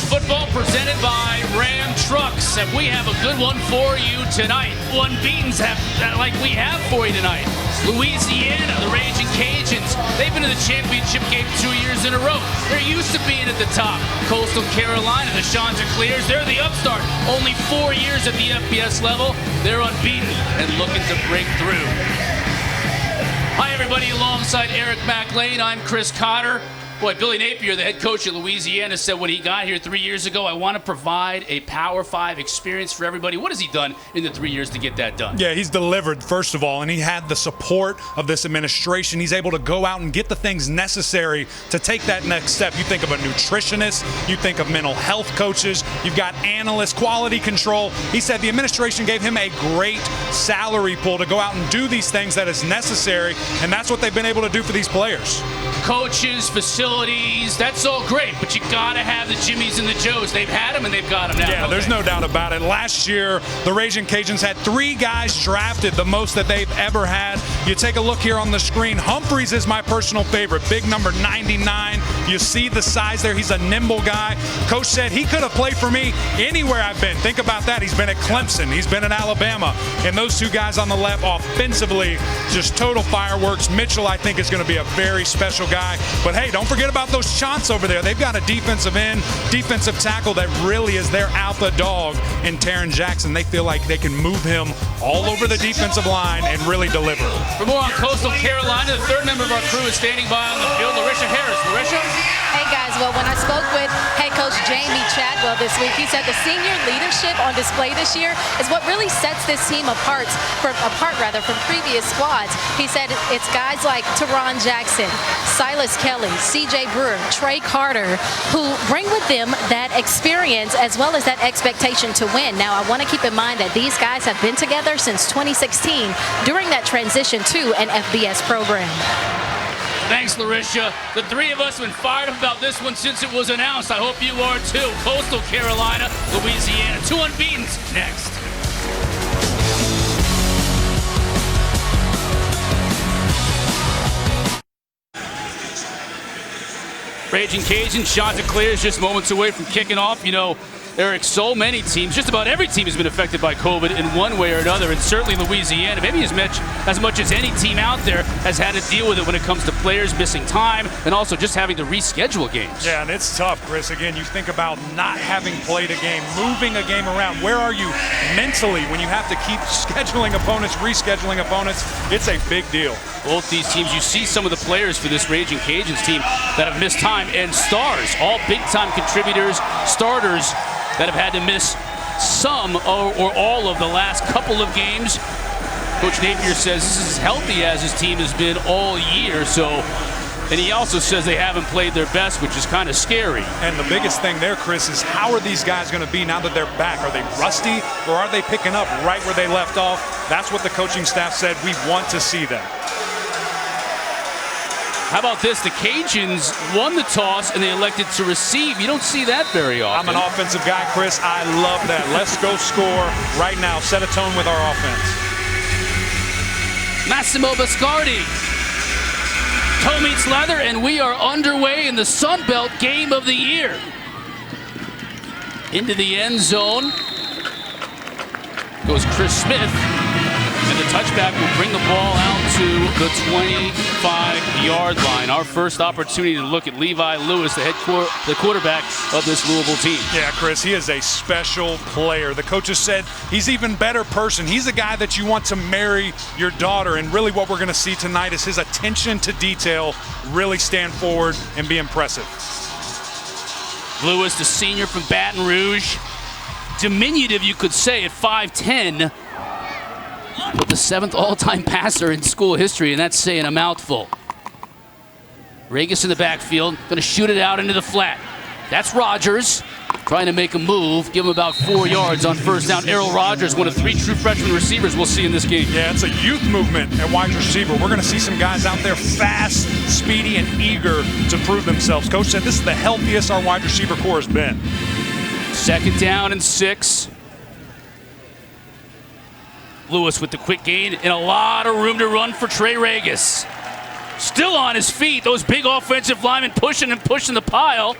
football presented by Ram Trucks, and we have a good one for you tonight. Unbeatens like we have for you tonight. Louisiana, the Ragin Cajuns, they've been to the championship game 2 years in a row. They're used to being at the top. Coastal Carolina, the Chanticleers, they're the upstart. Only 4 years at the FBS level. They're unbeaten and looking to break through. Hi, everybody. Alongside Eric McLean, I'm Chris Cotter. Boy, Billy Napier, the head coach at Louisiana, said when he got here 3 years ago, I want to provide a Power 5 experience for everybody. What has he done in the 3 years to get that done? Yeah, he's delivered, first of all, and he had the support of this administration. He's able to go out and get the things necessary to take that next step. You think of a nutritionist, you think of mental health coaches, you've got analysts, quality control. He said the administration gave him a great salary pool to go out and do these things that is necessary, and that's what they've been able to do for these players. Coaches, facilities, that's all great, but you gotta have the Jimmies and the Joes. They've had them and they've got them now. Yeah, there's no doubt about it. Last year, the Ragin Cajuns had 3 guys drafted, the most that they've ever had. You take a look here on the screen. Humphreys is my personal favorite, big number 99. You see the size there. He's a nimble guy. Coach said he could have played for me anywhere I've been. Think about that. He's been at Clemson. He's been at Alabama. And those 2 guys on the left, offensively, just total fireworks. Mitchell, I think, is going to be a very special guy. But hey, don't forget about those Chants over there. They've got a defensive end, defensive tackle that really is their alpha dog in Taryn Jackson. They feel like they can move him all over the defensive line and really deliver. For more on Coastal Carolina, the 3rd member of our crew is standing by on the field, Larisha Harris. Larisha? Hey guys, well, when I spoke with head coach Jamie Chadwell this week, he said the senior leadership on display this year is what really sets this team apart from previous squads. He said it's guys like Teron Jackson, Silas Kelly, CJ Brewer, Trey Carter, who bring with them that experience as well as that expectation to win. Now, I want to keep in mind that these guys have been together since 2016 during that transition to an FBS program. Thanks, Larisha. The 3 of us have been fired up about this one since it was announced. I hope you are too. Coastal Carolina, Louisiana. 2 unbeatens next. Ragin Cajuns, Chanticleers just moments away from kicking off. You know, Eric, so many teams, just about every team has been affected by COVID in one way or another, and certainly Louisiana, maybe as much as any team out there, has had to deal with it when it comes to players missing time and also just having to reschedule games. Yeah, and it's tough, Chris. Again, you think about not having played a game, moving a game around. Where are you mentally when you have to keep scheduling opponents, rescheduling opponents? It's a big deal. Both these teams, you see some of the players for this Ragin Cajuns team that have missed time, and stars, all big-time contributors, starters that have had to miss some or all of the last couple of games. Coach Napier says this is as healthy as his team has been all year, and he also says they haven't played their best, which is kind of scary. And the biggest thing there, Chris, is how are these guys going to be now that they're back? Are they rusty, or are they picking up right where they left off? That's what the coaching staff said. We want to see them. How about this? The Cajuns won the toss and they elected to receive. You don't see that very often. I'm an offensive guy, Chris. I love that. Let's go score right now. Set a tone with our offense. Massimo Biscardi. Toe meets leather, and we are underway in the Sun Belt game of the year. Into the end zone goes Chris Smith. And the touchback will bring the ball out to the 25-yard line. Our first opportunity to look at Levi Lewis, the quarterback of this Louisville team. Yeah, Chris, he is a special player. The coaches said he's even better person. He's a guy that you want to marry your daughter. And really what we're going to see tonight is his attention to detail really stand forward and be impressive. Lewis, the senior from Baton Rouge. Diminutive, you could say, at 5'10", but the 7th all-time passer in school history, and that's saying a mouthful. Regis in the backfield, going to shoot it out into the flat. That's Rogers trying to make a move, give him about 4 yards on first down. Errol Rogers, one of 3 true freshman receivers we'll see in this game. Yeah, it's a youth movement at wide receiver. We're going to see some guys out there fast, speedy, and eager to prove themselves. Coach said this is the healthiest our wide receiver core has been. 2nd down and 6. Lewis with the quick gain and a lot of room to run for Trey Regis. Still on his feet, those big offensive linemen pushing and pushing the pile.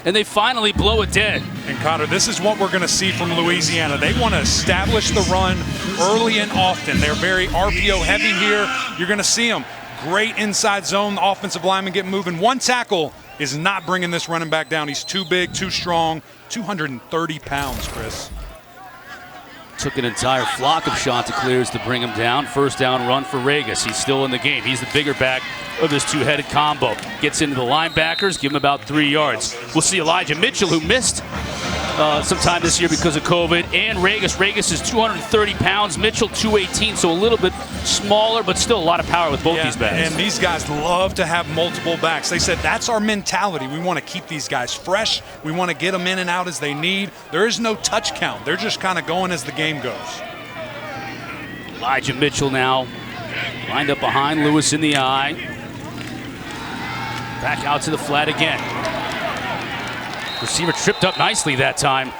and they finally blow it dead. And Connor, this is what we're going to see from Louisiana. They want to establish the run early and often. They're very RPO heavy here. You're going to see them. Great inside zone. The offensive linemen get moving. One tackle is not bringing this running back down. He's too big, too strong. 230 pounds, Chris. Took an entire flock of Chanticleers to bring him down. First down run for Regis. He's still in the game. He's the bigger back of this two-headed combo. Gets into the linebackers, give him about 3 yards. We'll see Elijah Mitchell, who missed some time this year because of COVID, and Regis. Regis is 230 pounds, Mitchell 218, so a little bit smaller, but still a lot of power with both these backs. And these guys love to have multiple backs. They said that's our mentality. We want to keep these guys fresh. We want to get them in and out as they need. There is no touch count. They're just kind of going as the game goes. Elijah Mitchell now lined up behind Lewis in the eye. Back out to the flat again. Receiver tripped up nicely that time.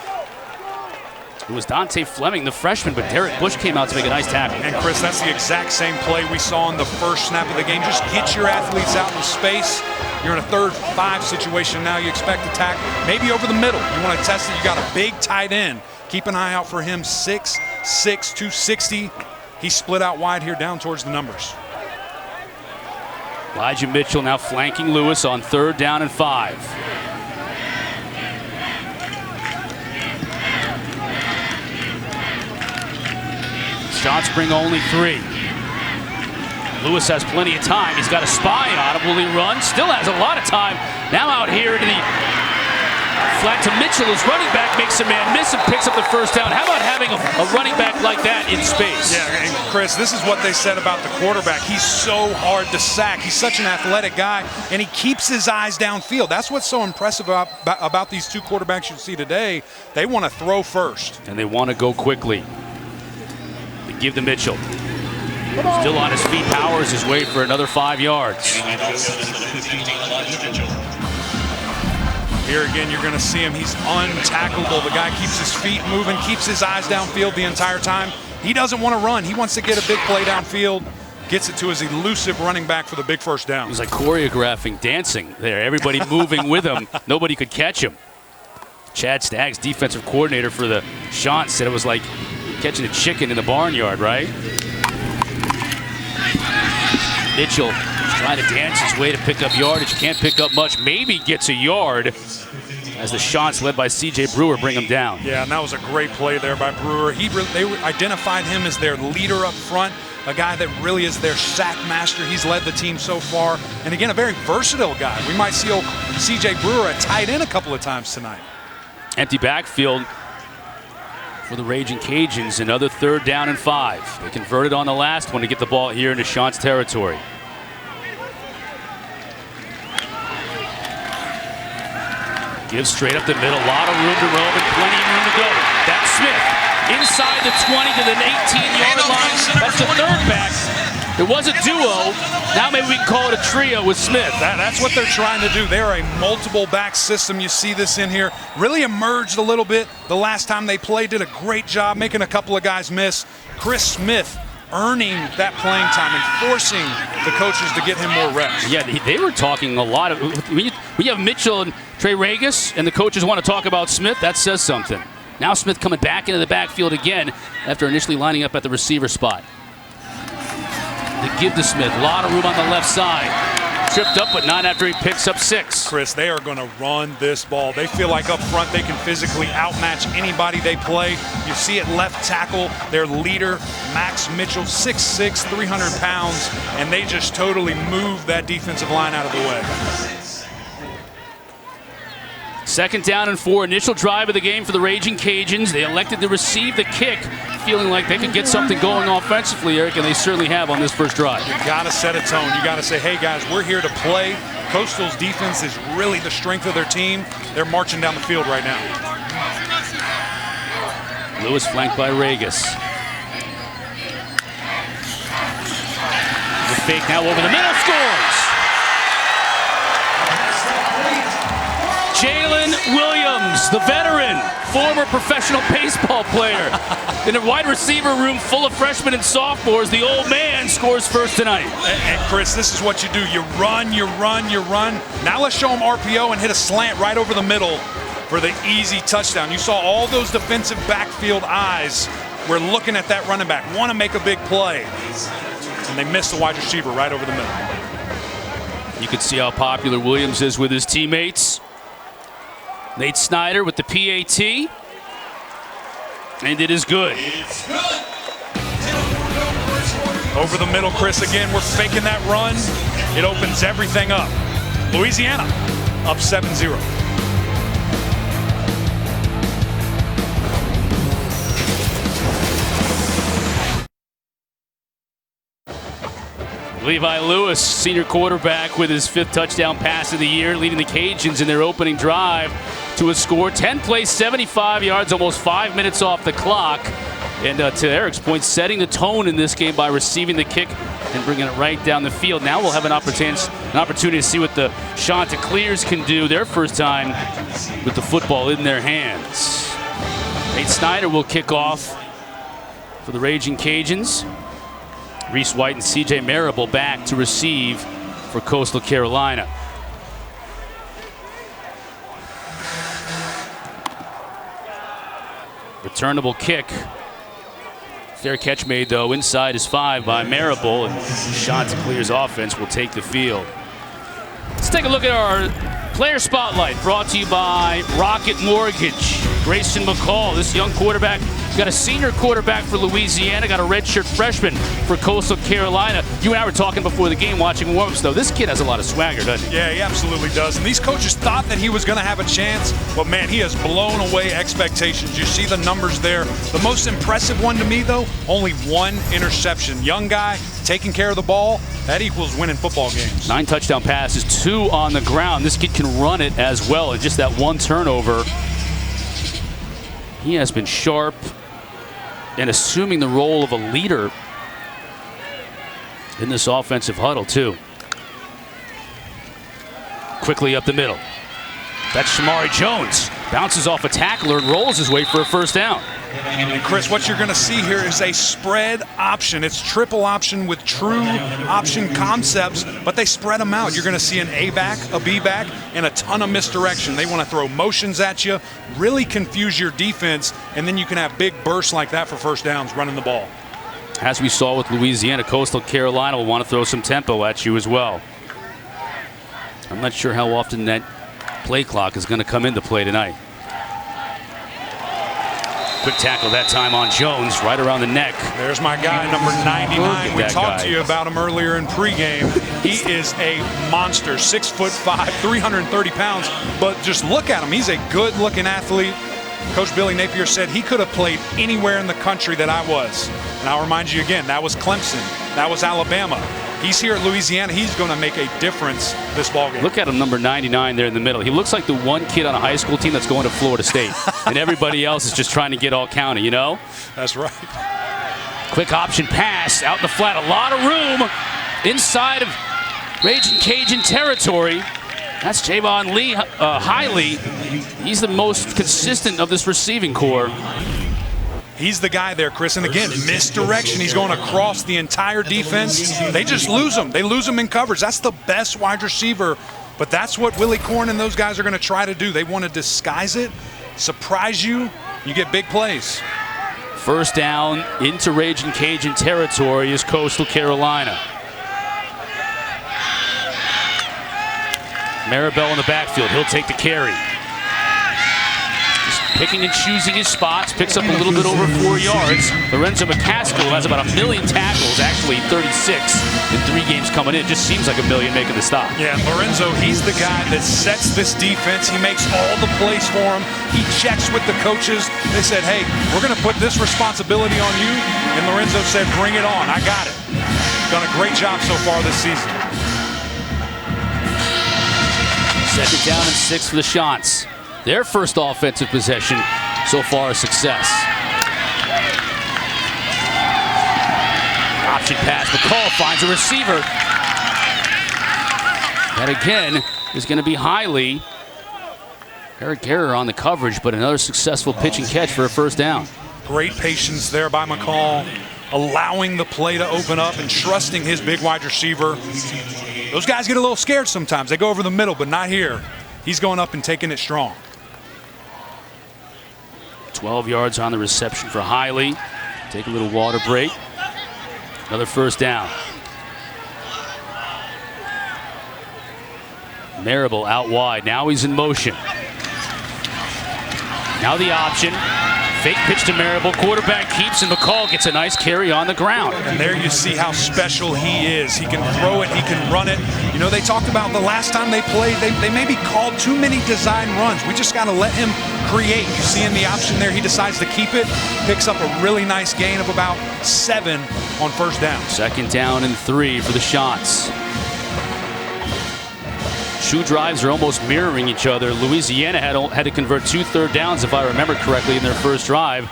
It was Dante Fleming, the freshman, but Derek Bush came out to make a nice tackle. And Chris, that's the exact same play we saw in the first snap of the game. Just get your athletes out in space. You're in a 3rd-5 situation now. You expect to tackle maybe over the middle. You want to test it. You got a big tight end. Keep an eye out for him. 6'6", 260. He split out wide here down towards the numbers. Elijah Mitchell now flanking Lewis on 3rd down and 5. Shots bring only 3. Lewis has plenty of time. He's got a spy on him. Will he run? Still has a lot of time. Now out here into the flat to Mitchell. His running back makes a man miss and picks up the first down. How about having a running back like that in space? Yeah, and Chris, this is what they said about the quarterback. He's so hard to sack. He's such an athletic guy, and he keeps his eyes downfield. That's what's so impressive about these two quarterbacks you see today. They want to throw first. And they want to go quickly. Give to Mitchell. Still on his feet, powers his way for another 5 yards. Here again, you're going to see him. He's untackleable. The guy keeps his feet moving, keeps his eyes downfield the entire time. He doesn't want to run. He wants to get a big play downfield. Gets it to his elusive running back for the big first down. It was like choreographing dancing there. Everybody moving with him. Nobody could catch him. Chad Staggs, defensive coordinator for the Chants, said it was like catching a chicken in the barnyard, right? Mitchell trying to dance his way to pick up yardage. Can't pick up much. Maybe gets a yard as the Chants, led by C.J. Brewer, bring him down. Yeah, and that was a great play there by Brewer. They identified him as their leader up front, a guy that really is their sack master. He's led the team so far. And again, a very versatile guy. We might see old C.J. Brewer at tight end a couple of times tonight. Empty backfield for the Ragin Cajuns. Another 3rd down and 5. They converted on the last one to get the ball here into Chants territory. Gives straight up the middle. A lot of room to roam and plenty of room to go. That's Smith inside the 20 to the 18-yard line. That's the 3rd back. It was a duo. Now maybe we can call it a trio with Smith. That's what they're trying to do. They're a multiple back system. You see this in here. Really emerged a little bit the last time they played. Did a great job making a couple of guys miss. Chris Smith earning that playing time and forcing the coaches to get him more reps. Yeah, they were talking a lot of. We have Mitchell and Trey Regis, and the coaches want to talk about Smith. That says something. Now Smith coming back into the backfield again after initially lining up at the receiver spot. To give to Smith. A lot of room on the left side. Tripped up, but not after he picks up 6. Chris, they are going to run this ball. They feel like up front they can physically outmatch anybody they play. You see it left tackle, their leader, Max Mitchell, 6'6", 300 pounds, and they just totally move that defensive line out of the way. 2nd down and 4. Initial drive of the game for the Ragin Cajuns. They elected to receive the kick, feeling like they could get something going offensively, Eric, and they certainly have on this first drive. You got to set a tone. You got to say, hey, guys, we're here to play. Coastal's defense is really the strength of their team. They're marching down the field right now. Lewis flanked by Regis. The fake now over the middle, scores! Jalen Williams, the veteran, former professional baseball player. In a wide receiver room full of freshmen and sophomores, the old man scores first tonight. And Chris, this is what you do. You run, you run, you run. Now let's show him RPO and hit a slant right over the middle for the easy touchdown. You saw all those defensive backfield eyes were looking at that running back, want to make a big play. And they missed the wide receiver right over the middle. You can see how popular Williams is with his teammates. Nate Snyder with the PAT. And it is good. Over the middle, Chris, again, we're faking that run. It opens everything up. Louisiana up 7-0. Levi Lewis, senior quarterback, with his 5th touchdown pass of the year, leading the Cajuns in their opening drive to a score. 10 plays, 75 yards, almost 5 minutes off the clock. And to Eric's point, setting the tone in this game by receiving the kick and bringing it right down the field. Now we'll have an opportunity to see what the Chanticleers can do their first time with the football in their hands. Nate Snyder will kick off for the Ragin Cajuns. Reese White and C.J. Marable back to receive for Coastal Carolina. Returnable kick. Fair catch made, though, inside his 5 by Marable, and Chanticleers offense will take the field. Let's take a look at our player spotlight, brought to you by Rocket Mortgage. Grayson McCall, this young quarterback, got a senior quarterback for Louisiana, got a redshirt freshman for Coastal Carolina. You and I were talking before the game, watching warm-ups, though. This kid has a lot of swagger, doesn't he? Yeah, he absolutely does. And these coaches thought that he was going to have a chance, but man, he has blown away expectations. You see the numbers there. The most impressive one to me, though, only 1 interception. Young guy, taking care of the ball, that equals winning football games. 9 touchdown passes, 2 on the ground. This kid can run it as well, and just that 1 turnover. He has been sharp and assuming the role of a leader in this offensive huddle, too. Quickly up the middle. That's Shamari Jones. Bounces off a tackler and rolls his way for a first down. And Chris, what you're going to see here is a spread option. It's triple option with true option concepts, but they spread them out. You're going to see an A back, a B back, and a ton of misdirection. They want to throw motions at you, really confuse your defense, and then you can have big bursts like that for first downs running the ball. As we saw with Louisiana, Coastal Carolina will want to throw some tempo at you as well. I'm not sure how often that play clock is going to come into play tonight. Quick tackle that time on Jones, right around the neck. There's my guy, number 99. We talked to you about him earlier in pregame. He is a monster, 6'5", 330 pounds. But just look at him. He's a good-looking athlete. Coach Billy Napier said he could have played anywhere in the country that I was. And I'll remind you again, that was Clemson. That was Alabama. He's here at Louisiana. He's going to make a difference this ballgame. Look at him, number 99 there in the middle. He looks like the one kid on a high school team that's going to Florida State. And everybody else is just trying to get all county, you know? That's right. Quick option pass out in the flat. A lot of room inside of Ragin Cajun territory. That's Javon Lee Hiley. He's the most consistent of this receiving core. He's the guy there, Chris. And again, misdirection. He's going across the entire defense. They just lose him. They lose him in coverage. That's the best wide receiver. But that's what Willie Corn and those guys are going to try to do. They want to disguise it, surprise you. You get big plays. First down into Ragin Cajun territory is Coastal Carolina. Marable in the backfield. He'll take the carry. Picking and choosing his spots, picks up a little bit over 4 yards. Lorenzo McCaskill has about 1 million tackles, actually 36 in 3 games coming in. Just seems like 1 million making the stop. Yeah, Lorenzo, he's the guy that sets this defense. He makes all the plays for him. He checks with the coaches. They said, hey, we're going to put this responsibility on you. And Lorenzo said, bring it on. I got it. Done a great job so far this season. 2nd down and 6 for the Chants. Their first offensive possession so far a success. Option pass. McCall finds a receiver. That again is going to be Hiley. Eric Guerra on the coverage, but another successful pitch and catch for a first down. Great patience there by McCall, allowing the play to open up and trusting his big wide receiver. Those guys get a little scared sometimes. They go over the middle, but not here. He's going up and taking it strong. 12 yards on the reception for Hiley. Take a little water break. Another first down. Marable out wide. Now he's in motion. Now the option. Fake pitch to Marable. Quarterback keeps, and McCall gets a nice carry on the ground. And there you see how special he is. He can throw it, he can run it. You know, they talked about the last time they played, they maybe called too many design runs. We just got to let him create. You see in the option there, he decides to keep it, picks up a really nice gain of about 7 on first down. 2nd down and 3 for the Shots. Two drives are almost mirroring each other. Louisiana had to convert 2 third downs, if I remember correctly, in their first drive.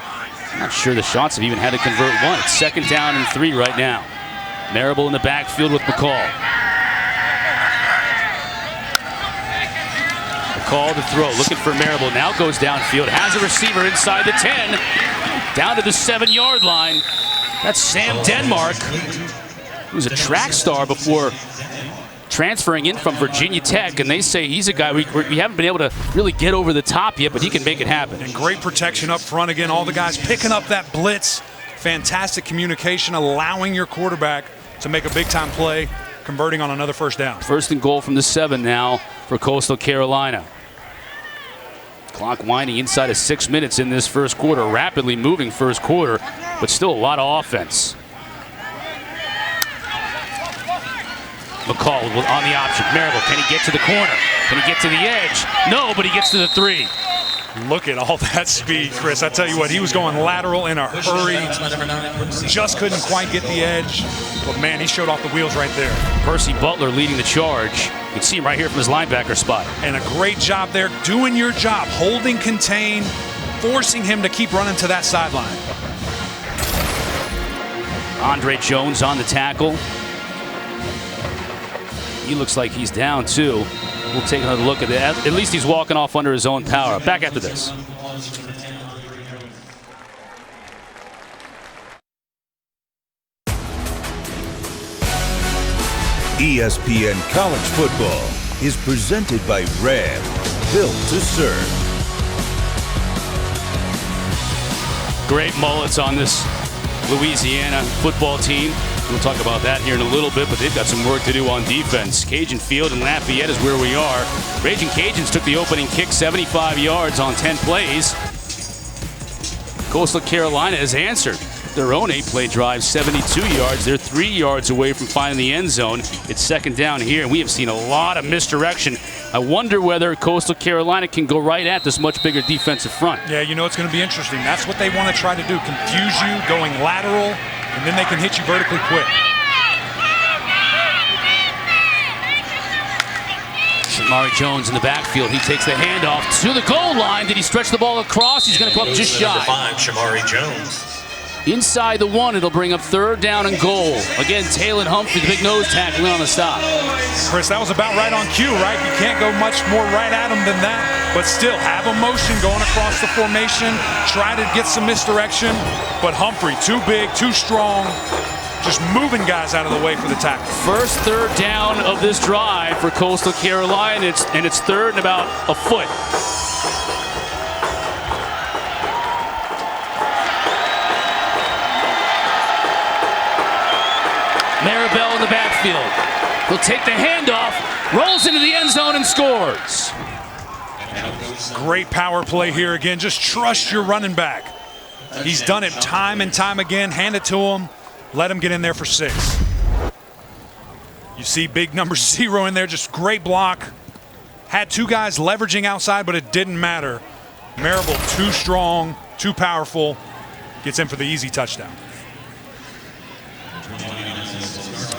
I'm not sure the Shots have even had to convert one. It's 2nd down and 3 right now. Marable in the backfield with McCall. McCall to throw, looking for Marable. Now goes downfield, has a receiver inside the 10, down to the 7-yard line. That's Sam Denmark, who's a track star before transferring in from Virginia Tech, and they say he's a guy we haven't been able to really get over the top yet, but he can make it happen. And great protection up front again. All the guys picking up that blitz. Fantastic communication, allowing your quarterback to make a big-time play, converting on another first down. 1st and goal from the 7 now for Coastal Carolina. Clock winding inside of 6 minutes in this first quarter. Rapidly moving first quarter, but still a lot of offense. McCall on the option. Marable, can he get to the corner? Can he get to the edge? No, but he gets to the 3. Look at all that speed, Chris. I tell you what, he was going lateral in a hurry. Just couldn't quite get the edge. But, man, he showed off the wheels right there. Percy Butler leading the charge. You can see him right here from his linebacker spot. And a great job there, doing your job, holding contain, forcing him to keep running to that sideline. Andre Jones on the tackle. He looks like he's down, too. We'll take another look at that. At least he's walking off under his own power. Back after this. ESPN College Football is presented by Ram, built to serve. Great mullets on this Louisiana football team. We'll talk about that here in a little bit, but they've got some work to do on defense. Cajun Field in Lafayette is where we are. Ragin Cajuns took the opening kick 75 yards on 10 plays. Coastal Carolina has answered their own 8-play drive, 72 yards. They're 3 yards away from finding the end zone. It's 2nd down here, and we have seen a lot of misdirection. I wonder whether Coastal Carolina can go right at this much bigger defensive front. Yeah, you know, it's going to be interesting. That's what they want to try to do, confuse you, going lateral, and then they can hit you vertically quick. Shamari Jones in the backfield. He takes the handoff to the goal line. Did he stretch the ball across? He's going to come up just shy. Number 5, Shamari Jones. Inside the 1, it'll bring up 3rd down and goal. Again, Taylor Humphrey, the big nose tackle on the stop. Chris, that was about right on cue, right? You can't go much more right at him than that, but still have a motion going across the formation, try to get some misdirection, but Humphrey, too big, too strong, just moving guys out of the way for the tackle. First 3rd down of this drive for Coastal Carolina, and it's 3rd and about a foot. Marable in the backfield. He'll take the handoff, rolls into the end zone and scores. Great power play here again. Just trust your running back. He's done it time and time again. Hand it to him. Let him get in there for 6. You see big number 0 in there. Just great block. Had 2 guys leveraging outside, but it didn't matter. Marable too strong, too powerful. Gets in for the easy touchdown.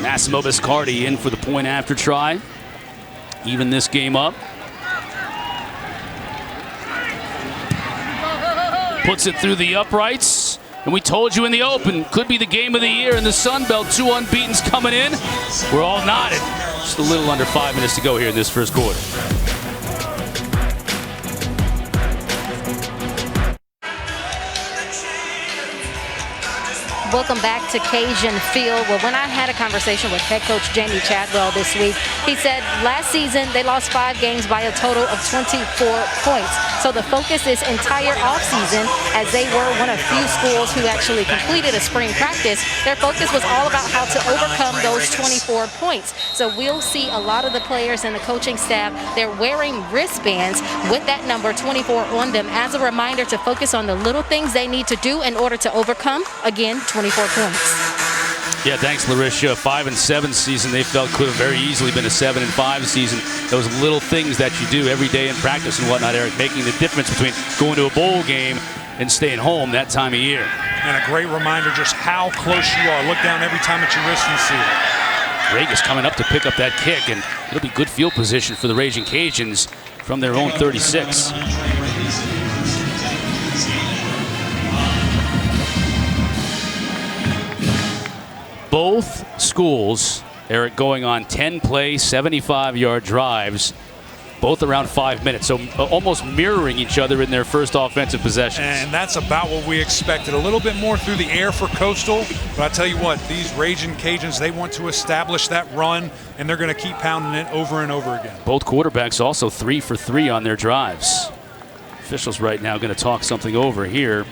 Massimo Biscardi in for the point after try. Even this game up. Puts it through the uprights. And we told you in the open, could be the game of the year in the Sun Belt. 2 unbeatens coming in. We're all nodded. Just a little under 5 minutes to go here in this first quarter. welcome back to Cajun Field. Well, when I had a conversation with head coach Jamie Chadwell this week, he said last season they lost 5 games by a total of 24 points. So the focus this entire offseason, as they were one of few schools who actually completed a spring practice, their focus was all about how to overcome those 24 points. So we'll see a lot of the players and the coaching staff, they're wearing wristbands with that number 24 on them as a reminder to focus on the little things they need to do in order to overcome, again, 24 points. Yeah, thanks, Larisha. 5-7 season they felt could have very easily been a 7-5 season. Those little things that you do every day in practice and whatnot, Eric, making the difference between going to a bowl game and staying home that time of year. And a great reminder just how close you are. Look down every time at your wrist and see it. Ragin coming up to pick up that kick, and it'll be good field position for the Ragin Cajuns from their own 36. Both schools, Eric, going on 10-play, 75-yard drives, both around 5 minutes, so almost mirroring each other in their first offensive possessions. And that's about what we expected. A little bit more through the air for Coastal, but I tell you what, these Ragin Cajuns, they want to establish that run, and they're going to keep pounding it over and over again. Both quarterbacks also 3 for 3 on their drives. Officials right now going to talk something over here.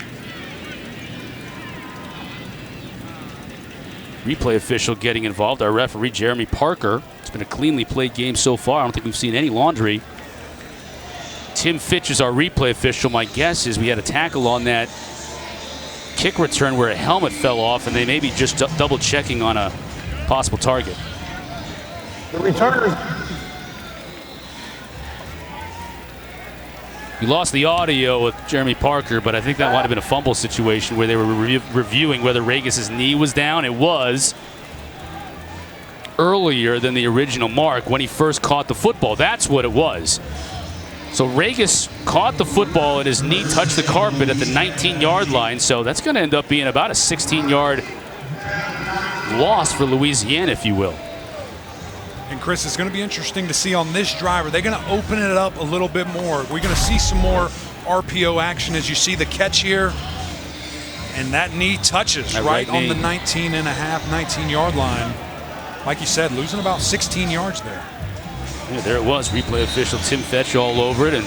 Replay official getting involved, our referee Jeremy Parker. It's been a cleanly played game so far. I don't think we've seen any laundry. Tim Fitch is our replay official. My guess is we had a tackle on that kick return where a helmet fell off, and they may be just double checking on a possible target. The returners. We lost the audio with Jeremy Parker, but I think that might have been a fumble situation where they were reviewing whether Regis's knee was down. It was earlier than the original mark when he first caught the football. That's what it was. So Ragis caught the football and his knee touched the carpet at the 19-yard line. So that's going to end up being about a 16-yard loss for Louisiana, if you will. And Chris, it's going to be interesting to see on this drive. Are they going to open it up a little bit more? We're going to see some more RPO action as you see the catch here. And that knee touches right on the 19-yard line. Like you said, losing about 16 yards there. Yeah, there it was. Replay official Tim Fetch all over it. And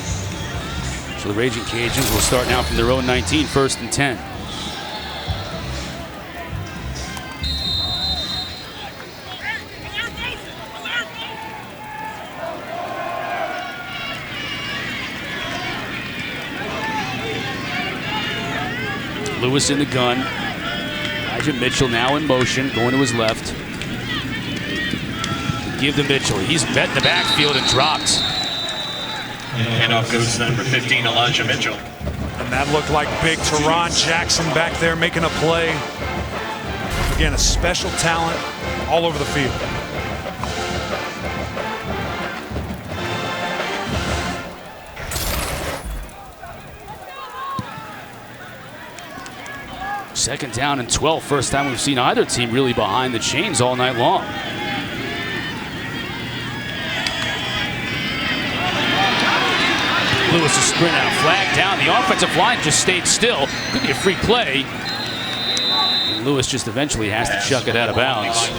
so the Ragin Cajuns will start now from their own 19, 1st and 10. Lewis in the gun. Elijah Mitchell now in motion, going to his left. Give to Mitchell. He's met in the backfield and dropped. Handoff goes to number 15, Elijah Mitchell. And that looked like big Teron Jackson back there making a play. Again, a special talent all over the field. Second down and 12. First time we've seen either team really behind the chains all night long. Lewis is sprint out, flag down. The offensive line just stayed still. Could be a free play. And Lewis just eventually has to chuck it out of bounds.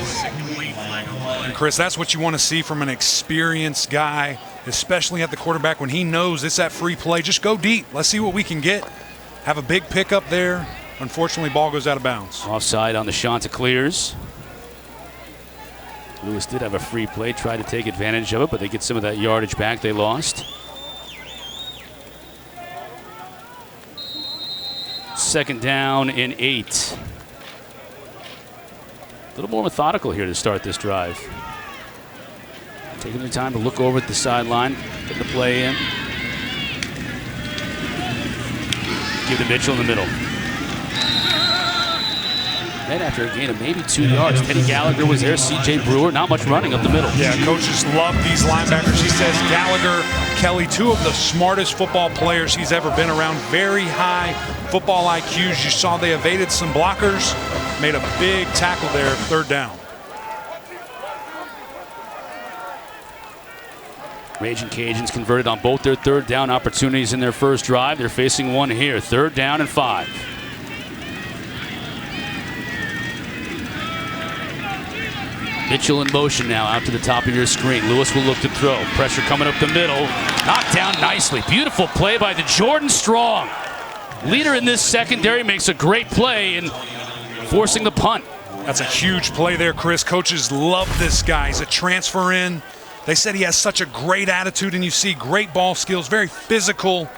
And Chris, that's what you want to see from an experienced guy, especially at the quarterback when he knows it's that free play. Just go deep. Let's see what we can get. Have a big pickup there. Unfortunately, ball goes out of bounds. Offside on the Chanticleers. Lewis did have a free play, tried to take advantage of it, but they get some of that yardage back they lost. Second down and 8. A little more methodical here to start this drive. Taking their time to look over at the sideline, get the play in. Give to Mitchell in the middle. Then after a gain of maybe 2 yards, Teddy Gallagher was there, C.J. Brewer, not much running up the middle. Yeah, coaches love these linebackers. He says Gallagher, Kelly, two of the smartest football players he's ever been around. Very high football IQs. You saw they evaded some blockers, made a big tackle there, 3rd down. Ragin Cajuns converted on both their 3rd down opportunities in their first drive. They're facing one here, 3rd down and 5. Mitchell in motion now out to the top of your screen. Lewis will look to throw. Pressure coming up the middle. Knocked down nicely. Beautiful play by the Jordan Strong. Leader in this secondary makes a great play in forcing the punt. That's a huge play there, Chris. Coaches love this guy. He's a transfer in. They said he has such a great attitude, and you see great ball skills, very physical.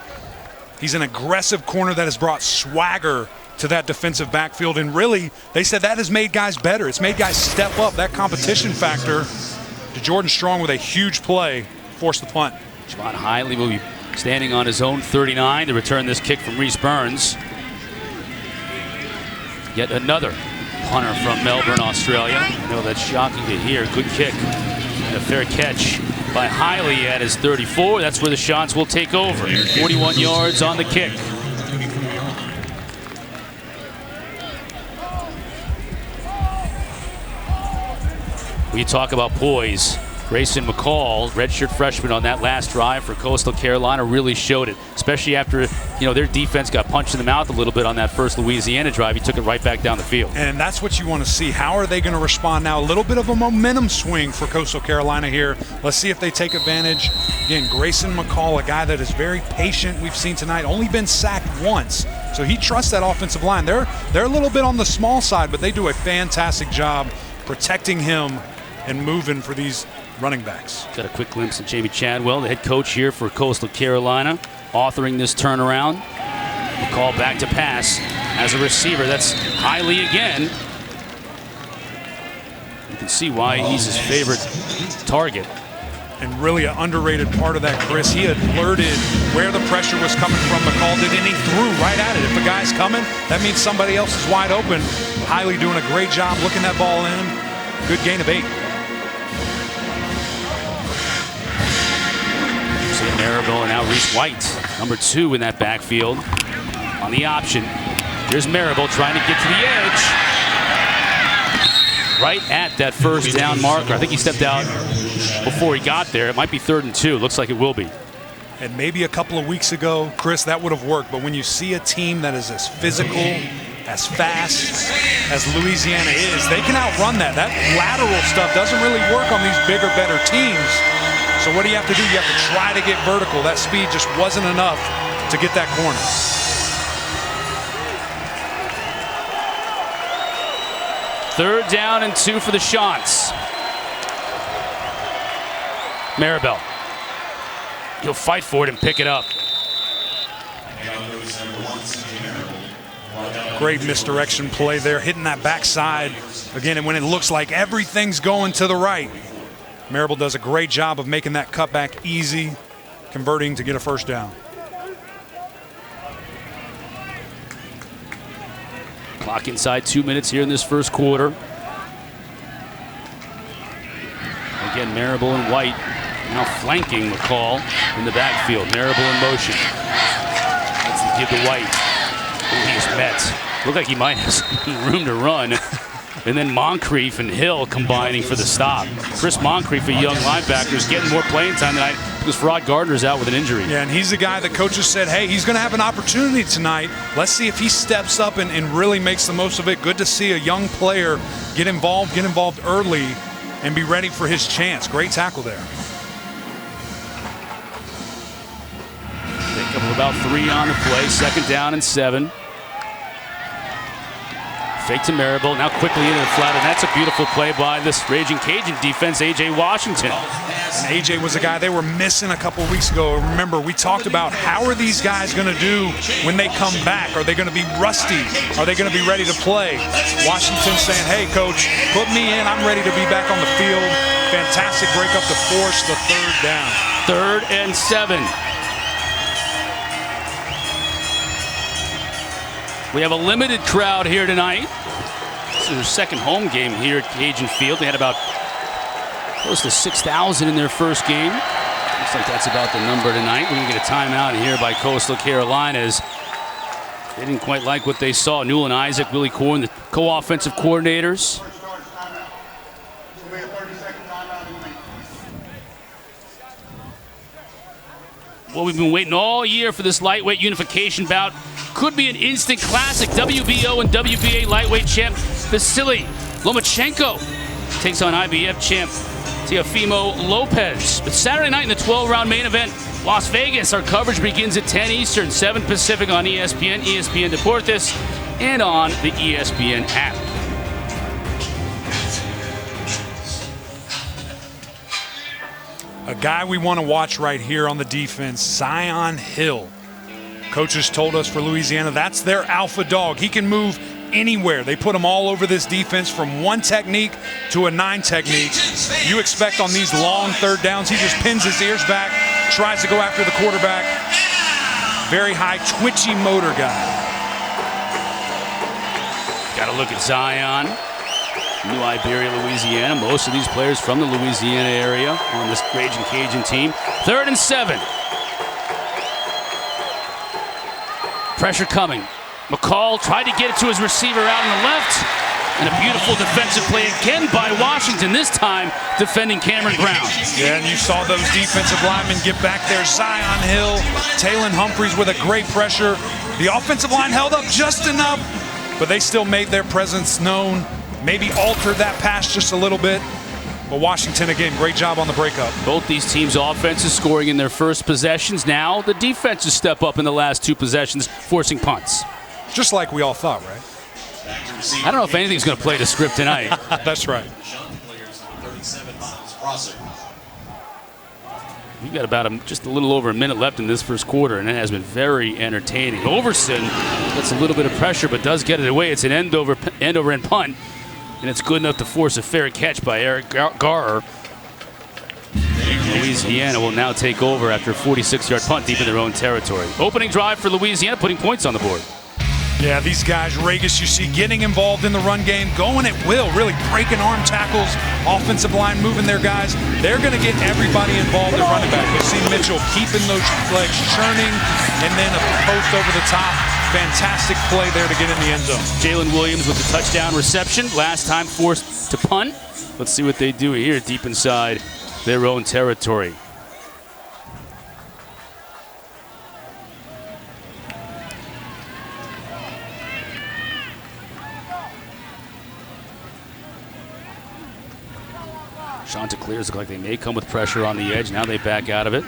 He's an aggressive corner that has brought swagger to that defensive backfield, and really, they said that has made guys better. It's made guys step up that competition factor. To Jordan Strong with a huge play, force the punt. Javon Hiley will be standing on his own 39 to return this kick from Reese Burns. Yet another punter from Melbourne, Australia. I know that's shocking to hear. Good kick and a fair catch by Hiley at his 34. That's where the Shots will take over. 41 yards on the kick. We talk about poise. Grayson McCall, redshirt freshman on that last drive for Coastal Carolina, really showed it, especially after their defense got punched in the mouth a little bit on that first Louisiana drive. He took it right back down the field. And that's what you want to see. How are they going to respond now? A little bit of a momentum swing for Coastal Carolina here. Let's see if they take advantage. Again, Grayson McCall, a guy that is very patient. We've seen tonight, only been sacked once. So he trusts that offensive line. They're a little bit on the small side, but they do a fantastic job protecting him and moving for these running backs. Got a quick glimpse of Jamie Chadwell, the head coach here for Coastal Carolina, authoring this turnaround. McCall back to pass as a receiver. That's Hiley again. You can see why he's his favorite target. And really an underrated part of that, Chris. He had alerted where the pressure was coming from. McCall did, and he threw right at it. If a guy's coming, that means somebody else is wide open. Hiley doing a great job looking that ball in. Good gain of 8. Maribel and now Reese White, number 2 in that backfield. On the option, here's Maribel trying to get to the edge. Right at that first down marker. I think he stepped out before he got there. It might be 3rd and 2. Looks like it will be. And maybe a couple of weeks ago, Chris, that would have worked. But when you see a team that is as physical, as fast as Louisiana is, they can outrun that. That lateral stuff doesn't really work on these bigger, better teams. So what do you have to do? You have to try to get vertical. That speed just wasn't enough to get that corner. Third down and 2 for the Shots. Maribel. He'll fight for it and pick it up. Great misdirection play there, hitting that backside. Again, and when it looks like everything's going to the right, Maribel does a great job of making that cutback easy, converting to get a first down. Clock inside 2 minutes here in this first quarter. Again, Maribel and White now flanking McCall in the backfield. Maribel in motion. That's the give to White. Ooh, he's met. Looked like he might have some room to run. And then Moncrief and Hill combining for the stop. Chris Moncrief, a young linebacker, is getting more playing time tonight because Farrod Gardner's out with an injury. Yeah, and he's the guy that coaches said, hey, he's going to have an opportunity tonight. Let's see if he steps up and really makes the most of it. Good to see a young player get involved early and be ready for his chance. Great tackle there. Pick up about 3 on the play. 2nd down and 7. Fake to Maribel, now quickly into the flat, and that's a beautiful play by this Raging Cajun defense, A.J. Washington. And A.J. was a guy they were missing a couple weeks ago. Remember, we talked about how are these guys going to do when they come back? Are they going to be rusty? Are they going to be ready to play? Washington saying, hey, coach, put me in. I'm ready to be back on the field. Fantastic break up to force the 3rd down. 3rd and 7. We have a limited crowd here tonight. This is their second home game here at Cajun Field. They had about close to 6,000 in their first game. Looks like that's about the number tonight. We're going to get a timeout here by Coastal Carolina as they didn't quite like what they saw. Newell and Isaac, Willie Corn, the co-offensive coordinators. Well, we've been waiting all year for this lightweight unification bout. Could be an instant classic. WBO and WBA lightweight champ Vasily Lomachenko takes on IBF champ Teofimo Lopez. But Saturday night in the 12-round main event, Las Vegas. Our coverage begins at 10 Eastern, 7 Pacific on ESPN, ESPN Deportes, and on the ESPN app. A guy we want to watch right here on the defense, Zion Hill. Coaches told us for Louisiana, that's their alpha dog. He can move anywhere. They put him all over this defense from 1 technique to a 9 technique. You expect on these long third downs, he just pins his ears back, tries to go after the quarterback. Very high twitchy motor guy. Got to look at Zion. New Iberia, Louisiana. Most of these players from the Louisiana area on this Ragin' Cajun team. 3rd and 7. Pressure coming. McCall tried to get it to his receiver out on the left. And a beautiful defensive play again by Washington, this time defending Cameron Brown. Yeah, and you saw those defensive linemen get back there. Zion Hill, Taylon Humphreys with a great pressure. The offensive line held up just enough, but they still made their presence known. Maybe altered that pass just a little bit. But Washington, again, great job on the breakup. Both these teams' offenses scoring in their first possessions. Now the defenses step up in the last 2 possessions, forcing punts. Just like we all thought, right? I don't know if anything's going to play the script tonight. That's right. We've got about just a little over a minute left in this first quarter, and it has been very entertaining. Overson gets a little bit of pressure, but does get it away. It's an end over end punt, and it's good enough to force a fair catch by Eric Garrer. Louisiana will now take over after a 46-yard punt deep in their own territory. Opening drive for Louisiana, putting points on the board. Yeah, these guys, Regis, you see getting involved in the run game, going at will, really breaking arm tackles, offensive line moving their guys. They're going to get everybody involved at running back. You see Mitchell keeping those legs churning, and then a post over the top. Fantastic play there to get in the end zone. Jalen Williams with the touchdown reception. Last time forced to punt. Let's see what they do here deep inside their own territory. Chanticleers look like they may come with pressure on the edge. Now they back out of it.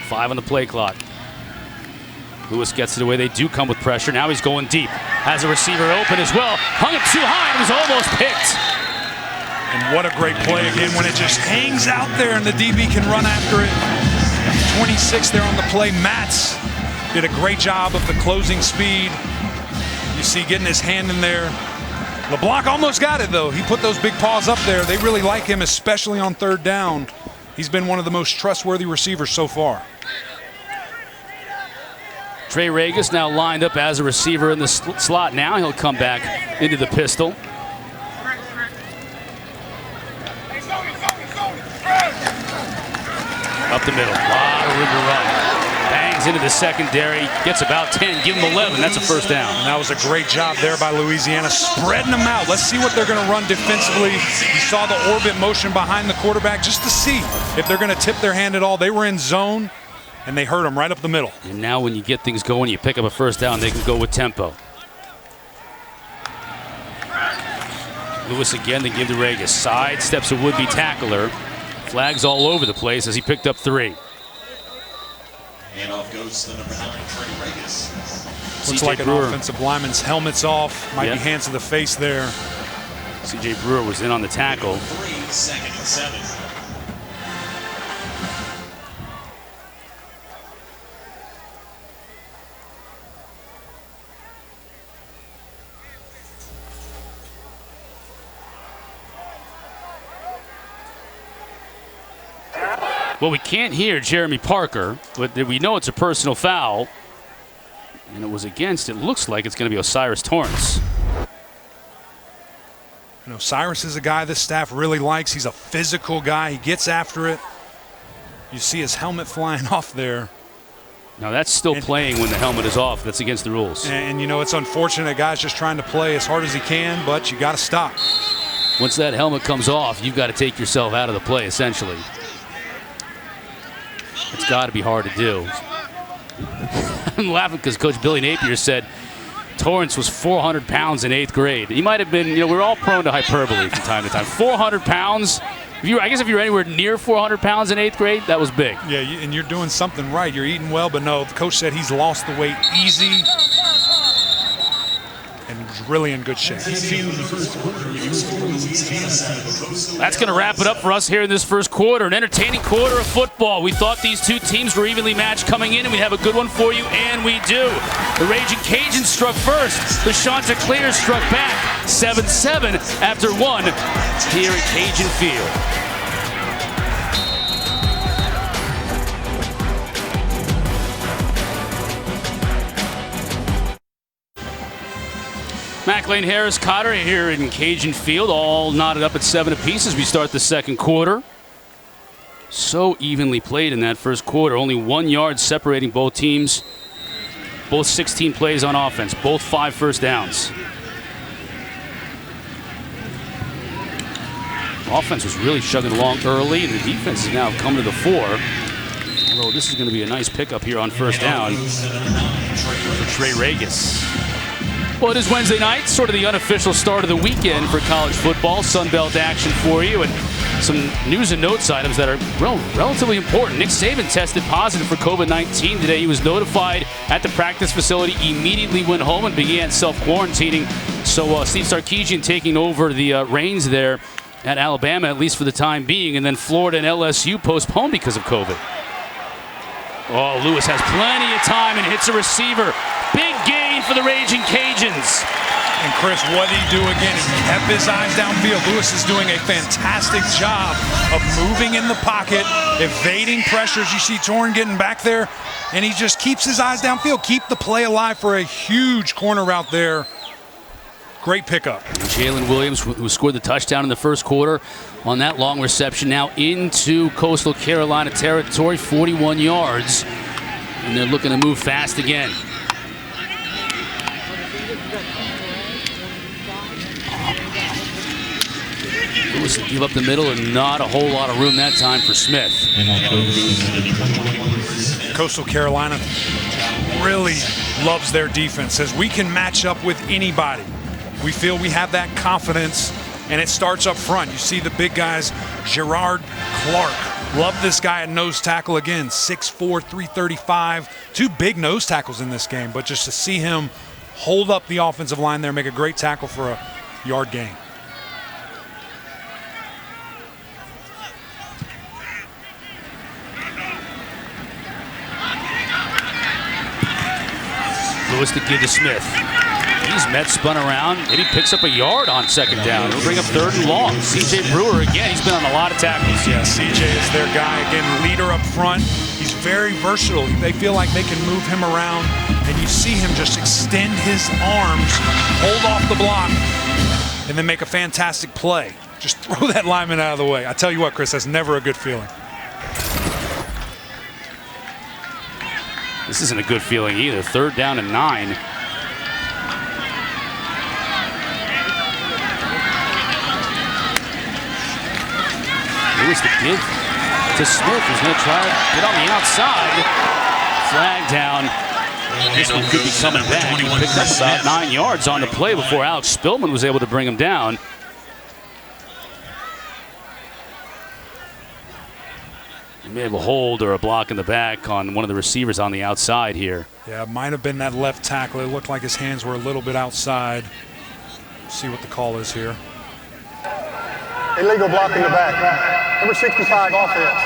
5 on the play clock. Lewis gets it away. They do come with pressure. Now he's going deep. Has a receiver open as well. Hung it too high and was almost picked. And what a great play again when it just hangs out there and the DB can run after it. 26 there on the play. Matz did a great job of the closing speed. You see getting his hand in there. LeBlanc almost got it, though. He put those big paws up there. They really like him, especially on 3rd down. He's been one of the most trustworthy receivers so far. Trey Regis now lined up as a receiver in the slot. Now he'll come back into the pistol. Up the middle. A lot of room to run. Bangs into the secondary. Gets about 10. Give him 11. That's a first down. And that was a great job there by Louisiana, spreading them out. Let's see what they're going to run defensively. You saw the orbit motion behind the quarterback just to see if they're going to tip their hand at all. They were in zone, and they hurt him right up the middle. And now when you get things going, you pick up a first down, they can go with tempo. Lewis again to give to Regis. Side steps a would-be tackler. Flags all over the place as he picked up 3. Handoff goes to the number 9, Trey Regis. Looks like an offensive lineman's helmet's off. Might be hands to the face there. C.J. Brewer was in on the tackle. 3, 2nd and 7. Well, we can't hear Jeremy Parker, but we know it's a personal foul. And it was against, it looks like it's going to be Osiris Torrance. You know, Cyrus is a guy this staff really likes. He's a physical guy. He gets after it. You see his helmet flying off there. Now that's still playing when the helmet is off. That's against the rules. And you know, it's unfortunate. Guy's just trying to play as hard as he can, but you got to stop. Once that helmet comes off, you've got to take yourself out of the play, essentially. It's got to be hard to do. I'm laughing because Coach Billy Napier said Torrance was 400 pounds in 8th grade. He might have been, you know, we're all prone to hyperbole from time to time. 400 pounds. I guess if you're anywhere near 400 pounds in 8th grade, that was big. Yeah, and you're doing something right. You're eating well, but no, the coach said he's lost the weight easy and was really in good shape. That's going to wrap it up for us here in this first quarter. An entertaining quarter of football. We thought these two teams were evenly matched coming in, and we'd have a good one for you, and we do. The Ragin Cajuns struck first. The Chanticleers struck back 7-7 after 1 here at Cajun Field. McLean, Harris, Cotter here in Cajun Field, all knotted up at 7 apiece as we start the second quarter. So evenly played in that first quarter. Only 1 yard separating both teams. Both 16 plays on offense. Both 5 first downs. Offense was really chugging along early, and the defense has now come to the fore. Although this is going to be a nice pickup here on first down for Trey Regis. Well, it is Wednesday night, sort of the unofficial start of the weekend for college football. Sunbelt action for you, and some news and notes items that are relatively important. Nick Saban tested positive for COVID-19 today. He was notified at the practice facility, immediately went home and began self-quarantining. So Steve Sarkisian taking over the reins there at Alabama, at least for the time being, and then Florida and LSU postponed because of COVID. Oh, Lewis has plenty of time and hits a receiver. Big gain for the Ragin Cajuns. And Chris, what did he do again? He kept his eyes downfield. Lewis is doing a fantastic job of moving in the pocket, evading pressures. You see Torn getting back there, and he just keeps his eyes downfield. Keep the play alive for a huge corner route there. Great pickup. Jalen Williams, who scored the touchdown in the first quarter on that long reception, now into Coastal Carolina territory, 41 yards. And they're looking to move fast again. Lewis give up the middle, and not a whole lot of room that time for Smith. Coastal Carolina really loves their defense. Says we can match up with anybody. We feel we have that confidence, and it starts up front. You see the big guys. Gerard Clark, love this guy at nose tackle again, 6'4", 335. 2 big nose tackles in this game, but just to see him hold up the offensive line there, make a great tackle for a yard gain. Lewis to give to Smith. He's met, spun around, and he picks up a yard on second down. He'll bring up 3rd and long. C.J. Brewer again. He's been on a lot of tackles. Yeah, C.J. is their guy. Again, leader up front. He's very versatile. They feel like they can move him around, and you see him just extend his arms, hold off the block, and then make a fantastic play. Just throw that lineman out of the way. I tell you what, Chris, that's never a good feeling. This isn't a good feeling either. 3rd down and 9. Lewis to give to Smith, who's going to try to get on the outside. Flag down. This one could be coming back. He picked up about 9 yards on the play before Alex Spillman was able to bring him down. He may have a hold or a block in the back on one of the receivers on the outside here. Yeah, it might have been that left tackle. It looked like his hands were a little bit outside. Let's see what the call is here. Illegal block in the back. Number 65 offense.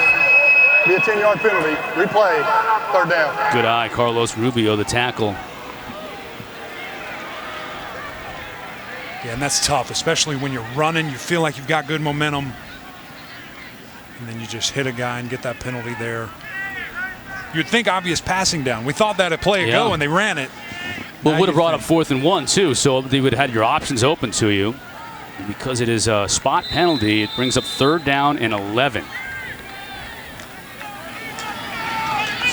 Be a 10-yard penalty. Replay. 3rd down. Good eye, Carlos Rubio, the tackle. Yeah, and that's tough, especially when you're running. You feel like you've got good momentum, and then you just hit a guy and get that penalty there. You'd think obvious passing down. We thought that a play ago, and they ran it. Well, it would have brought up 4th and 1, too, so they would have had your options open to you. Because it is a spot penalty, it brings up 3rd down and 11.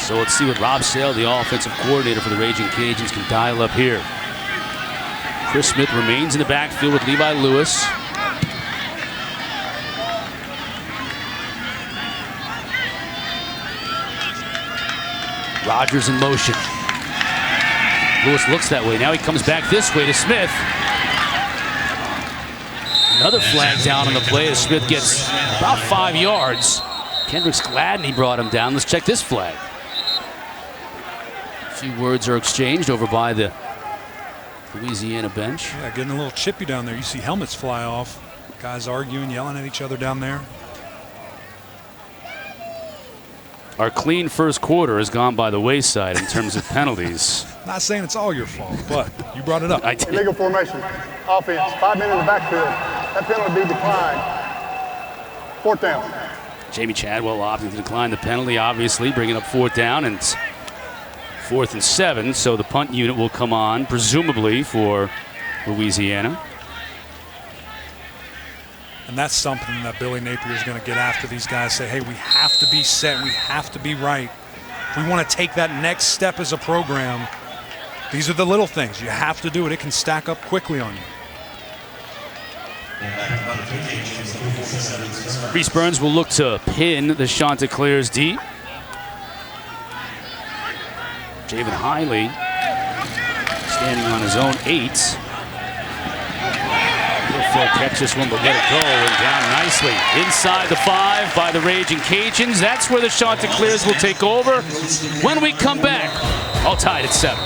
So let's see what Rob Sale, the offensive coordinator for the Ragin Cajuns, can dial up here. Chris Smith remains in the backfield with Levi Lewis. Rodgers in motion. Lewis looks that way. Now he comes back this way to Smith. Another flag down on the play as Smith gets about 5 yards. Kendrick's glad he brought him down. Let's check this flag. A few words are exchanged over by the Louisiana bench. Yeah, getting a little chippy down there. You see helmets fly off. Guys arguing, yelling at each other down there. Our clean first quarter has gone by the wayside in terms of penalties. Not saying it's all your fault, but you brought it up. I did. Illegal formation. Offense. 5 men in the backfield. That penalty be declined. 4th down. Jamie Chadwell opting to decline the penalty, obviously, bringing up 4th down, and it's 4th and 7. So the punt unit will come on, presumably for Louisiana. And that's something that Billy Napier is going to get after these guys. Say, hey, we have to be set. We have to be right. If we want to take that next step as a program, these are the little things. You have to do it. It can stack up quickly on you. Reese Burns will look to pin the Chanticleers deep. Javen Hiley standing on his own 8. He'll catch this one, but let it go, and down nicely. Inside the 5 by the Ragin Cajuns. That's where the Chanticleers will take over when we come back. All tied at 7.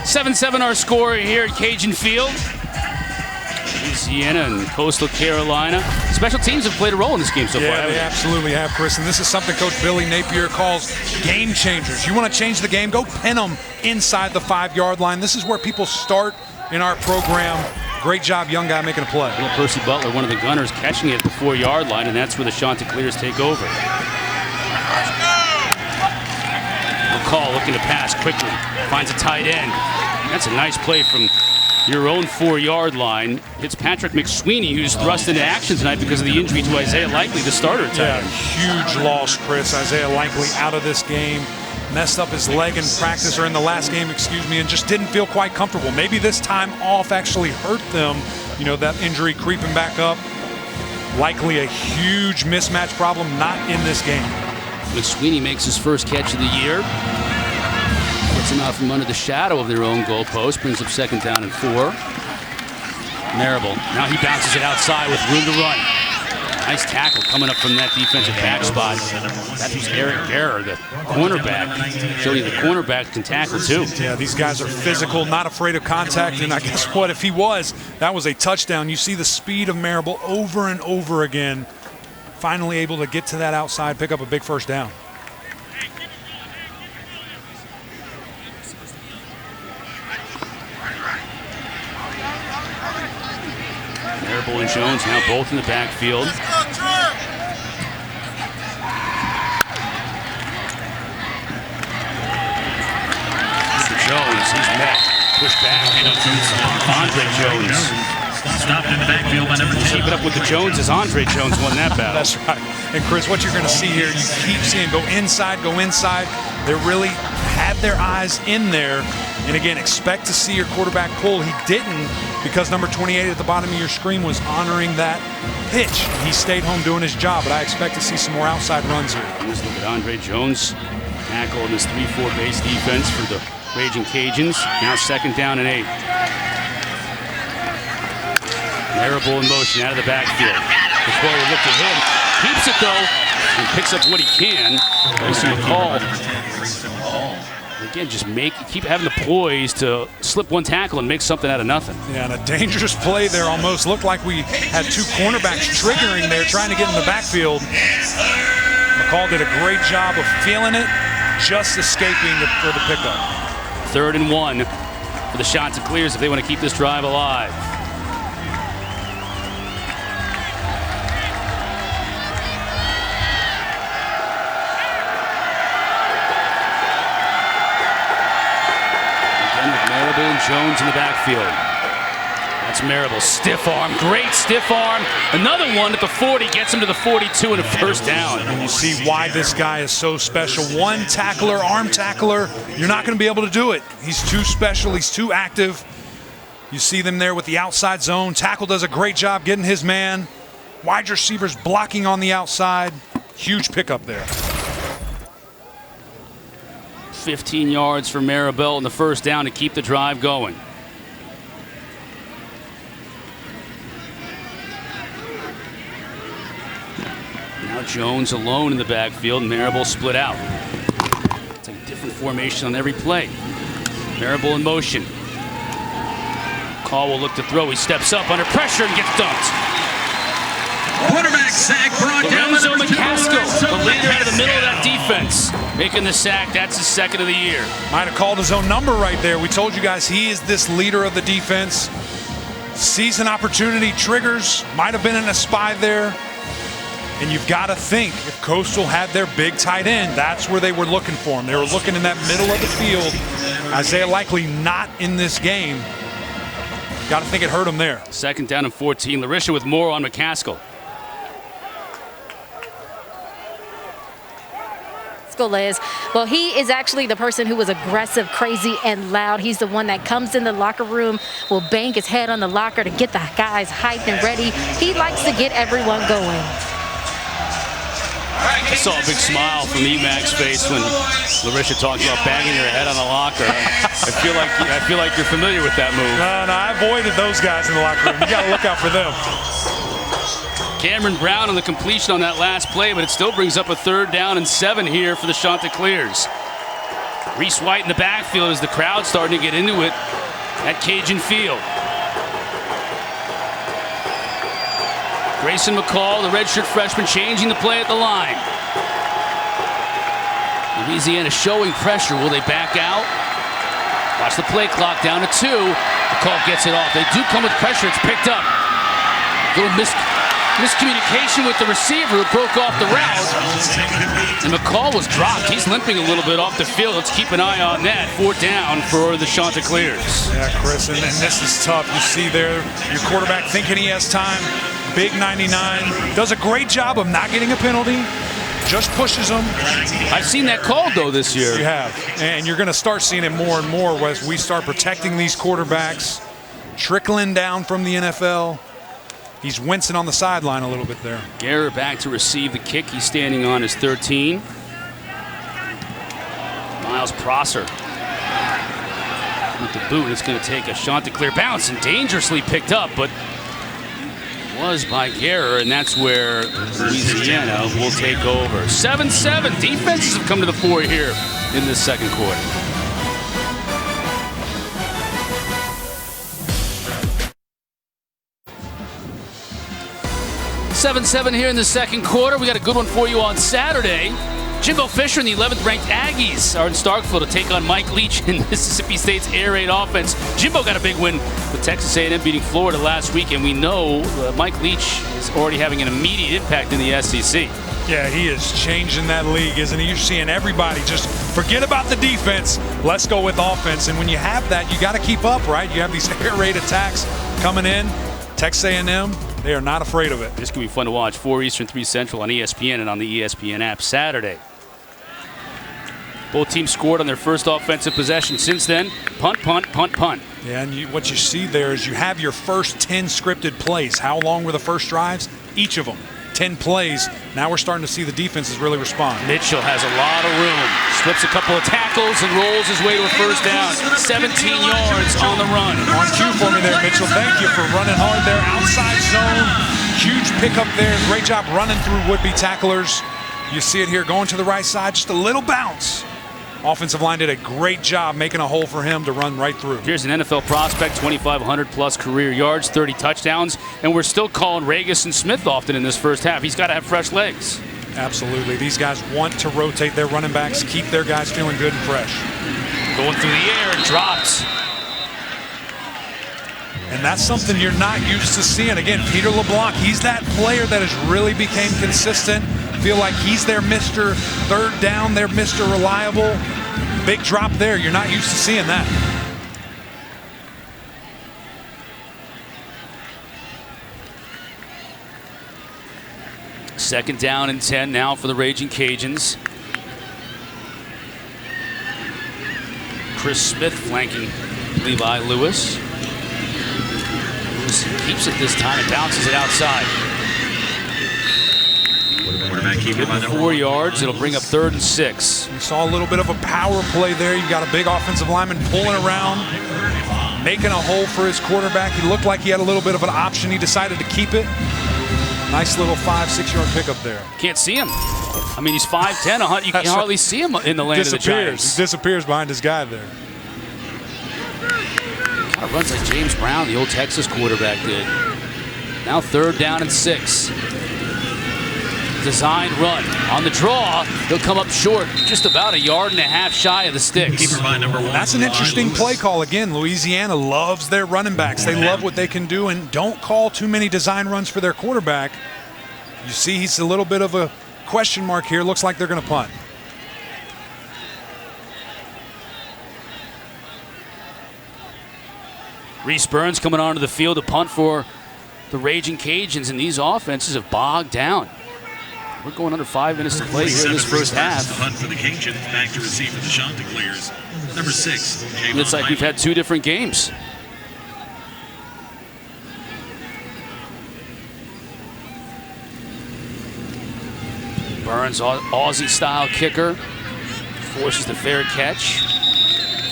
(7-7) our score here at Cajun Field. Louisiana and Coastal Carolina. Special teams have played a role in this game so far. Yeah, they absolutely have, Chris. And this is something Coach Billy Napier calls game changers. You want to change the game, go pin them inside the 5-yard line. This is where people start in our program. Great job, young guy making a play. Well, Percy Butler, one of the gunners, catching it at the 4-yard line, and that's where the Chanticleers take over. McCall looking to pass quickly. Finds a tight end. That's a nice play from your own 4-yard line. It's Patrick McSweeney who's thrust into action tonight because of the injury to Isaiah Likely, the starter. Yeah, huge loss, Chris. Isaiah Likely out of this game. Messed up his leg in practice, or in the last game, excuse me, and just didn't feel quite comfortable. Maybe this time off actually hurt them. You know, that injury creeping back up. Likely a huge mismatch problem, not in this game. McSweeney makes his first catch of the year. Gets him out from under the shadow of their own goalpost. Brings up 2nd down and 4. Marable. Now he bounces it outside with room to run. Nice tackle coming up from that defensive back spot. That was Eric Garrer, the cornerback. Showing you the cornerback can tackle too. Yeah, these guys are physical, not afraid of contact. And I guess what, if he was, that was a touchdown. You see the speed of Marable over and over again. Finally able to get to that outside, pick up a big 1st down. Marable and Jones now both in the backfield. Jones, he's met, pushed back. Andre Jones. Stopped in the backfield by number 2. Keep it up with the Joneses. Andre Jones won that battle. That's right. And Chris, what you're going to see here, you keep seeing go inside, go inside. They really had their eyes in there. And again, expect to see your quarterback pull. He didn't, because number 28 at the bottom of your screen was honoring that pitch. He stayed home doing his job, but I expect to see some more outside runs here. Let's look at Andre Jones. Tackle in this 3-4 base defense for the Ragin Cajuns. Now 2nd down and 8. Marable in motion out of the backfield. McCall will look at him. Keeps it though, and picks up what he can. Mason McCall. Again, just keep having the poise to slip one tackle and make something out of nothing. Yeah, and a dangerous play there. Almost looked like we had 2 cornerbacks triggering there, trying to get in the backfield. McCall did a great job of feeling it, just escaping for the pickup. 3rd and 1 for the Chanticleers if they want to keep this drive alive. And Jones in the backfield. That's Marable. Stiff arm. Great stiff arm. Another one at the 40. Gets him to the 42 and a 1st down. And you see why this guy is so special. One tackler, arm tackler. You're not going to be able to do it. He's too special. He's too active. You see them there with the outside zone. Tackle does a great job getting his man. Wide receivers blocking on the outside. Huge pickup there. 15 yards for Maribel in the first down to keep the drive going. Now Jones alone in the backfield. Maribel split out. It's like a different formation on every play. Maribel in motion. Call will look to throw. He steps up under pressure and gets dunked. Quarterback sack brought down Lorenzo McCaskill, the leader out of the middle of that defense, making the sack. That's his second of the year. Might have called his own number right there. We told you guys he is this leader of the defense. Sees an opportunity, triggers. Might have been in a spy there. And you've got to think, if Coastal had their big tight end, that's where they were looking for him. They were looking in that middle of the field. Isaiah likely not in this game. Got to think it hurt him there. Second down and 14. Larisha with more on McCaskill. Is, well, he is actually the person who was aggressive, crazy, and loud. He's the one that comes in the locker room, will bang his head on the locker to get the guys hyped and ready. He likes to get everyone going. I saw a big smile from Emac's face when Larisha talked about banging her head on the locker. I feel like you're familiar with that move. No, I avoided those guys in the locker room. You got to look out for them. Cameron Brown on the completion on that last play, but it still brings up a 3rd down and 7 here for the Chanticleers. Reese White in the backfield as the crowd starting to get into it at Cajun Field. Grayson McCall, the redshirt freshman, changing the play at the line. Louisiana showing pressure. Will they back out? Watch the play clock down to 2. McCall gets it off. They do come with pressure. It's picked up. Little miscommunication with the receiver who broke off the route. And McCall was dropped. He's limping a little bit off the field. Let's keep an eye on that. 4th down for the Chanticleers. Yeah, Chris, and this is tough. You see there your quarterback thinking he has time. Big 99. Does a great job of not getting a penalty. Just pushes them. I've seen that called, though, this year. You have. And you're going to start seeing it more and more as we start protecting these quarterbacks. Trickling down from the NFL. He's wincing on the sideline a little bit there. Garrett back to receive the kick. He's standing on his 13. Miles Prosser with the boot. It's going to take a Chanticleer bounce and dangerously picked up, but was by Garrett, and that's where Louisiana will take over. 7-7. Defenses have come to the fore here in this second quarter. 7-7 here in the second quarter. We got a good one for you on Saturday. Jimbo Fisher and the 11th ranked Aggies are in Starkville to take on Mike Leach in Mississippi State's air raid offense. Jimbo got a big win with Texas A&M beating Florida last week, and we know Mike Leach is already having an immediate impact in the SEC. Yeah, he is changing that league, isn't he? You're seeing everybody just forget about the defense. Let's go with offense. And when you have that, you got to keep up, right? You have these air raid attacks coming in. Texas A&M, they are not afraid of it. This can be fun to watch. 4 Eastern, 3 Central on ESPN and on the ESPN app Saturday. Both teams scored on their first offensive possession since then. Punt, punt, punt, punt. Yeah, and what you see there is you have your first 10 scripted plays. How long were the first drives? Each of them. 10 plays. Now we're starting to see the defenses really respond. Mitchell has a lot of room. Slips a couple of tackles and rolls his way to a first down. 17 yards on the run. On cue for me there, Mitchell. Thank you for running hard there. Outside zone. Huge pickup there. Great job running through would-be tacklers. You see it here going to the right side. Just a little bounce. Offensive line did a great job making a hole for him to run right through. Here's an NFL prospect, 2,500 plus career yards, 30 touchdowns, and we're still calling Ragin Smith often in this first half. He's got to have fresh legs. Absolutely. These guys want to rotate their running backs, keep their guys feeling good and fresh. Going through the air and drops. And that's something you're not used to seeing. Again, Peter LeBlanc, he's that player that has really became consistent. Feel like he's their Mr. Third down, their Mr. Reliable. Big drop there. You're not used to seeing that. Second down and 10 now for the Ragin' Cajuns. Chris Smith flanking Levi Lewis. Keeps it this time and bounces it outside. Quarterback keeper by number 4 yards. It'll bring up 3rd and 6. You saw a little bit of a power play there. You've got a big offensive lineman pulling around, making a hole for his quarterback. He looked like he had a little bit of an option. He decided to keep it. Nice little 5-6 yard pickup there. Can't see him. I mean, he's 5'10". You can hardly see him in the land of the Giants. He disappears behind his guy there. Kind of runs like James Brown, the old Texas quarterback, did. Now 3rd down and 6. Design run. On the draw, he'll come up short, just about 1.5 yards shy of the sticks. keeper by number 1. That's an interesting Lewis. play call. Again, Louisiana loves their running backs. They love what they can do and don't call too many design runs for their quarterback. You see he's a little bit of a question mark here. Looks like they're going to punt. Reese Burns coming onto the field to punt for the Ragin' Cajuns, and these offenses have bogged down. We're going under 5 minutes to play here in this first half. The punt for the Cajuns, back to receive for the Chanticleers. Number 6. It's like we've had 2 different games. Burns, Aussie-style kicker, forces the fair catch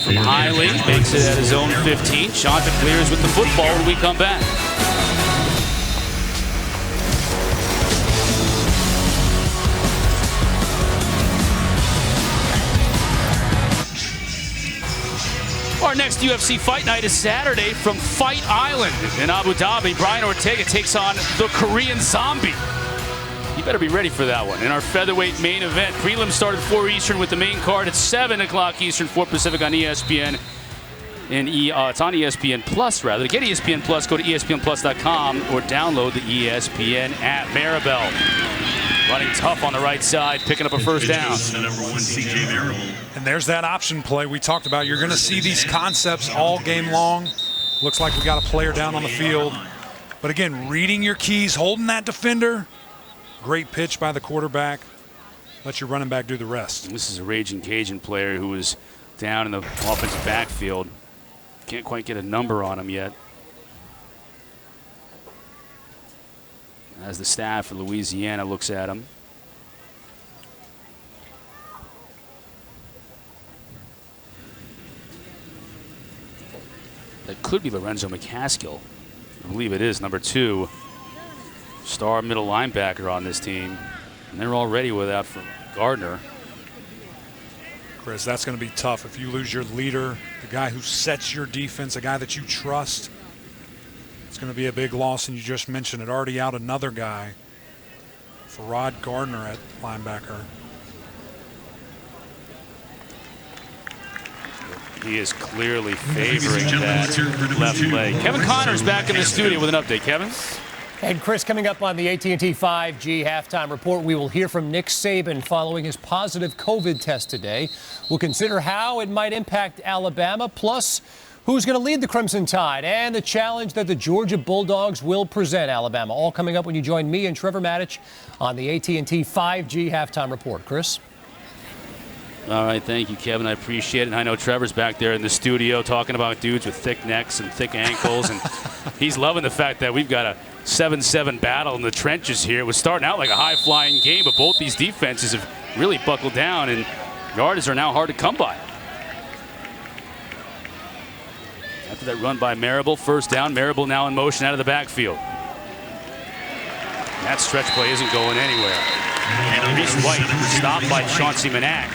from Hiley, makes it at his own 15. Chanticleers with the football when we come back. Our next UFC Fight Night is Saturday from Fight Island in Abu Dhabi. Brian Ortega takes on the Korean Zombie. You better be ready for that one. In our featherweight main event, prelims start at 4 Eastern with the main card at 7 o'clock Eastern, 4 Pacific on ESPN. It's on ESPN Plus, rather. To get ESPN Plus, go to ESPNplus.com or download the ESPN app. Maribel running tough on the right side, picking up a first down. The number 1, CJ Maribel. And there's that option play we talked about. You're going to see these concepts all game long. Looks like we got a player down on the field. But again, reading your keys, holding that defender. Great pitch by the quarterback. Let your running back do the rest. This is a Ragin' Cajun player who was down in the offensive backfield. Can't quite get a number on him yet. As the staff for Louisiana looks at him. That could be Lorenzo McCaskill. I believe it is, number 2. Star middle linebacker on this team. And they're already without from Gardner. Chris, that's going to be tough. If you lose your leader, the guy who sets your defense, a guy that you trust, it's going to be a big loss. And you just mentioned it, already out another guy for Rod Gardner at linebacker. He is clearly favoring that left leg. Kevin Connor's back in the studio with an update. Kevin? And Chris, coming up on the AT&T 5G halftime report, we will hear from Nick Saban following his positive COVID test today. We'll consider how it might impact Alabama, plus who's going to lead the Crimson Tide and the challenge that the Georgia Bulldogs will present Alabama. All coming up when you join me and Trevor Mattich on the AT&T 5G halftime report. Chris? All right, thank you, Kevin. I appreciate it. And I know Trevor's back there in the studio talking about dudes with thick necks and thick ankles, and he's loving the fact that we've got a 7-7 battle in the trenches here. It was starting out like a high-flying game, but both these defenses have really buckled down, and yards are now hard to come by. After that run by Maribel, first down. Maribel now in motion out of the backfield. That stretch play isn't going anywhere. Reese White stopped by Chauncey Manac.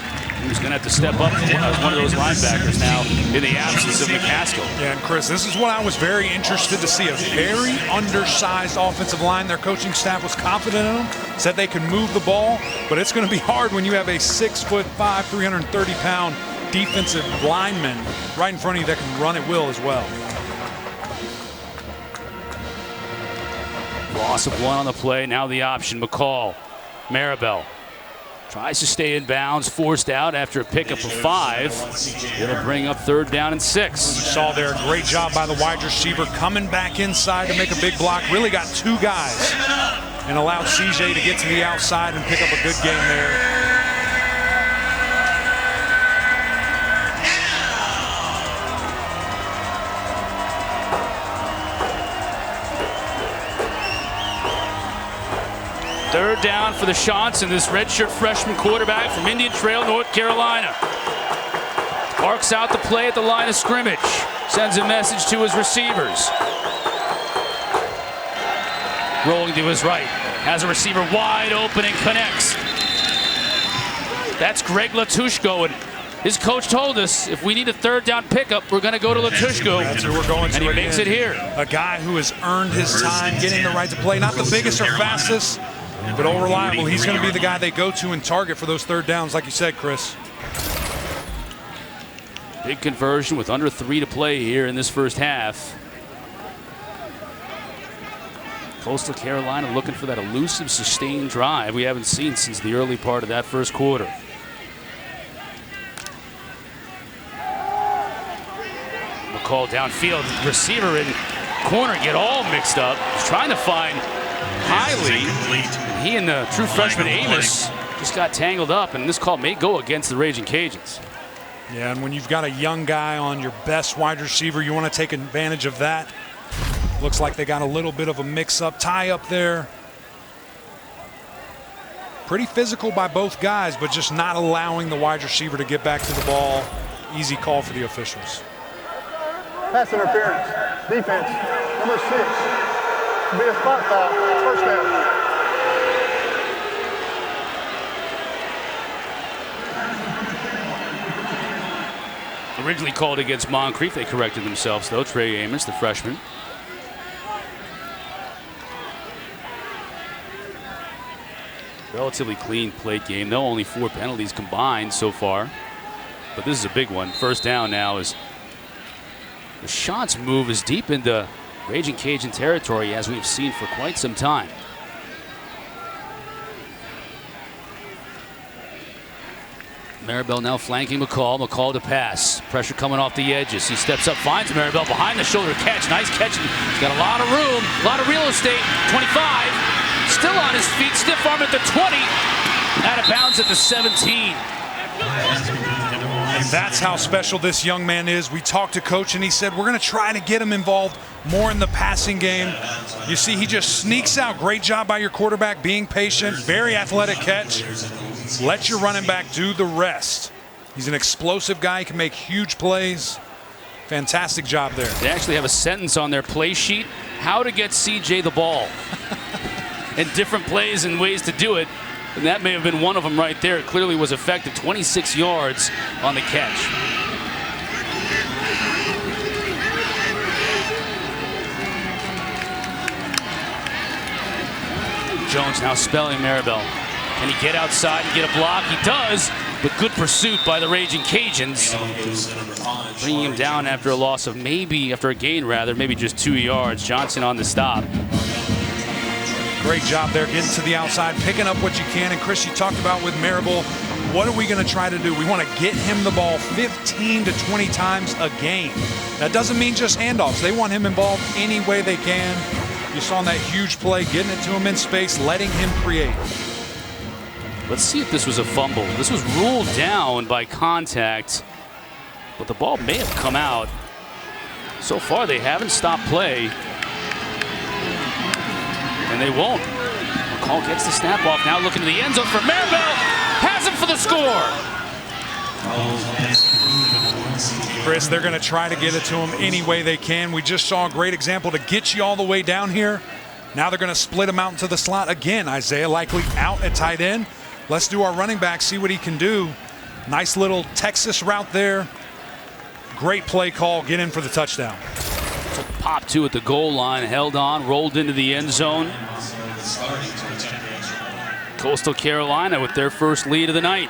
He's going to have to step up as one of those linebackers now in the absence of McCaskill. Yeah, and Chris, this is what I was very interested to see. A very undersized offensive line. Their coaching staff was confident in them, said they could move the ball, but it's going to be hard when you have a 6'5", 330-pound defensive lineman right in front of you that can run at will as well. Loss of 1 on the play. Now the option. McCall. Maribel tries to stay in bounds, forced out after a pickup of 5. It'll bring up 3rd down and 6. You saw there a great job by the wide receiver coming back inside to make a big block. Really got 2 guys and allowed CJ to get to the outside and pick up a good game there. Third down for the Chants and this redshirt freshman quarterback from Indian Trail, North Carolina. Marks out the play at the line of scrimmage. Sends a message to his receivers. Rolling to his right. Has a receiver wide open and connects. That's Greg Latushko. And his coach told us if we need a third down pickup, we're going to go to Latushko. That's who we're going to. And he makes it here. A guy who has earned his time, getting the right to play. Not the biggest or fastest, but all reliable. He's going to be the guy they go to and target for those third downs, like you said, Chris. Big conversion with under 3 to play here in this first half. Coastal Carolina looking for that elusive, sustained drive we haven't seen since the early part of that first quarter. McCall downfield, receiver and corner get all mixed up. He's trying to find Hiley. He and the true freshman Amos just got tangled up, and this call may go against the Ragin' Cajuns. Yeah, and when you've got a young guy on your best wide receiver, you want to take advantage of that. Looks like they got a little bit of a mix-up, tie up there. Pretty physical by both guys, but just not allowing the wide receiver to get back to the ball. Easy call for the officials. Pass interference. Defense. Number 6. Be a spot foul. First down. Originally called against Moncrief. They corrected themselves, though. Trey Amos, the freshman. Relatively clean plate game, though. Only 4 penalties combined so far. But this is a big one. First down now is the Chants move is deep into Ragin' Cajun territory, as we've seen for quite some time. Maribel now flanking McCall. McCall to pass. Pressure coming off the edges. He steps up, finds Maribel behind the shoulder catch. Nice catch. He's got a lot of room, a lot of real estate. 25. Still on his feet. Stiff arm at the 20. Out of bounds at the 17. And that's how special this young man is. We talked to Coach, and he said, we're going to try to get him involved more in the passing game. You see, he just sneaks out. Great job by your quarterback, being patient. Very athletic catch. Let your running back do the rest. He's an explosive guy. He can make huge plays. Fantastic job there. They actually have a sentence on their play sheet, how to get CJ the ball. And different plays and ways to do it. And that may have been one of them right there. It clearly was effective. 26 yards on the catch. Jones now spelling Maribel. Can he get outside and get a block? He does, but good pursuit by the Ragin' Cajuns. Bringing him down after a loss of after a gain rather, maybe just 2 yards. Johnson on the stop. Great job there, getting to the outside, picking up what you can. And Chris, you talked about with Maribel, what are we going to try to do? We want to get him the ball 15 to 20 times a game. That doesn't mean just handoffs. They want him involved any way they can. You saw in that huge play, getting it to him in space, letting him create. Let's see if this was a fumble. This was ruled down by contact, but the ball may have come out. So far, they haven't stopped play. And they won't. McCall gets the snap off. Now looking to the end zone for Maribel. Has him for the score. Chris, they're going to try to get it to him any way they can. We just saw a great example to get you all the way down here. Now they're going to split him out into the slot again. Isaiah likely out at tight end. Let's do our running back, see what he can do. Nice little Texas route there. Great play call. Get in for the touchdown. Pop two at the goal line, held on, rolled into the end zone. Coastal Carolina with their first lead of the night.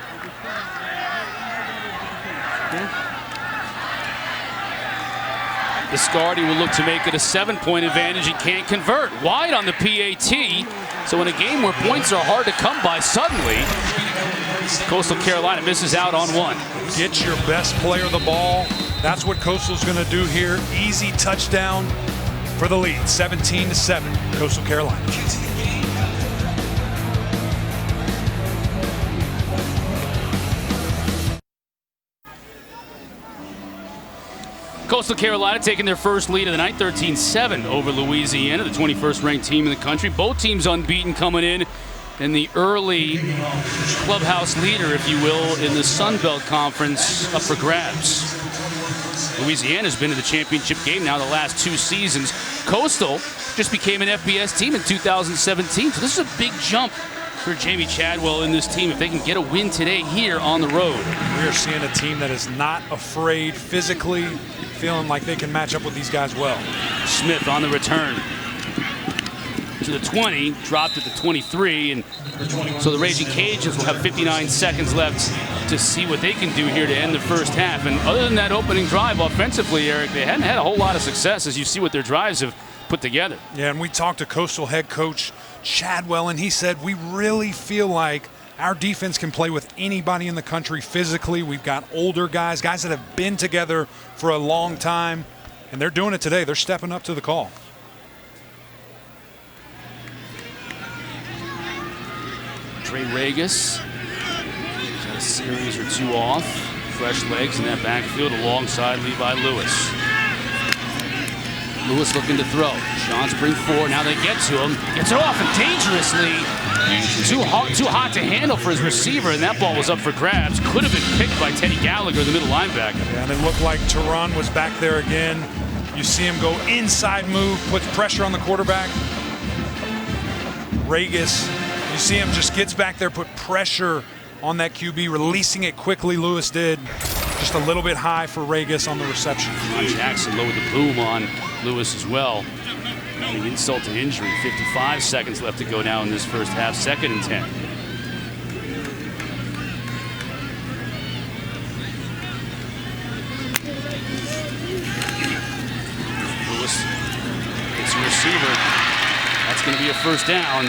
Biscardi will look to make it a 7-point advantage. He can't convert. Wide on the PAT. So in a game where points are hard to come by suddenly, Coastal Carolina misses out on one. Get your best player the ball. That's what Coastal's going to do here. Easy touchdown for the lead. 17-7, Coastal Carolina. Coastal Carolina taking their first lead of the night, 13-7 over Louisiana, the 21st ranked team in the country. Both teams unbeaten coming in and the early clubhouse leader, if you will, in the Sun Belt Conference up for grabs. Louisiana's been to the championship game now the last 2 seasons. Coastal just became an FBS team in 2017, so this is a big jump for Jamie Chadwell in this team if they can get a win today here on the road. We are seeing a team that is not afraid physically, feeling like they can match up with these guys well. Smith on the return to the 20, dropped at the 23, and so the Ragin' Cajuns will have 59 seconds left to see what they can do here to end the first half. And other than that opening drive offensively, Eric, they hadn't had a whole lot of success as you see what their drives have put together. Yeah, and we talked to Coastal head coach Chadwell, and he said, we really feel like our defense can play with anybody in the country physically. We've got older guys that have been together for a long time, and they're doing it today. They're stepping up to the call. Trey Regis got a series or 2 off. Fresh legs in that backfield alongside Levi Lewis. Lewis looking to throw. Sean spring 4. Now they get to him. Gets it off and dangerously. Too hot to handle for his receiver, and that ball was up for grabs. Could have been picked by Teddy Gallagher, the middle linebacker. Yeah, and it looked like Tehran was back there again. You see him go inside move, puts pressure on the quarterback. Regis, you see him just gets back there, put pressure on that QB, releasing it quickly. Lewis did. Just a little bit high for Regis on the reception. Ron Jackson lowered the boom on Lewis as well. Adding insult to injury. 55 seconds left to go now in this first half. 2nd and 10. Lewis gets a receiver. That's going to be a first down.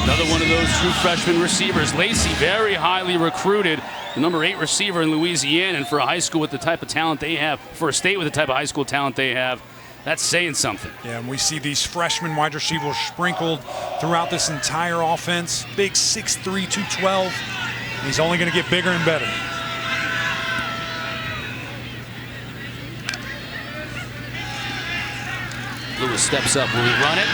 Another one of those true freshman receivers. Lacey, very highly recruited. The number 8 receiver in Louisiana, and for a high school with the type of talent they have, for a state with the type of high school talent they have, that's saying something. Yeah, and we see these freshman wide receivers sprinkled throughout this entire offense. Big 6'3", 212. He's only going to get bigger and better. Lewis steps up. Will he run it?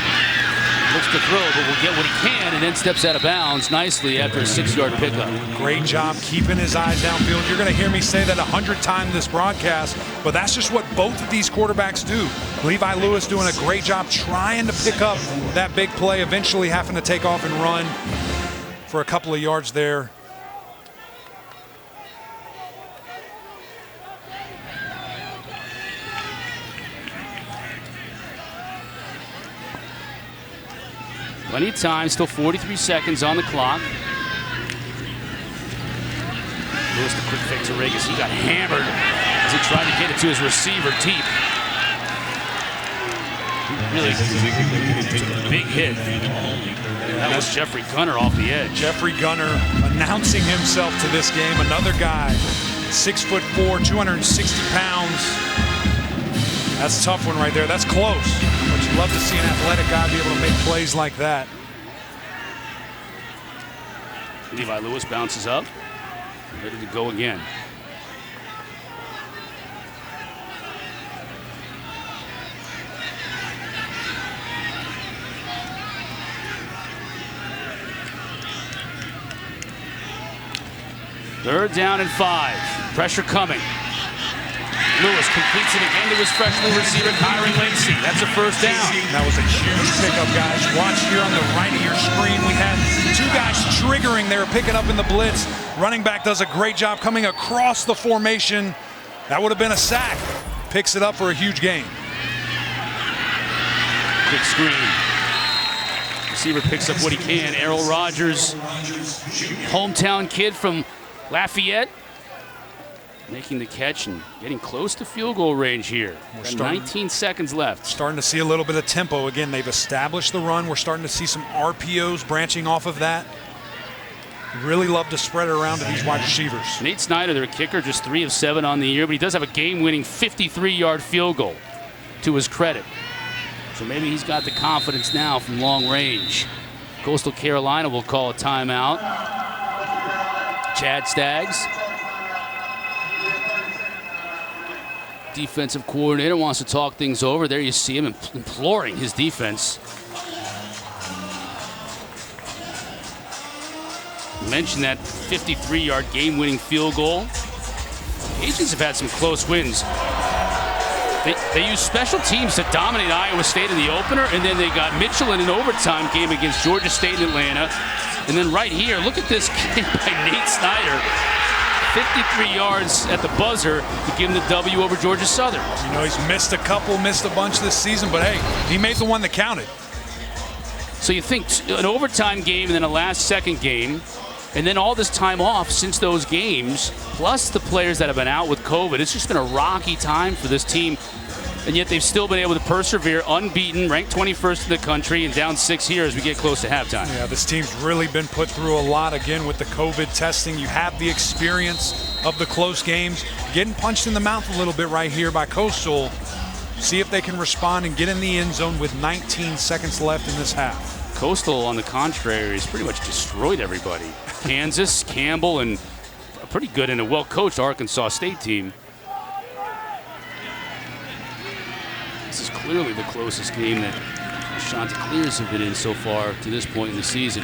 Looks to throw, but will get what he can, and then steps out of bounds nicely after a 6-yard pickup. Great job keeping his eyes downfield. You're going to hear me say that 100 times this broadcast, but that's just what both of these quarterbacks do. Levi Lewis doing a great job trying to pick up that big play, eventually having to take off and run for a couple of yards there. Plenty of time, still 43 seconds on the clock. Lewis, the quick fake to Regis. He got hammered as he tried to get it to his receiver deep. Really big hit. That was Jeffrey Gunner off the edge. Jeffrey Gunner announcing himself to this game. Another guy, 6'4", 260 pounds. That's a tough one right there. That's close. But you'd love to see an athletic guy be able to make plays like that. Levi Lewis bounces up. Ready to go again. Third down and 5. Pressure coming. Lewis completes it again to his freshman receiver, Kyron Lacey. That's a first down. That was a huge pickup, guys. Watch here on the right of your screen. We had 2 guys triggering. They were picking up in the blitz. Running back does a great job coming across the formation. That would have been a sack. Picks it up for a huge gain. Big screen. Receiver picks up what he can. Errol Rogers, hometown kid from Lafayette, making the catch and getting close to field goal range here. 19 seconds left. Starting to see a little bit of tempo. Again, they've established the run. We're starting to see some RPOs branching off of that. Really love to spread it around to these wide receivers. Nate Snyder, their kicker, just 3 of 7 on the year, but he does have a game-winning 53-yard field goal to his credit. So maybe he's got the confidence now from long range. Coastal Carolina will call a timeout. Chad Staggs defensive coordinator wants to talk things over. There you see him imploring his defense. Mentioned that 53-yard game-winning field goal. Cajuns have had some close wins. They used special teams to dominate Iowa State in the opener, and then they got Mitchell in an overtime game against Georgia State and Atlanta. And then right here, look at this kick by Nate Snyder. 53 yards at the buzzer to give him the W over Georgia Southern. You know, he's missed a couple, missed a bunch this season, but hey, he made the one that counted. So you think an overtime game and then a last-second game, and then all this time off since those games, plus the players that have been out with COVID, it's just been a rocky time for this team. And yet they've still been able to persevere unbeaten, ranked 21st in the country, and down 6 here as we get close to halftime. Yeah, this team's really been put through a lot again with the COVID testing. You have the experience of the close games. Getting punched in the mouth a little bit right here by Coastal. See if they can respond and get in the end zone with 19 seconds left in this half. Coastal, on the contrary, has pretty much destroyed everybody. Kansas, Campbell, and a pretty good and a well-coached Arkansas State team. This is clearly the closest game that the Chanticleers have been in so far to this point in the season.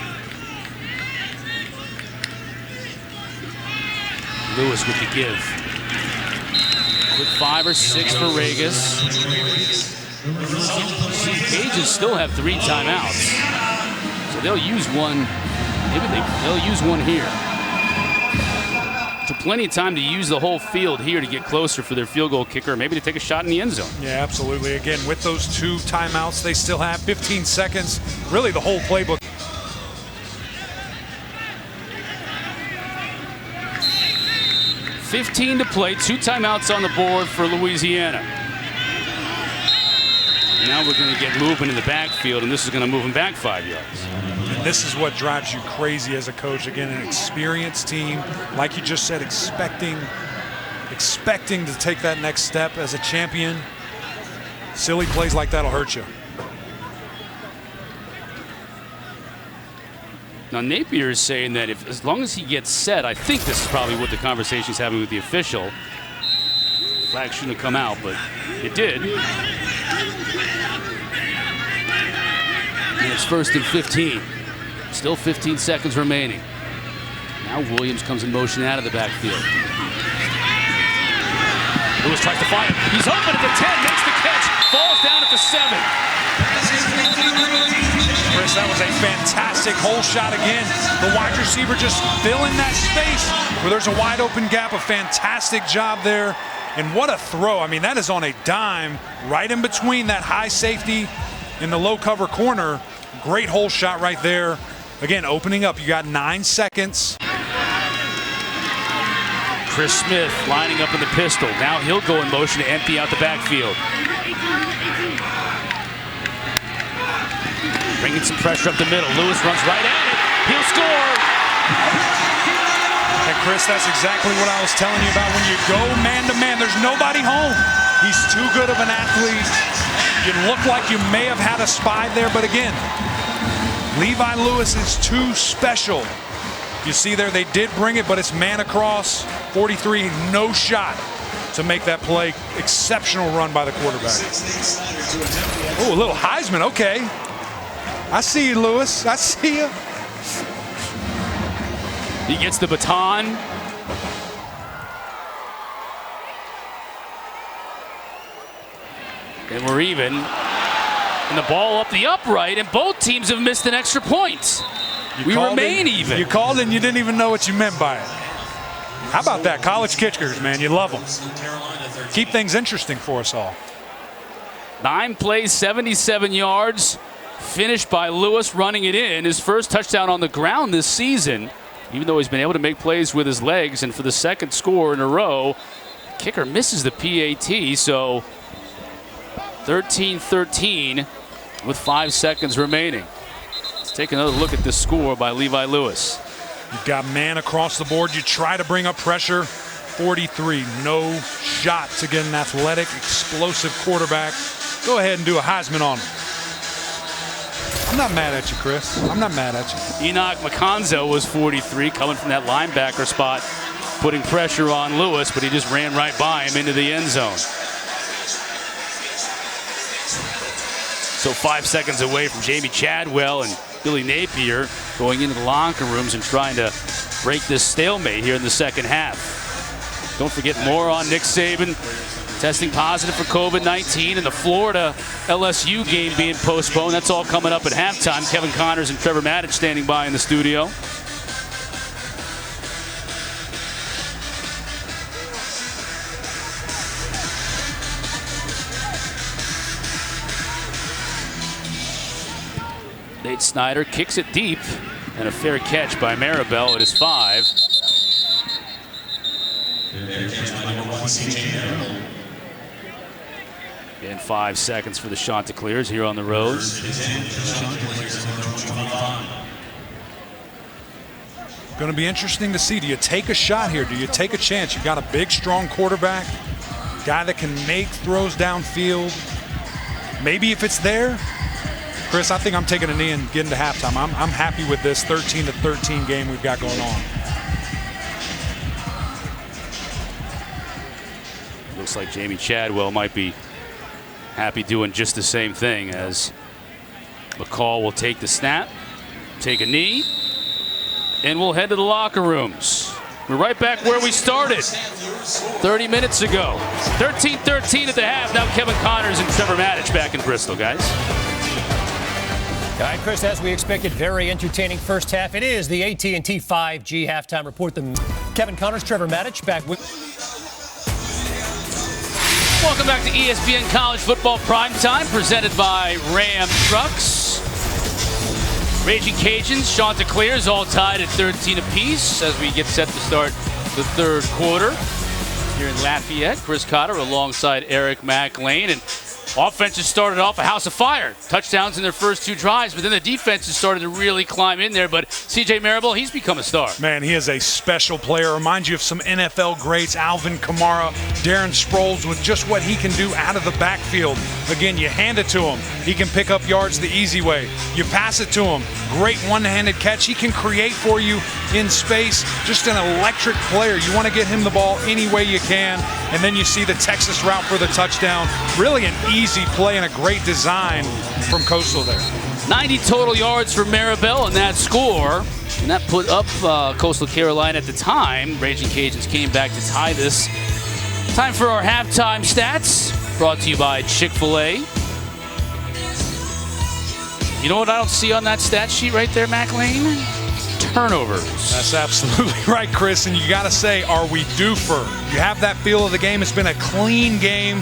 Lewis with the give. Quick 5 or 6 for Regis. Cajuns still have 3 timeouts. So they'll use one. Maybe they'll use one here. So plenty of time to use the whole field here to get closer for their field goal kicker, maybe to take a shot in the end zone. Yeah, absolutely. Again, with those 2 timeouts, they still have 15 seconds. Really the whole playbook. $15 to play, 2 timeouts on the board for Louisiana. Now we're going to get movement in the backfield, and this is going to move them back 5 yards. And this is what drives you crazy as a coach. Again, an experienced team, like you just said, expecting to take that next step as a champion. Silly plays like that will hurt you. Now Napier is saying that as long as he gets set, I think this is probably what the conversation is having with the official. Flag shouldn't have come out, but it did. And it's 1st and 15. Still 15 seconds remaining. Now Williams comes in motion out of the backfield. Lewis tries to find him. He's open at the 10, makes the catch, falls down at the 7. Chris, that was a fantastic hole shot again. The wide receiver just filling that space where there's a wide open gap. A fantastic job there. And what a throw. I mean, that is on a dime right in between that high safety and the low cover corner. Great hole shot right there. Again, opening up. You got 9 seconds. Chris Smith lining up in the pistol. Now he'll go in motion to empty out the backfield. Bringing some pressure up the middle. Lewis runs right at it. He'll score. And Chris, that's exactly what I was telling you about. When you go man-to-man, there's nobody home. He's too good of an athlete. You look like you may have had a spy there, but again, Levi Lewis is too special. You see there, they did bring it, but it's man across 43, no shot to make that play. Exceptional run by the quarterback. Oh, a little Heisman, okay. I see you, Lewis. I see you. He gets the baton. And we're even. And the ball up the upright, and both teams have missed an extra point. We remain even. You called and you didn't even know what you meant by it. How about that? College kickers, man. You love them. Keep things interesting for us all. 9 plays, 77 yards. Finished by Lewis running it in. His first touchdown on the ground this season. Even though he's been able to make plays with his legs, and for the second score in a row, kicker misses the PAT. So 13-13 with 5 seconds remaining. Let's take another look at this score by Levi Lewis. You've got man across the board. You try to bring up pressure. 43, no shot to get an athletic, explosive quarterback. Go ahead and do a Heisman on him. I'm not mad at you, Chris. I'm not mad at you. Enoch McConzo was 43, coming from that linebacker spot, putting pressure on Lewis, but he just ran right by him into the end zone. So 5 seconds away from Jamie Chadwell and Billy Napier going into the locker rooms and trying to break this stalemate here in the second half. Don't forget more on Nick Saban testing positive for COVID-19 and the Florida LSU game being postponed. That's all coming up at halftime. Kevin Connors and Trevor Maddich standing by in the studio. Nate Snyder kicks it deep, and a fair catch by Maribel. It is 5. And 5 seconds for the Chanticleers here on the road. Going to be interesting to see. Do you take a shot here? Do you take a chance? You got a big, strong quarterback, guy that can make throws downfield. Maybe if it's there, Chris, I think I'm taking a knee and getting to halftime. I'm happy with this 13-13 game we've got going on. Looks like Jamie Chadwell might be happy doing just the same thing as McCall will take the snap, take a knee, and we'll head to the locker rooms. We're right back where we started 30 minutes ago. 13-13 at the half. Now Kevin Connors and Trevor Maddich back in Bristol, guys. All right, Chris, as we expected, very entertaining first half. It is the AT&T 5G halftime report. Kevin Connors, Trevor Maddich back with. Welcome back to ESPN College Football Primetime, presented by Ram Trucks. Ragin Cajuns, Chanticleers, all tied at 13 apiece as we get set to start the third quarter. Here in Lafayette, Chris Cotter alongside Eric McLean. And offense has started off a house of fire. Touchdowns in their first 2 drives, but then the defense has started to really climb in there. But C.J. Maribel, he's become a star. Man, he is a special player. Reminds you of some NFL greats, Alvin Kamara, Darren Sproles, with just what he can do out of the backfield. Again, you hand it to him. He can pick up yards the easy way. You pass it to him. Great one-handed catch. He can create for you in space. Just an electric player. You want to get him the ball any way you can. And then you see the Texas route for the touchdown. Really an easy play and a great design from Coastal there. 90 total yards for Maribel in that score. And that put up Coastal Carolina at the time. Ragin Cajuns came back to tie this. Time for our halftime stats. Brought to you by Chick-fil-A. You know what I don't see on that stat sheet right there, McLean? Turnovers. That's absolutely right, Chris. And you got to say, are we due for? You have that feel of the game. It's been a clean game.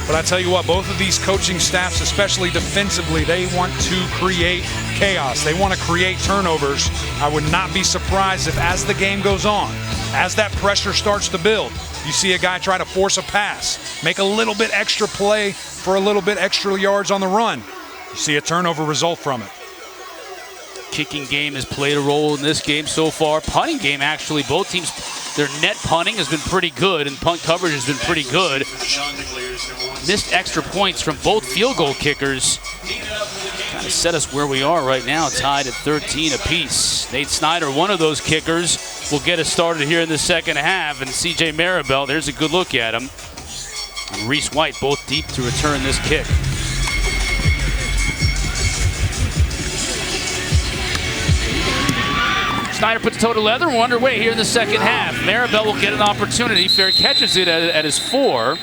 But I tell you what, both of these coaching staffs, especially defensively, they want to create chaos. They want to create turnovers. I would not be surprised if as the game goes on, as that pressure starts to build, you see a guy try to force a pass, make a little bit extra play for a little bit extra yards on the run. You see a turnover result from it. Kicking game has played a role in this game so far. Punting game, actually, both teams, their net punting has been pretty good, and punt coverage has been pretty good. Missed extra points from both field goal kickers. Kind of set us where we are right now, tied at 13 apiece. Nate Snyder, one of those kickers, will get us started here in the second half. And C.J. Maribel, there's a good look at him. And Reese White, both deep to return this kick. Snyder puts toe to leather. We're underway here in the second half. Maribel will get an opportunity. Fair catches it at his 4.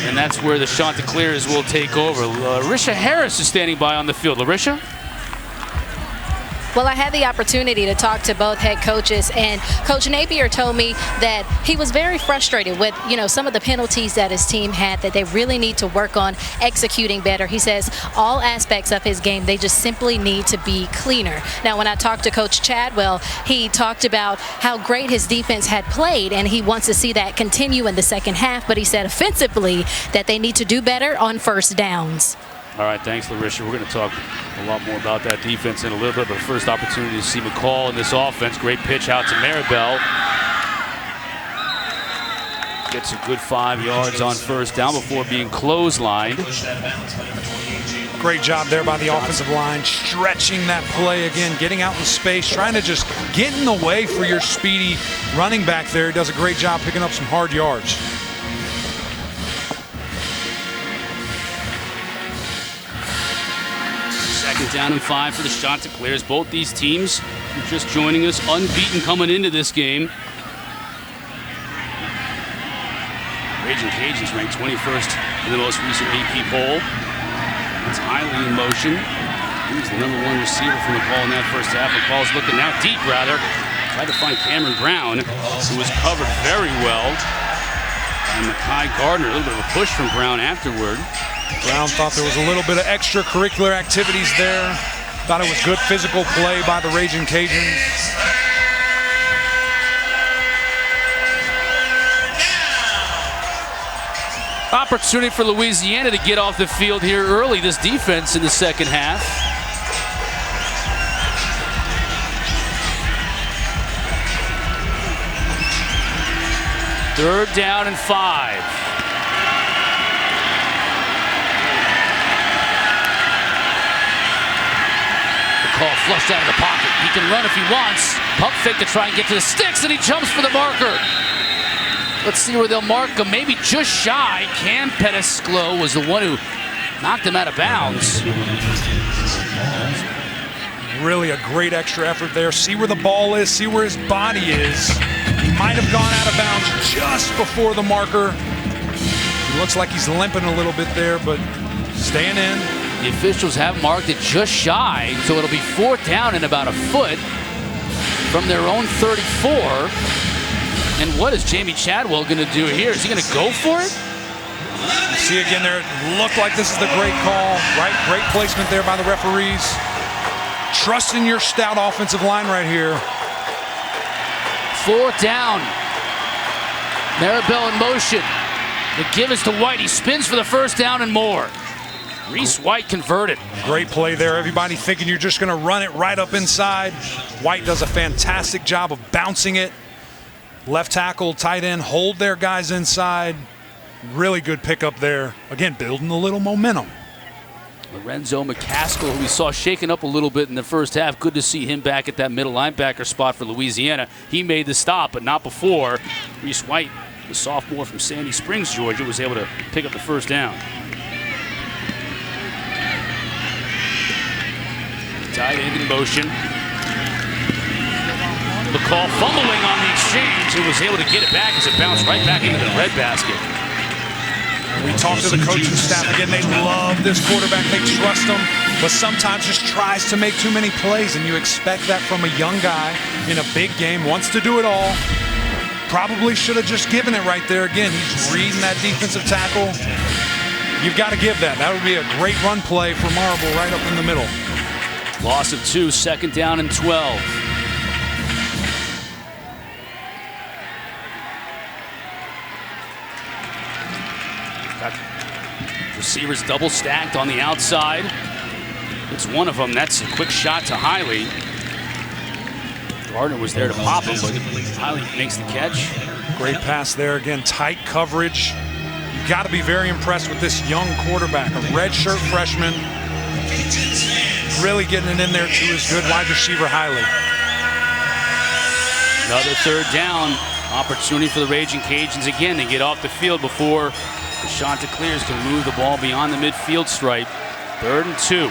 And that's where the Chanticleers will take over. Larisha Harris is standing by on the field. Larisha? Well, I had the opportunity to talk to both head coaches, and Coach Napier told me that he was very frustrated with, some of the penalties that his team had, that they really need to work on executing better. He says all aspects of his game, they just simply need to be cleaner. Now, when I talked to Coach Chadwell, he talked about how great his defense had played, and he wants to see that continue in the second half, but he said offensively that they need to do better on first downs. All right, thanks, Larisha. We're going to talk a lot more about that defense in a little bit, but first opportunity to see McCall in this offense. Great pitch out to Maribel. Gets a good 5 yards on first down before being clotheslined. Great job there by the offensive line, stretching that play again, getting out in space, trying to just get in the way for your speedy running back there. He does a great job picking up some hard yards. 2nd down and 5 for the Chanticleers. Both these teams are just joining us, unbeaten coming into this game. Ragin Cajuns ranked 21st in the most recent AP poll. That's highly in motion. He's the #1 receiver from McCall in that first half. McCall's looking now deep, rather. Tried to find Cameron Brown, who was covered very well. And Mekhi Gardner, a little bit of a push from Brown afterward. Brown thought there was a little bit of extracurricular activities there. Thought it was good physical play by the Ragin Cajuns. Opportunity for Louisiana to get off the field here early, this defense in the second half. Third down and 5. McCall flushed out of the pocket. He can run if he wants. Pump fake to try and get to the sticks, and he jumps for the marker. Let's see where they'll mark him. Maybe just shy. Cam Pettisclo was the one who knocked him out of bounds. Really a great extra effort there. See where the ball is, see where his body is. He might have gone out of bounds just before the marker. He looks like he's limping a little bit there, but staying in. The officials have marked it just shy, so it'll be 4th down and about a foot from their own 34. And what is Jamie Chadwell going to do here? Is he going to go for it? You see again there, it looked like this is the great call, right? Great placement there by the referees. Trusting your stout offensive line right here. 4th down. Maribel in motion. The give is to White. He spins for the first down and more. Reese White converted. Great play there. Everybody thinking you're just going to run it right up inside. White does a fantastic job of bouncing it. Left tackle, tight end, hold their guys inside. Really good pickup there. Again, building a little momentum. Lorenzo McCaskill, who we saw shaken up a little bit in the first half. Good to see him back at that middle linebacker spot for Louisiana. He made the stop, but not before. Reese White, the sophomore from Sandy Springs, Georgia, was able to pick up the first down. Tight end in motion. McCall fumbling on the exchange and was able to get it back as it bounced right back into the red basket. We talked to the coaching staff again. They love this quarterback. They trust him, but sometimes just tries to make too many plays, and you expect that from a young guy in a big game. Wants to do it all. Probably should have just given it right there. Again, he's reading that defensive tackle. You've got to give that. That would be a great run play for Marble right up in the middle. Loss of 2, 2nd down and 12. Got receivers double stacked on the outside. It's one of them. That's a quick shot to Hiley. Gardner was there to pop him, but Hiley makes the catch. Great pass there. Again, tight coverage. You've got to be very impressed with this young quarterback, a redshirt freshman. Really getting it in there to his good wide receiver, Hiley. Another 3rd down. Opportunity for the Ragin Cajuns again to get off the field before the Chanticleers can move the ball beyond the midfield stripe. 3rd and 2.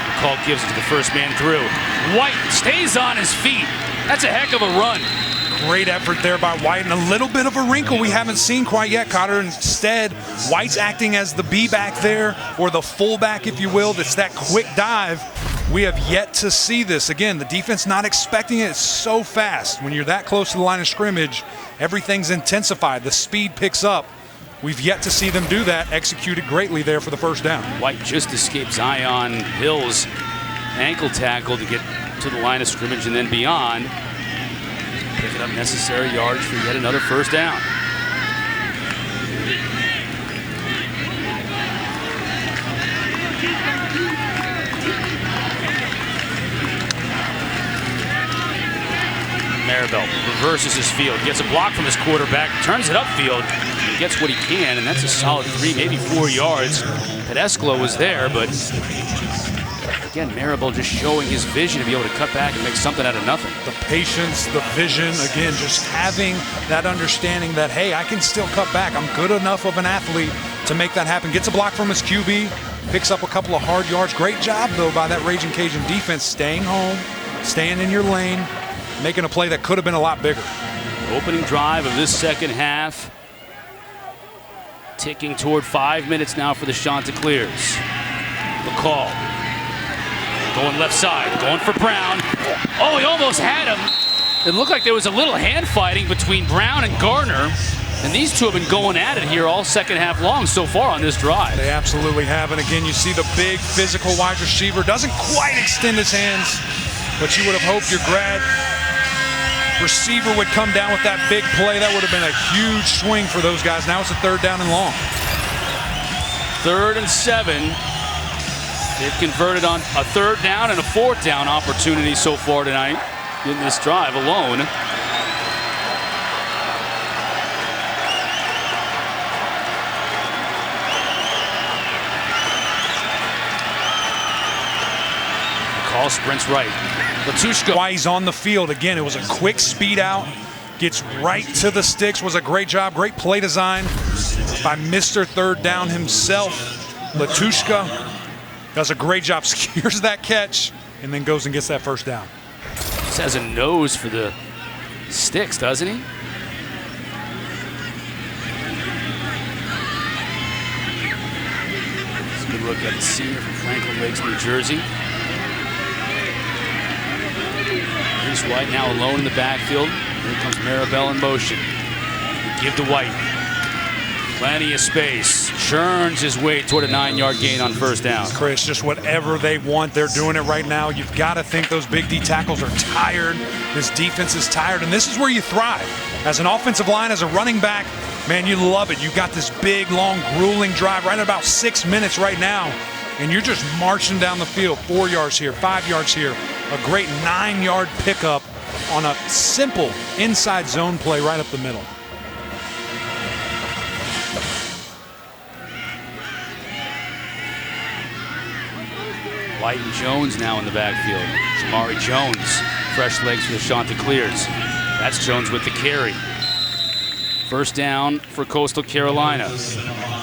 McCall gives it to the first man through. White stays on his feet. That's a heck of a run. Great effort there by White, and a little bit of a wrinkle we haven't seen quite yet, Cotter. Instead, White's acting as the B-back there, or the fullback, if you will. That's that quick dive. We have yet to see this. Again, the defense not expecting it. It's so fast. When you're that close to the line of scrimmage, everything's intensified. The speed picks up. We've yet to see them do that. Executed greatly there for the first down. White just escaped Zion Hill's ankle tackle to get to the line of scrimmage and then beyond. Picking up necessary yards for yet another first down. Maribel reverses his field, gets a block from his quarterback, turns it upfield, and gets what he can, and that's a solid 3, maybe 4 yards. Pettisclo was there, but again, Maribel just showing his vision to be able to cut back and make something out of nothing. The patience, the vision, again, just having that understanding that, hey, I can still cut back. I'm good enough of an athlete to make that happen. Gets a block from his QB, picks up a couple of hard yards. Great job, though, by that Ragin' Cajun defense, staying home, staying in your lane, making a play that could have been a lot bigger. Opening drive of this second half. Ticking toward 5 minutes now for the Chanticleers. The call. Going left side, going for Brown. Oh, he almost had him. It looked like there was a little hand fighting between Brown and Gardner. And these two have been going at it here all second half long so far on this drive. They absolutely have. And again, you see the big physical wide receiver. Doesn't quite extend his hands, but you would have hoped your grad receiver would come down with that big play. That would have been a huge swing for those guys. Now it's a 3rd down and long. 3rd and 7. They've converted on a 3rd down and a 4th down opportunity so far tonight in this drive alone. Call sprints right. Latushka. Why he's on the field. Again, it was a quick speed out. Gets right to the sticks. Was a great job. Great play design by Mr. 3rd down himself. Latushka does a great job. Secures that catch and then goes and gets that 1st down. Just has a nose for the sticks, doesn't he? Let's a good look at the senior from Franklin Lakes, New Jersey. Reese White now alone in the backfield. Here comes Maribel in motion. Give to White. Plenty of space. Churns his way toward a 9-yard gain on 1st down. Chris, just whatever they want, they're doing it right now. You've got to think those big D tackles are tired. This defense is tired, and this is where you thrive. As an offensive line, as a running back, man, you love it. You've got this big, long, grueling drive right at about 6 minutes right now, and you're just marching down the field. 4 yards here, 5 yards here. A great 9-yard pickup on a simple inside zone play right up the middle. White and Jones now in the backfield. Jamari Jones, fresh legs for the Chanticleers. That's Jones with the carry. 1st down for Coastal Carolina.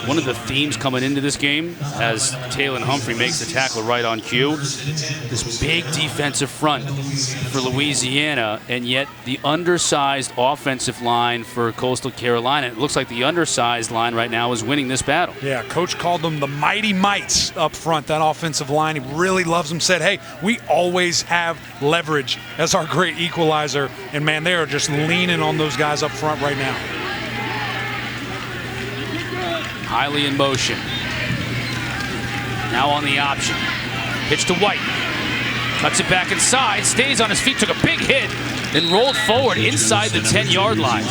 One of the themes coming into this game, as Taylon Humphrey makes the tackle right on cue, this big defensive front for Louisiana, and yet the undersized offensive line for Coastal Carolina. It looks like the undersized line right now is winning this battle. Yeah, Coach called them the Mighty Mites up front, that offensive line. He really loves them, said, hey, we always have leverage as our great equalizer. And, man, they are just leaning on those guys up front right now. Highly in motion. Now on the option. Pitch to White. Cuts it back inside. Stays on his feet. Took a big hit. Then rolled forward inside the 10-yard line.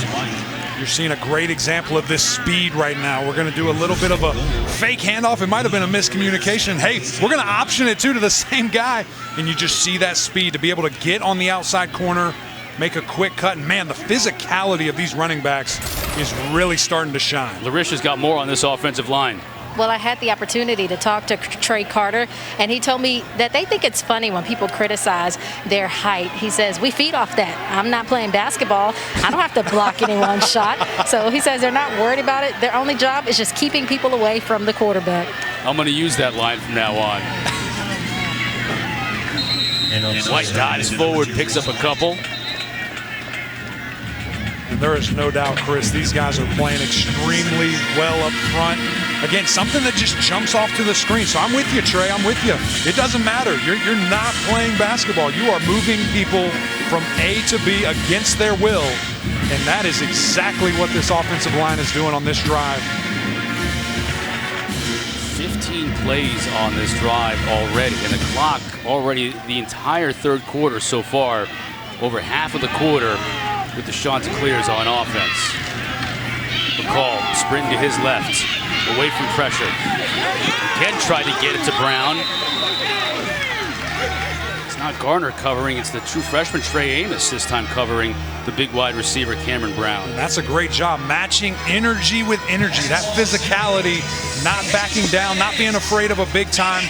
You're seeing a great example of this speed right now. We're going to do a little bit of a fake handoff. It might have been a miscommunication. Hey, we're going to option it, too, to the same guy. And you just see that speed to be able to get on the outside corner, make a quick cut. And, man, the physicality of these running backs is really starting to shine. Larisha's got more on this offensive line. Well, I had the opportunity to talk to Trey Carter, and he told me that they think it's funny when people criticize their height. He says, we feed off that. I'm not playing basketball. I don't have to block anyone's shot. So he says they're not worried about it. Their only job is just keeping people away from the quarterback. I'm going to use that line from now on. White dives forward, picks up a couple. And there is no doubt, Chris, these guys are playing extremely well up front. Again, something that just jumps off to the screen. So I'm with you, Trey. I'm with you. It doesn't matter. You're not playing basketball. You are moving people from A to B against their will. And that is exactly what this offensive line is doing on this drive. 15 plays on this drive already. And the clock already the entire 3rd quarter so far. Over half of the quarter with the Chanticleers on offense. McCall, sprint to his left, away from pressure. Again tried to get it to Brown. It's not Garner covering, it's the true freshman Trey Amos this time covering the big wide receiver Cameron Brown. And that's a great job, matching energy with energy. That physicality, not backing down, not being afraid of a big time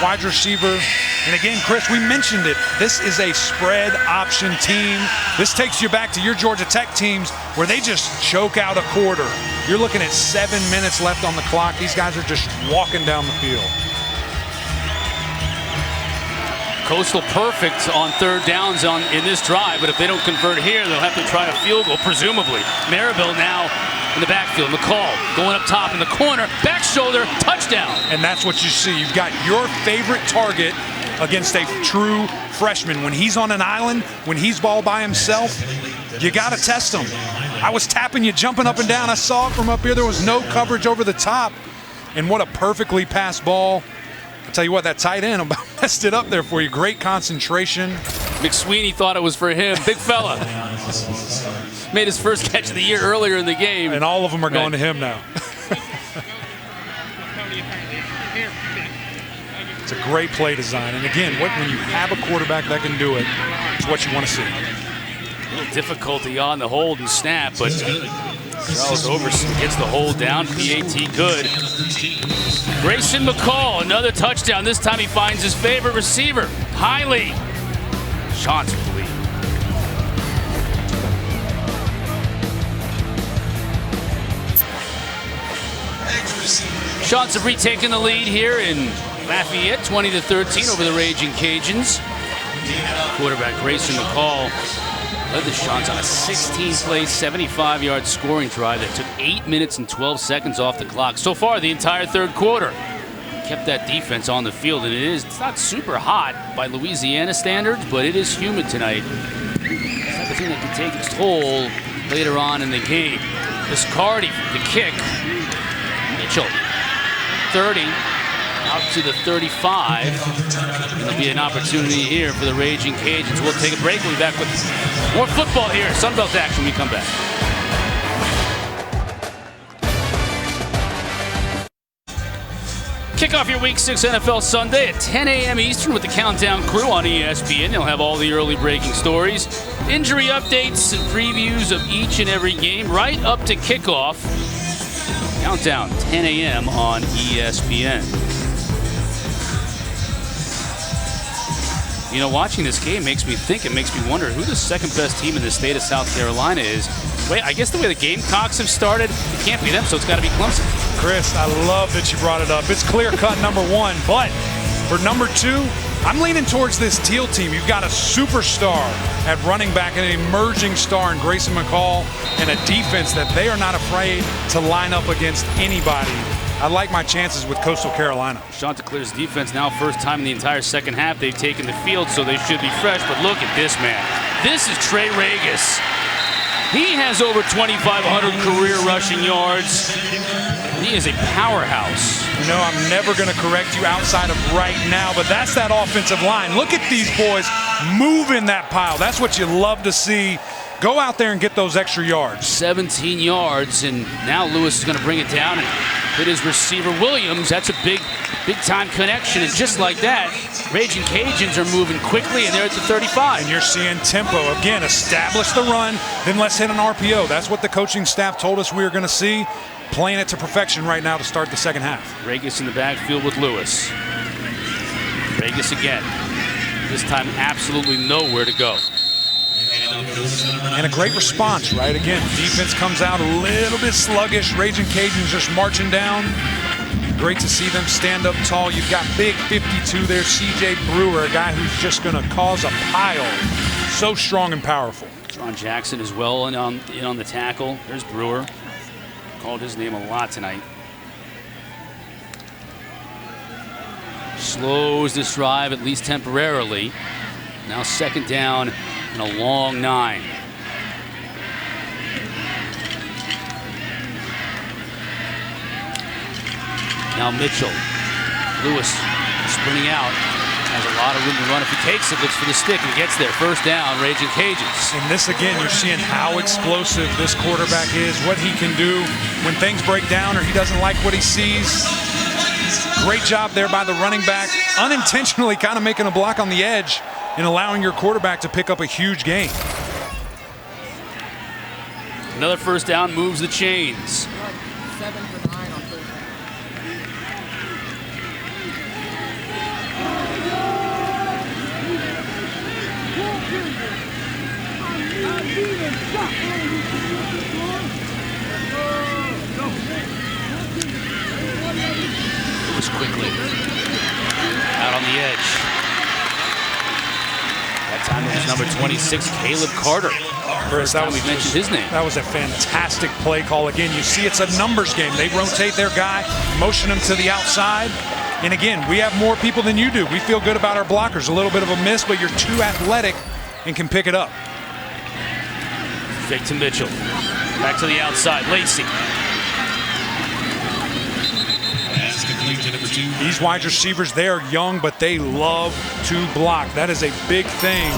wide receiver. And again, Chris, we mentioned it. This is a spread option team. This takes you back to your Georgia Tech teams where they just choke out a quarter. You're looking at 7 minutes left on the clock. These guys are just walking down the field. Coastal perfect on third downs in this drive, but if they don't convert here, they'll have to try a field goal, presumably. Maribel now in the backfield. McCall going up top in the corner, back shoulder, touchdown. And that's what you see. You've got your favorite target against a true freshman. When he's on an island, when he's ball by himself, you got to test him. I was tapping you, jumping up and down. I saw it from up here. There was no coverage over the top. And what a perfectly passed ball. I'll tell you what, that tight end about messed it up there for you. Great concentration. McSweeney thought it was for him. Big fella. Made his first catch of the year earlier in the game. And all of them are going to him now. It's a great play design. And again, when you have a quarterback that can do it, it's what you want to see. A little difficulty on the hold and snap, but Charles Overson gets the hold down. PAT good. Grayson McCall, another touchdown. This time he finds his favorite receiver, Hiley. Chance with the lead. Chants have retaken the lead here in Lafayette, 20-13 over the Ragin Cajuns. Quarterback Grayson McCall led the Chants on a 16-play, 75-yard scoring drive that took 8 minutes and 12 seconds off the clock. So far, the entire third quarter. Kept that defense on the field, and it's not super hot by Louisiana standards, but it is humid tonight. It's the type of thing that can take its toll later on in the game. Viscardi, the kick. Mitchell, 30. Out to the 35. There'll be an opportunity here for the Ragin Cajuns. We'll take a break. We'll be back with more football here. Sunbelt action when we come back. Kick off your Week 6 NFL Sunday at 10 a.m. Eastern with the Countdown crew on ESPN. They'll have all the early breaking stories, injury updates, and previews of each and every game right up to kickoff. Countdown, 10 a.m. on ESPN. You know, watching this game makes me think, it makes me wonder who the second best team in the state of South Carolina is. Wait, I guess the way the Gamecocks have started, it can't be them, so it's got to be Clemson. Chris, I love that you brought it up. It's clear-cut number one, but for number two, I'm leaning towards this Teal team. You've got a superstar at running back, an emerging star in Grayson McCall, and a defense that they are not afraid to line up against anybody. I like my chances with Coastal Carolina. Chanticleers defense now first time in the entire second half they've taken the field, so they should be fresh. But look at this man. This is Trey Regis. He has over 2,500 career rushing yards. He is a powerhouse. You know, I'm never going to correct you outside of right now, but that's that offensive line. Look at these boys moving that pile. That's what you love to see. Go out there and get those extra yards. 17 yards, and now Lewis is going to bring it down and hit his receiver Williams. That's a big-time connection, and just like that, Ragin Cajuns are moving quickly, and they're at the 35. And you're seeing tempo. Again, establish the run, then let's hit an RPO. That's what the coaching staff told us we were going to see. Playing it to perfection right now to start the second half. Regis in the backfield with Lewis. Regis again. This time absolutely nowhere to go. And a great response, right? Again, defense comes out a little bit sluggish. Ragin Cajuns just marching down. Great to see them stand up tall. You've got big 52 there, C.J. Brewer, a guy who's just going to cause a pile. So strong and powerful. Ron Jackson as well in on the tackle. There's Brewer. Called his name a lot tonight. Slows this drive, at least temporarily. Now second down and a long 9. Now Mitchell. Lewis sprinting out. Has a lot of room to run. If he takes it, looks for the stick and gets there. First down, Ragin Cajuns. And this again, you're seeing how explosive this quarterback is, what he can do when things break down or he doesn't like what he sees. Great job there by the running back, unintentionally kind of making a block on the edge and allowing your quarterback to pick up a huge gain. Another first down moves the chains. 7 for 9 on third down. Lewis quickly out on the edge. That time it was number 26, Caleb Carter. Chris, First time we mentioned his name. That was a fantastic play call. Again, you see it's a numbers game. They rotate their guy, motion him to the outside. And again, we have more people than you do. We feel good about our blockers. A little bit of a miss, but you're too athletic and can pick it up. Fake to Mitchell. Back to the outside. Lacey. These wide receivers, they are young, but they love to block. That is a big thing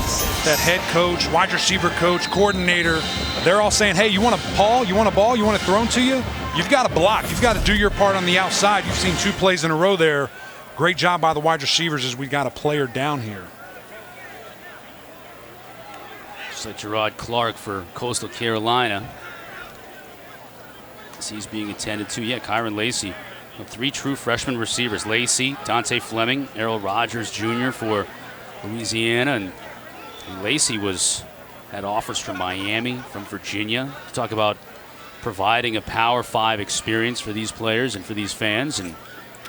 that head coach, wide receiver coach, coordinator, they're all saying, hey, you want a ball? You want a ball? You want it thrown to you? You've got to block. You've got to do your part on the outside. You've seen 2 plays in a row there. Great job by the wide receivers as we got a player down here. Just like Gerard Clark for Coastal Carolina. As he's being attended to. Yeah, Kyron Lacey. 3 true freshman receivers. Lacey, Dante Fleming, Errol Rogers Jr. for Louisiana. And Lacey had offers from Miami, from Virginia. Talk about providing a Power 5 experience for these players and for these fans. And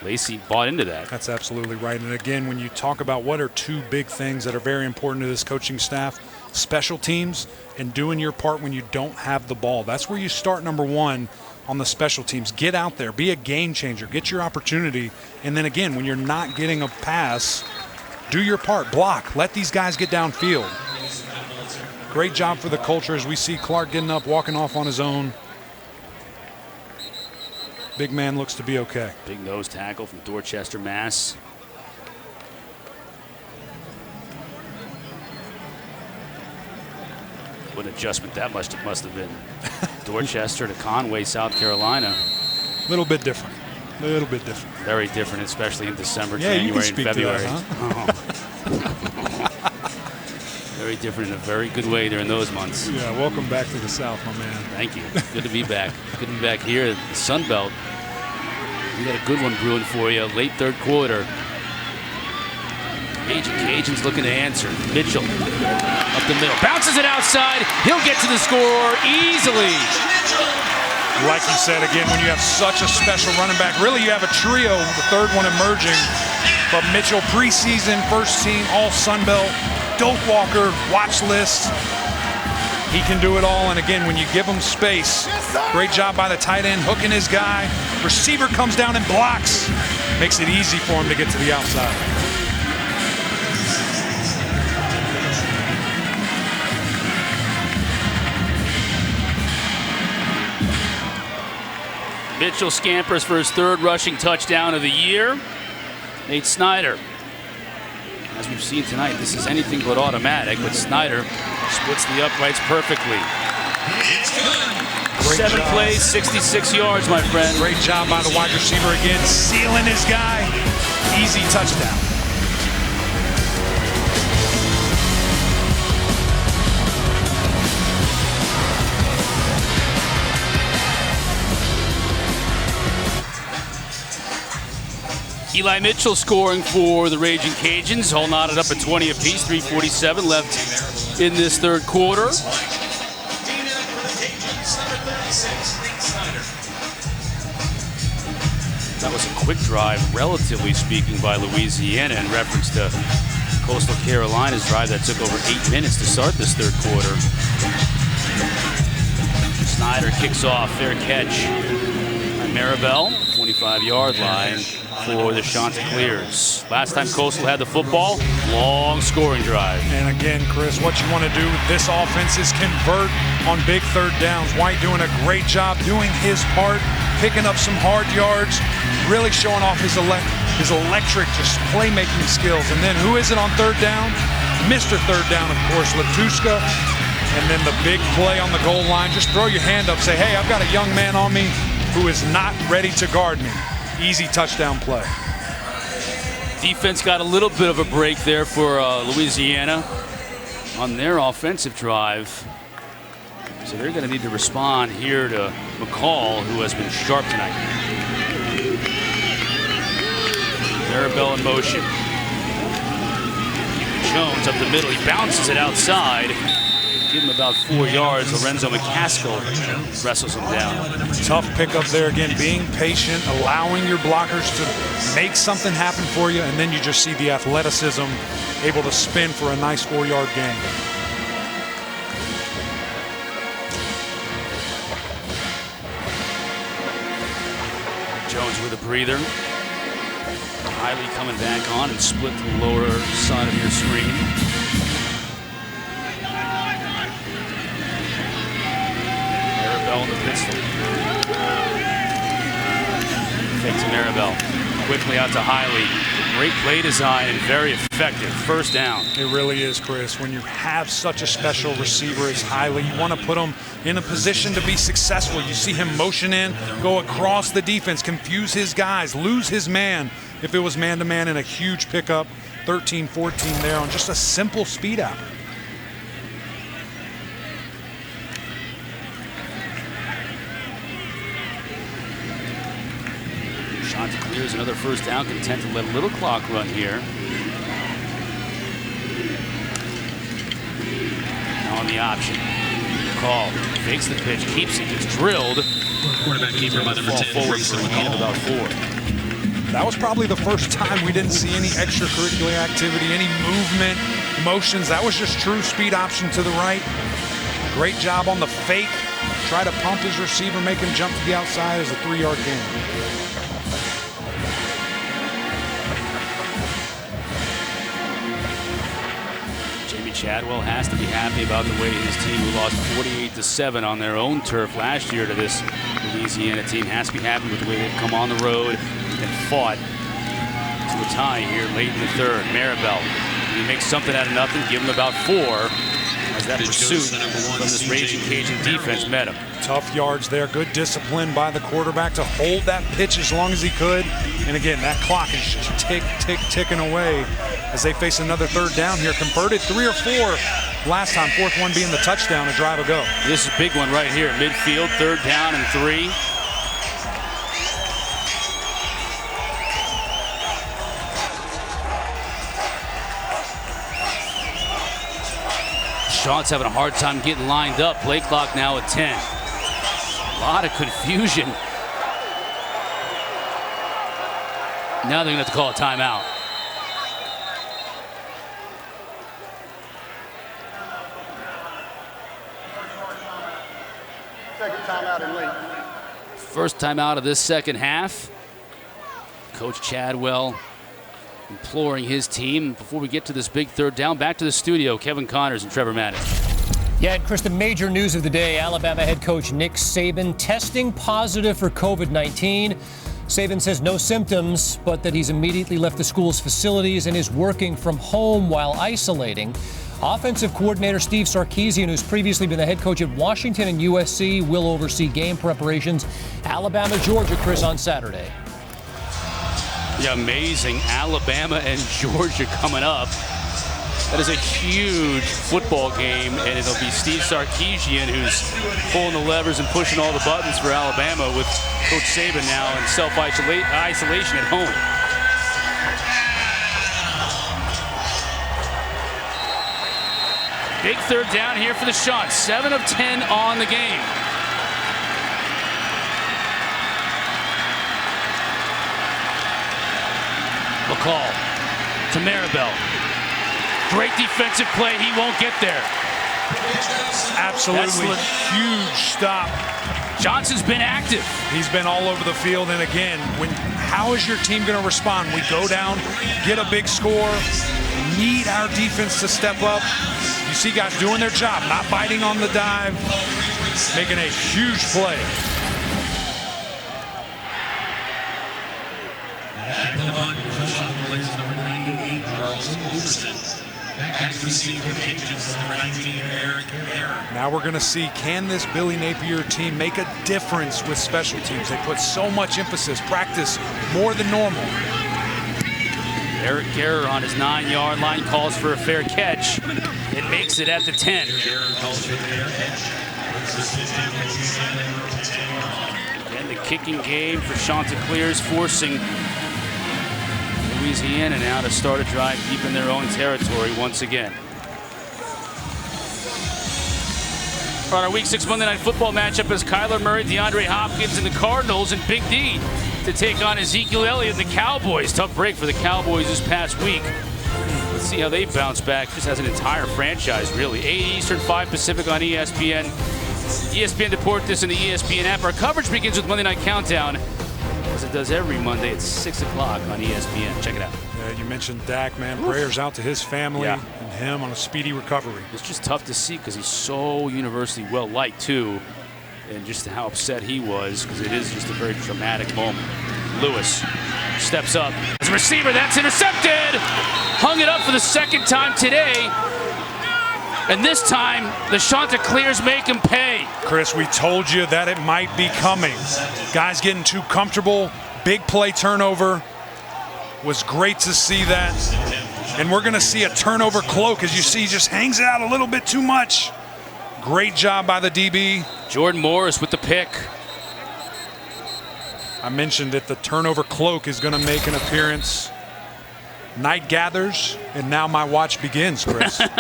Lacey bought into that. That's absolutely right. And again, when you talk about what are 2 big things that are very important to this coaching staff, special teams and doing your part when you don't have the ball. That's where you start, number 1. On the special teams. Get out there, be a game changer, get your opportunity, and then again, when you're not getting a pass, do your part, block, let these guys get downfield. Great job for the culture as we see Clark getting up, walking off on his own. Big man looks to be okay. Big nose tackle from Dorchester, Mass. What an adjustment that must have been. Dorchester to Conway, South Carolina. A little bit different. A little bit different. Very different, especially in December, yeah, January, and February. That, huh? Very different in a very good way during those months. Yeah, welcome back to the South, my man. Thank you. Good to be back. Good to be back here at the Sun Belt. We got a good one brewing for you. Late 3rd quarter. Cajuns looking to answer. Mitchell up the middle. Bounces it outside. He'll get to the score easily. Like you said, again, when you have such a special running back, really you have a trio, the 3rd one emerging. But Mitchell, preseason, first team, all Sun Belt, Doak Walker, watch list. He can do it all. And again, when you give him space, great job by the tight end, hooking his guy. Receiver comes down and blocks. Makes it easy for him to get to the outside. Mitchell scampers for his 3rd rushing touchdown of the year. Nate Snyder. As we've seen tonight, this is anything but automatic, but Snyder splits the uprights perfectly. 7 plays, 66 yards, my friend. Great job by the wide receiver again, sealing his guy. Easy touchdown. Eli Mitchell scoring for the Ragin Cajuns, all knotted up at 20 apiece, 3:47 left in this 3rd quarter. That was a quick drive, relatively speaking, by Louisiana in reference to Coastal Carolina's drive that took over 8 minutes to start this 3rd quarter. Snyder kicks off, fair catch by Maribel, 25-yard line for the Chanticleers. Last time Coastal had the football, long scoring drive. And again, Chris, what you want to do with this offense is convert on big 3rd downs. White doing a great job doing his part, picking up some hard yards, really showing off his electric just playmaking skills. And then who is it on 3rd down? Mr. 3rd down, of course, Latuska. And then the big play on the goal line. Just throw your hand up, say, hey, I've got a young man on me who is not ready to guard me. Easy touchdown play. Defense got a little bit of a break there for Louisiana on their offensive drive. So they're going to need to respond here to McCall, who has been sharp tonight. Maribel in motion. Jones up the middle. He bounces it outside. give him about 4 yards. Lorenzo McCaskill wrestles him down. Tough pickup there again, being patient, allowing your blockers to make something happen for you, and then you just see the athleticism able to spin for a nice 4-yard gain. Jones with a breather. Hiley coming back on and split the lower side of your screen. Maribel in the pistol. Fake to Maribel. Quickly out to Hiley. Great play design and very effective. First down. It really is, Chris. When you have such a special receiver as Hiley, you want to put him in a position to be successful. You see him motion in, go across the defense, confuse his guys, lose his man. If it was man-to-man in a huge pickup, 13-14 there on just a simple speed out. Chanticleers another first down, content to let a little clock run here. Now on the option. Call, fakes the pitch, keeps it, gets drilled. Quarterback keeper by number 10, forward for a gain of about 4. That was probably the first time we didn't see any extracurricular activity, any movement, motions. That was just true speed option to the right. Great job on the fake. Try to pump his receiver, make him jump to the outside as a 3-yard gain. Chadwell has to be happy about the way his team, who lost 48-7 on their own turf last year to this Louisiana team, has to be happy with the way they've come on the road and fought to a tie here late in the third. Maribel, he makes something out of nothing, give him about 4 as that pursuit from this Ragin Cajun defense met him. Tough yards there, good discipline by the quarterback to hold that pitch as long as he could. And again, that clock is just ticking away as they face another third down here. Converted 3 or 4 last time, fourth one being the touchdown, a drive ago. This is a big one right here, midfield, 3rd down and 3. Sean's having a hard time getting lined up. Play clock now at 10. A lot of confusion. Now they're going to have to call a timeout. Second timeout and late. First timeout of this second half. Coach Chadwell imploring his team. Before we get to this big third down, back to the studio, Kevin Connors and Trevor Maddox. Yeah, and Chris, the major news of the day, Alabama head coach Nick Saban testing positive for COVID-19. Saban says no symptoms, but that he's immediately left the school's facilities and is working from home while isolating. Offensive coordinator Steve Sarkisian, who's previously been the head coach at Washington and USC, will oversee game preparations. Alabama, Georgia, Chris, on Saturday. Yeah, amazing. Alabama and Georgia coming up. That is a huge football game, and it'll be Steve Sarkisian who's pulling the levers and pushing all the buttons for Alabama, with Coach Saban now in self-isolation at home. Big third down here for the Chants. 7 of 10 on the game. McCall to Maribel. Great defensive play. He won't get there. Absolutely Excellent. Huge stop. Johnson's been active. He's been all over the field. And again, how is your team going to respond? We go down, get a big score, need our defense to step up. You see guys doing their job, not biting on the dive, making a huge play. Now we're going to see, can this Billy Napier team make a difference with special teams? They put so much emphasis, practice more than normal. Eric Guerrer on his 9-yard line calls for a fair catch. It makes it at the 10. And the kicking game for Chanticleers, forcing Louisiana now to start a drive deep in their own territory once again. On our Week 6 Monday Night Football matchup is Kyler Murray, DeAndre Hopkins, and the Cardinals, and Big D to take on Ezekiel Elliott and the Cowboys. Tough break for the Cowboys this past week. Let's see how they bounce back. Just as an entire franchise, really. 8 Eastern, 5 Pacific on ESPN. ESPN Deport this in the ESPN app. Our coverage begins with Monday Night Countdown, as it does every Monday at 6 o'clock on ESPN. Check it out. Yeah, you mentioned Dak, man. Prayers out to his family and him on a speedy recovery. It's just tough to see because he's so universally well-liked, too. And just how upset he was, because it is just a very dramatic moment. Lewis steps up. As a receiver, that's intercepted! Hung it up for the second time today. And this time, the Chanticleers make him pay. Chris, we told you that it might be coming. Guys getting too comfortable. Big play turnover. Was great to see that. And we're going to see a turnover cloak. As you see, he just hangs it out a little bit too much. Great job by the DB. Jordan Morris with the pick. I mentioned that the turnover cloak is going to make an appearance. Night gathers, and now my watch begins, Chris. And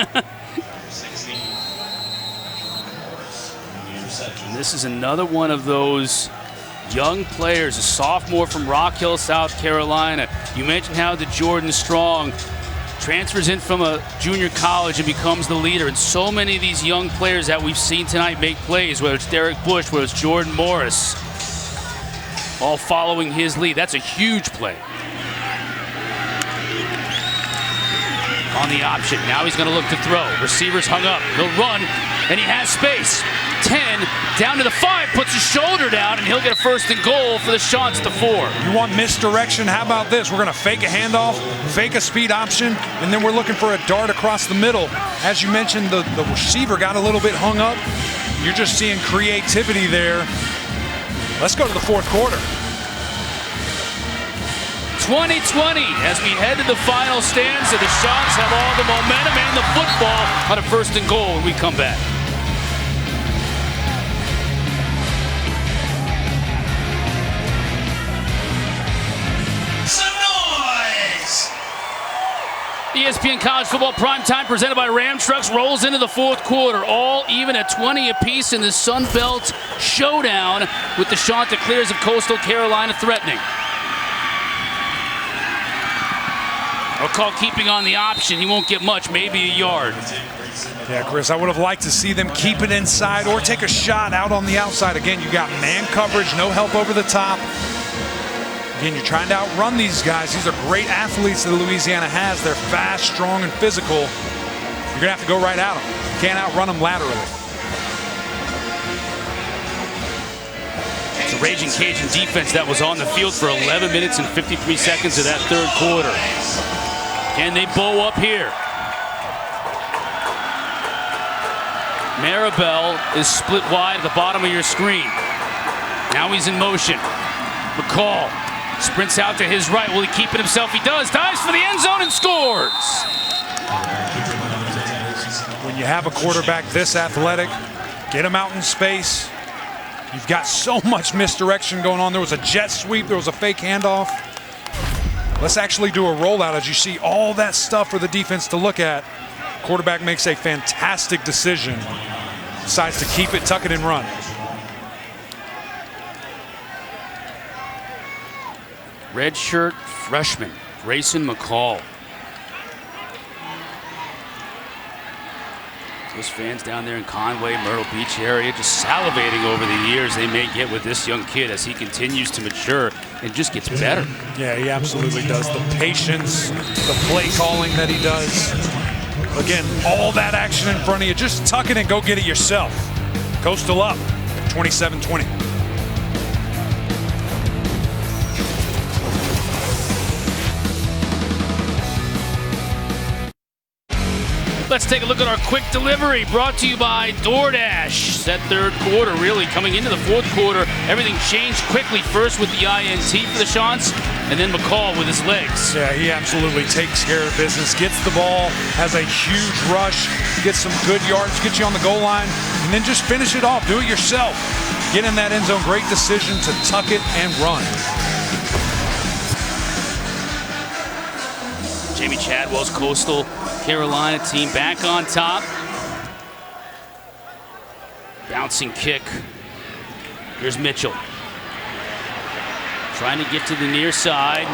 this is another one of those young players, a sophomore from Rock Hill, South Carolina. You mentioned how the Jordan Strong transfers in from a junior college and becomes the leader. And so many of these young players that we've seen tonight make plays, whether it's Derek Bush, whether it's Jordan Morris, all following his lead. That's a huge play. On the option. Now he's going to look to throw. Receivers hung up. He'll run, and he has space. 10, down to the 5, puts his shoulder down, and he'll get a 1st and goal for the Chants to 4. You want misdirection? How about this? We're going to fake a handoff, fake a speed option, and then we're looking for a dart across the middle. As you mentioned, the receiver got a little bit hung up. You're just seeing creativity there. Let's go to the 4th quarter. 2020 as we head to the final stanza. The Chants have all the momentum and the football on a 1st and goal when we come back. Some noise! ESPN College Football Primetime presented by Ram Trucks rolls into the 4th quarter. All even at 20 apiece in the Sun Belt showdown with the Chanticleers of Coastal Carolina threatening. I'll call keeping on the option. He won't get much, maybe a yard. Yeah, Chris, I would have liked to see them keep it inside or take a shot out on the outside. Again, you got man coverage, no help over the top. Again, you're trying to outrun these guys. These are great athletes that Louisiana has. They're fast, strong, and physical. You're going to have to go right at them. You can't outrun them laterally. It's a Ragin Cajun defense that was on the field for 11 minutes and 53 seconds of that 3rd quarter. Can they bow up here? Maribel is split wide at the bottom of your screen. Now he's in motion. McCall sprints out to his right. Will he keep it himself? He does. Dives for the end zone and scores. When you have a quarterback this athletic, get him out in space. You've got so much misdirection going on. There was a jet sweep. There was a fake handoff. Let's actually do a rollout as you see all that stuff for the defense to look at. Quarterback makes a fantastic decision. Decides to keep it, tuck it, and run. Redshirt freshman, Grayson McCall. Those fans down there in Conway, Myrtle Beach area just salivating over the years they may get with this young kid as he continues to mature and just gets better. Yeah, he absolutely does. The patience, the play calling that he does. Again, all that action in front of you. Just tuck it and go get it yourself. Coastal up, 27-20. Let's take a look at our quick delivery brought to you by DoorDash. That 3rd quarter really coming into the 4th quarter. Everything changed quickly. First with the INT for the Chants, and then McCall with his legs. Yeah, he absolutely takes care of business. Gets the ball, has a huge rush, gets some good yards, gets you on the goal line, and then just finish it off. Do it yourself. Get in that end zone. Great decision to tuck it and run. Jamie Chadwell's Coastal Carolina team back on top. Bouncing kick. Here's Mitchell. Trying to get to the near side.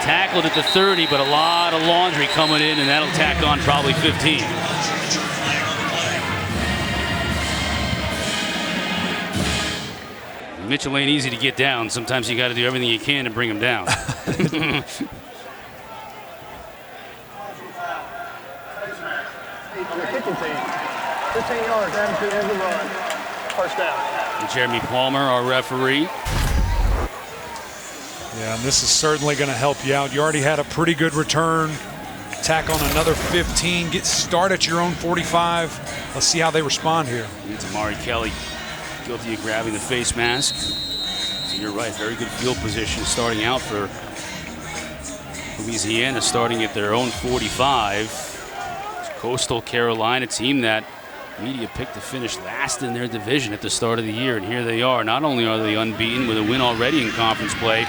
Tackled at the 30, but a lot of laundry coming in, and that'll tack on probably 15. Mitchell ain't easy to get down. Sometimes you got to do everything you can to bring him down. On the kicking team, 15 yards, adding to every run. First down. And Jeremy Palmer, our referee. Yeah, and this is certainly going to help you out. You already had a pretty good return. Tack on another 15. Start at your own 45. Let's see how they respond here. It's Amari Kelly guilty of grabbing the face mask. So you're right, very good field position starting out for Louisiana, starting at their own 45. It's Coastal Carolina team that media picked to finish last in their division at the start of the year, and here they are. Not only are they unbeaten with a win already in conference play,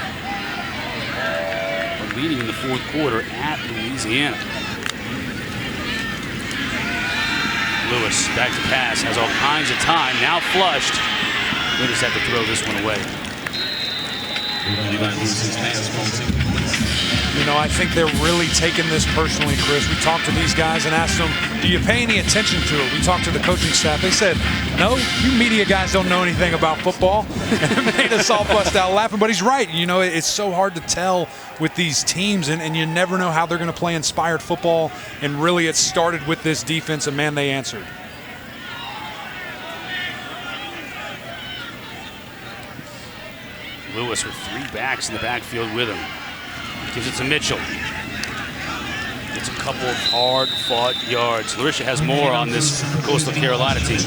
but leading in the fourth quarter at Louisiana. Lewis back to pass, has all kinds of time, now flushed. We'll just have to throw this one away. You know, I think they're really taking this personally, Chris. We talked to these guys and asked them, do you pay any attention to it? We talked to the coaching staff. They said, no, you media guys don't know anything about football. And it made us all bust out laughing. But he's right. You know, it's so hard to tell with these teams, and you never know how they're going to play inspired football. And really, it started with this defense, and, man, they answered. Lewis with three backs in the backfield with him. Gives it to Mitchell. Gets a couple of hard-fought yards. Larisha has more on this Coastal Carolina team.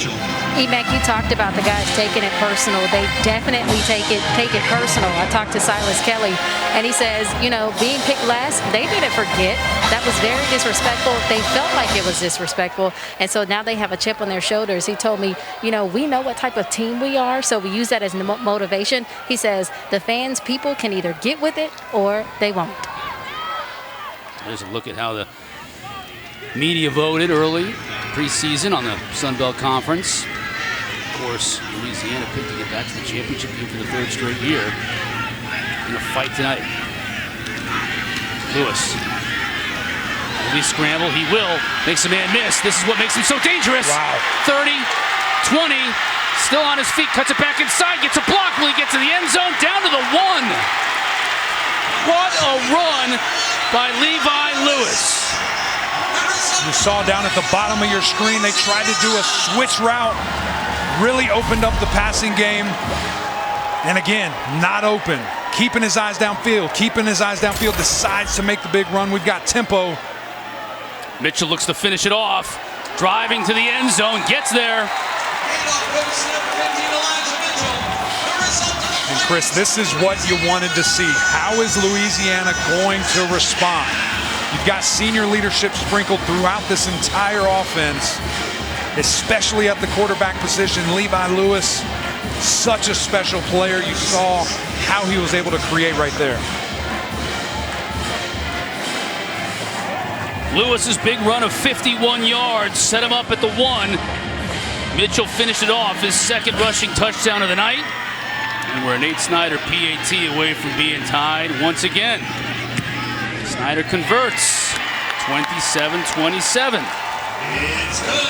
E-Mac, you talked about the guys taking it personal. They definitely take it personal. I talked to Silas Kelly, and he says, you know, being picked last, they didn't forget. That was very disrespectful. They felt like it was disrespectful, and so now they have a chip on their shoulders. He told me, you know, we know what type of team we are, so we use that as motivation. He says the fans, people can either get with it or they won't. There's a look at how the media voted early preseason on the Sun Belt Conference. Of course, Louisiana picked to get back to the championship game for the third straight year in a fight tonight. Lewis. Will he scramble? He will. Makes a man miss. This is what makes him so dangerous. Wow. 30, 20, still on his feet, cuts it back inside, gets a block. Will he get to the end zone? Down to the 1. What a run by Levi Lewis. You saw down at the bottom of your screen, they tried to do a switch route. Really opened up the passing game. And again, not open. Keeping his eyes downfield. Decides to make the big run. We've got tempo. Mitchell looks to finish it off. Driving to the end zone. Gets there. And Chris, this is what you wanted to see. How is Louisiana going to respond? You've got senior leadership sprinkled throughout this entire offense, especially at the quarterback position. Levi Lewis, such a special player. You saw how he was able to create right there. Lewis's big run of 51 yards set him up at the 1. Mitchell finished it off, his second rushing touchdown of the night. And we're a Nate Snyder PAT away from being tied once again. Snyder converts, 27-27. It's good.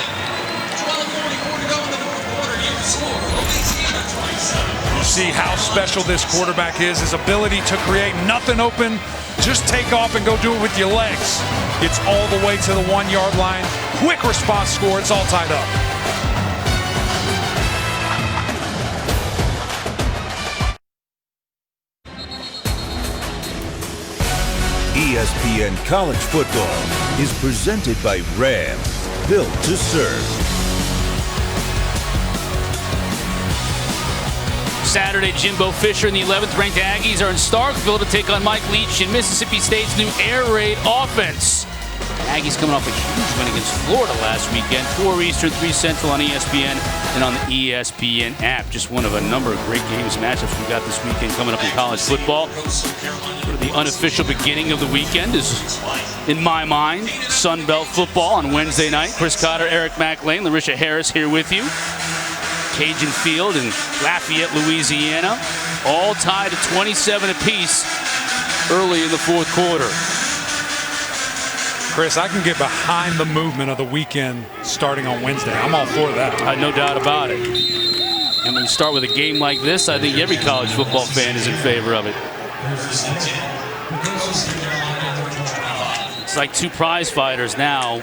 12:44 to go in the fourth quarter. Your score, Louisiana 27. You see how special this quarterback is, his ability to create nothing open, just take off and go do it with your legs. It's all the way to the 1 yard line. Quick response score, it's all tied up. ESPN College Football is presented by Ram, built to serve. Saturday, Jimbo Fisher and the 11th ranked Aggies are in Starkville to take on Mike Leach in Mississippi State's new air raid offense. Aggies coming off a huge win against Florida last weekend. 4 Eastern, 3 Central on ESPN and on the ESPN app. Just one of a number of great games, matchups we got this weekend coming up in college football. Sort of the unofficial beginning of the weekend is, in my mind, Sun Belt football on Wednesday night. Chris Cotter, Eric McLean, Larisha Harris here with you. Cajun Field in Lafayette, Louisiana. All tied to 27 apiece early in the fourth quarter. Chris, I can get behind the movement of the weekend starting on Wednesday. I'm all for that. No doubt about it. And when you start with a game like this, I think every college football fan is in favor of it. It's like two prize fighters now,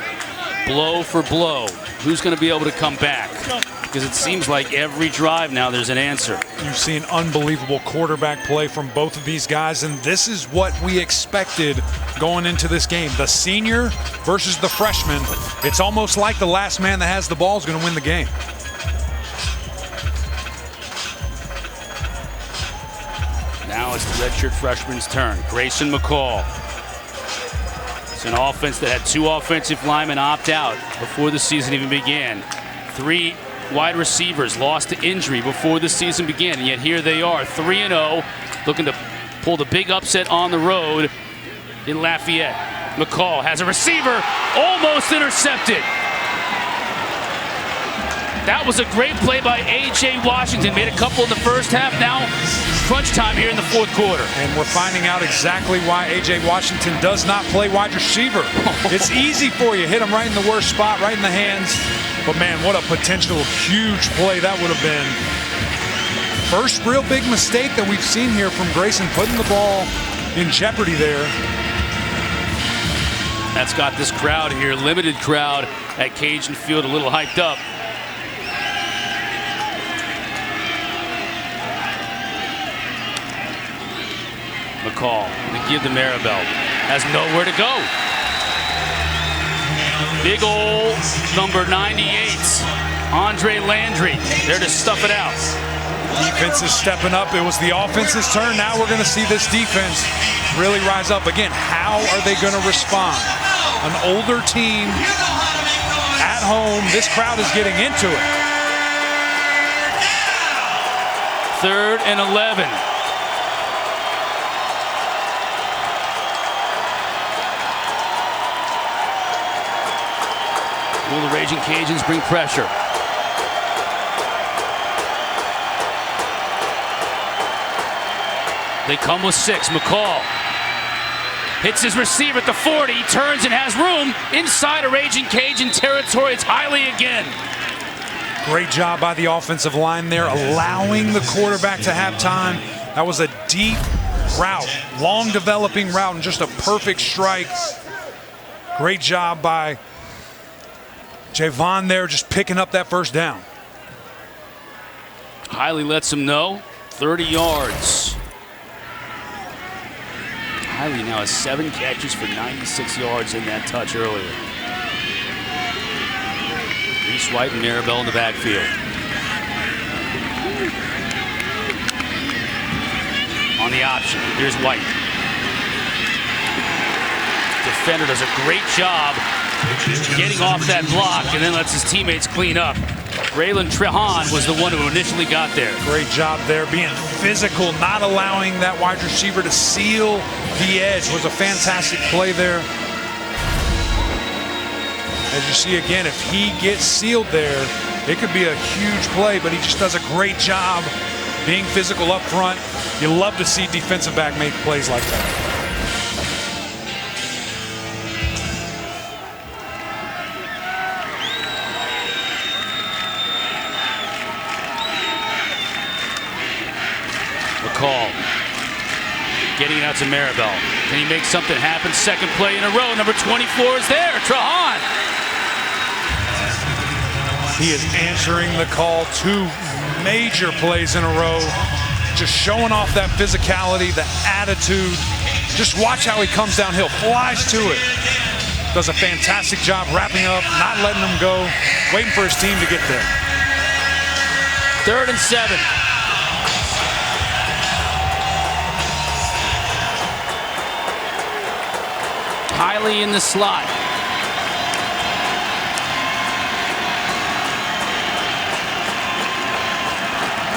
blow for blow. Who's going to be able to come back? Because it seems like every drive now there's an answer. You've seen unbelievable quarterback play from both of these guys, and this is what we expected going into this game. The senior versus the freshman. It's almost like the last man that has the ball is going to win the game. Now it's the redshirt freshman's turn. Grayson McCall. It's an offense that had two offensive linemen opt out before the season even began. 3 wide receivers lost to injury before the season began, and yet here they are, 3-0, looking to pull the big upset on the road in Lafayette. McCall has a receiver, almost intercepted. That was a great play by A.J. Washington. Made a couple in the first half. Now crunch time here in the fourth quarter. And we're finding out exactly why A.J. Washington does not play wide receiver. It's easy for you. Hit him right in the worst spot, right in the hands. But, man, what a potential huge play that would have been. First real big mistake that we've seen here from Grayson, putting the ball in jeopardy there. That's got this crowd here, limited crowd at Cajun Field, a little hyped up. McCall to give the Maribel. Has nowhere to go. Big ol' number 98, Andre Landry, there to stuff it out. Defense is stepping up. It was the offense's turn. Now we're going to see this defense really rise up. Again, how are they going to respond? An older team at home. This crowd is getting into it. 3rd and 11. Will the Ragin' Cajuns bring pressure? They come with 6. McCall hits his receiver at the 40, turns and has room inside of Ragin' Cajun territory. It's Hiley again. Great job by the offensive line there, allowing the quarterback to have time. That was a deep route, long developing route, and just a perfect strike. Great job by Javon there, just picking up that first down. Hiley lets him know, 30 yards. Hiley now has 7 catches for 96 yards in that touch earlier. Reese White and Maribel in the backfield. On the option, here's White. Defender does a great job getting off that block and then lets his teammates clean up. Braylon Trehan was the one who initially got there. Great job there, being physical, not allowing that wide receiver to seal the edge. Was a fantastic play there. As you see again, if he gets sealed there, it could be a huge play, but he just does a great job being physical up front. You love to see defensive back make plays like that. McCall getting it out to Maribel. Can he make something happen? Second play in a row. Number 24 is there. Trehan. He is answering the call. 2 major plays in a row. Just showing off that physicality, the attitude. Just watch how he comes downhill, flies to it. Does a fantastic job wrapping up, not letting him go, waiting for his team to get there. 3rd and 7. Hiley in the slot.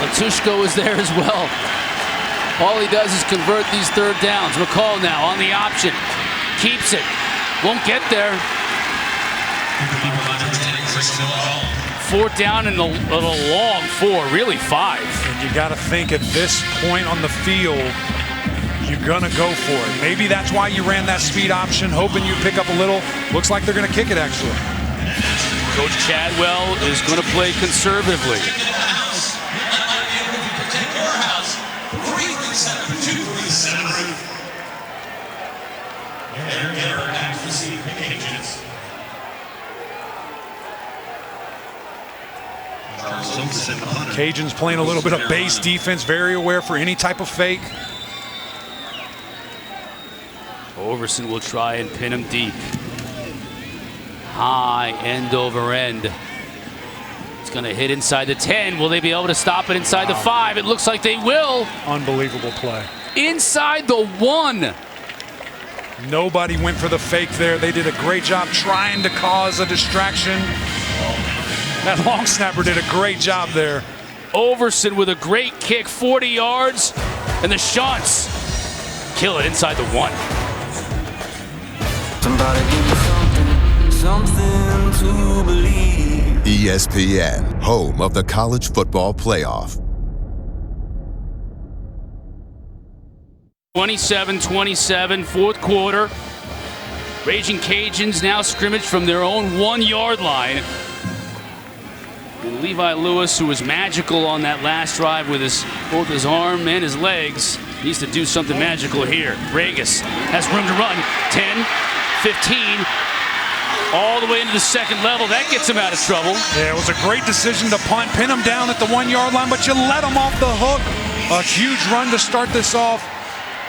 Latushko is there as well. All he does is convert these 3rd downs. McCall now on the option. Keeps it. Won't get there. 4th down and a long 4, really 5. And you got to think at this point on the field, you're going to go for it. Maybe that's why you ran that speed option, hoping you'd pick up a little. Looks like they're going to kick it, actually. Coach Chadwell is going to play conservatively. Cajuns playing a little bit of base defense, very aware for any type of fake. Overson will try and pin him deep. High, end over end. It's going to hit inside the 10. Will they be able to stop it inside the 5? It looks like they will. Unbelievable play. Inside the 1. Nobody went for the fake there. They did a great job trying to cause a distraction. That long snapper did a great job there. Overson with a great kick, 40 yards, and the Chants kill it inside the 1. Somebody give me something to believe. ESPN, home of the college football playoff. 27-27, 4th quarter. Ragin Cajuns now scrimmage from their own 1-yard line. And Levi Lewis, who was magical on that last drive with both his arm and his legs, needs to do something magical here. Regis has room to run. 10, 15, all the way into the 2nd level. That gets him out of trouble. Yeah, it was a great decision to punt, pin him down at the 1-yard line, but you let him off the hook. A huge run to start this off.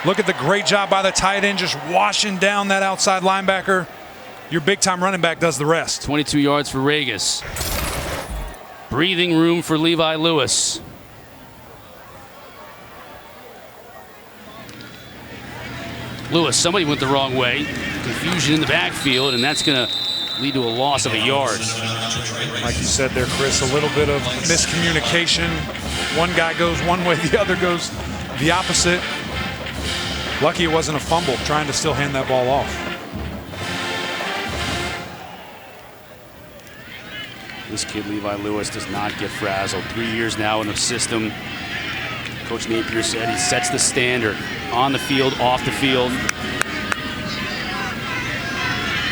Look at the great job by the tight end, just washing down that outside linebacker. Your big-time running back does the rest. 22 yards for Regis. Breathing room for Levi Lewis. Lewis, somebody went the wrong way. Confusion in the backfield, and that's going to lead to a loss of a yard. Like you said there, Chris, a little bit of miscommunication. One guy goes one way, the other goes the opposite. Lucky it wasn't a fumble, trying to still hand that ball off. This kid, Levi Lewis, does not get frazzled. 3 years now in the system. Coach Napier said he sets the standard on the field, off the field.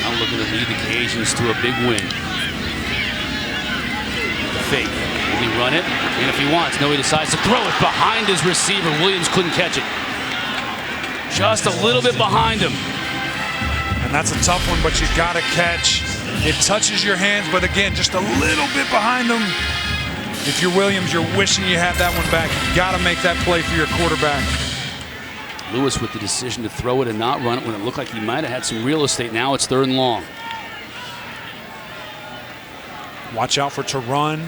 Now looking to lead the Cajuns to a big win. Fake. Will he run it? And if he wants, no, he decides to throw it behind his receiver. Williams couldn't catch it. Just a little bit behind him. And that's a tough one, but you got to catch. It touches your hands, but again, just a little bit behind them. If you're Williams, you're wishing you had that one back. You got to make that play for your quarterback. Lewis with the decision to throw it and not run it when it looked like he might have had some real estate. Now it's 3rd and long. Watch out for Tarun.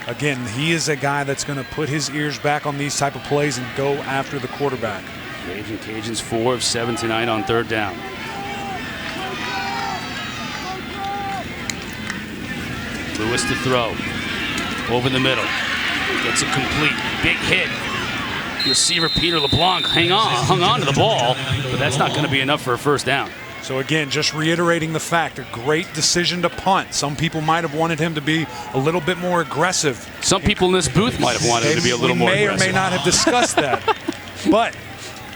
Again, he is a guy that's going to put his ears back on these type of plays and go after the quarterback. Ragin Cajuns 4 of 7 tonight on 3rd down. Lewis to throw. Over the middle. Gets it complete. Big hit. Receiver Peter LeBlanc hung on to the ball, but that's not going to be enough for a 1st down. So again, just reiterating the fact, a great decision to punt. Some people might have wanted him to be a little bit more aggressive. Some people in this booth might have wanted him to be a little more aggressive. May or may not have discussed that. But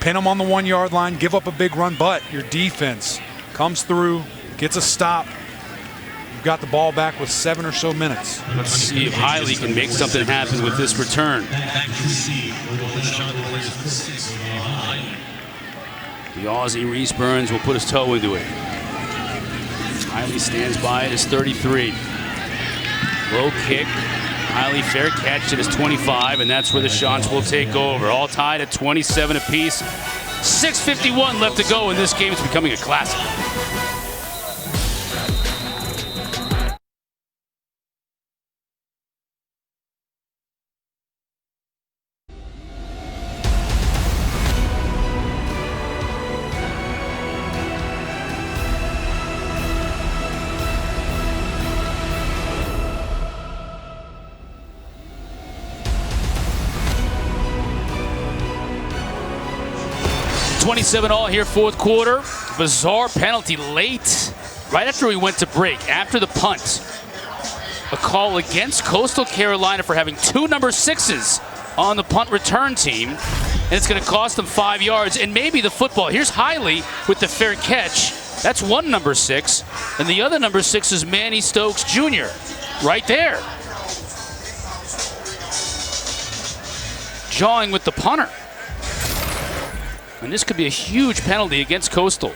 pin him on the 1-yard line, give up a big run, but your defense comes through, gets a stop. You've got the ball back with 7 or so minutes. Let's see if Hiley can make something happen with this return. The Aussie Reese Burns will put his toe into it. Hiley stands by at his 33. Low kick. Hiley fair catch at his 25, and that's where the Chants will take over. All tied at 27 apiece. 6:51 left to go in this game. It's becoming a classic. All here, 4th quarter. Bizarre penalty late, right after we went to break, after the punt. a call against Coastal Carolina for having 2 number 6s on the punt return team. And it's going to cost them 5 yards and maybe the football. Here's Hiley with the fair catch. That's 1 number 6. And the other number 6 is Manny Stokes Jr. right there. Jawing with the punter. And this could be a huge penalty against Coastal.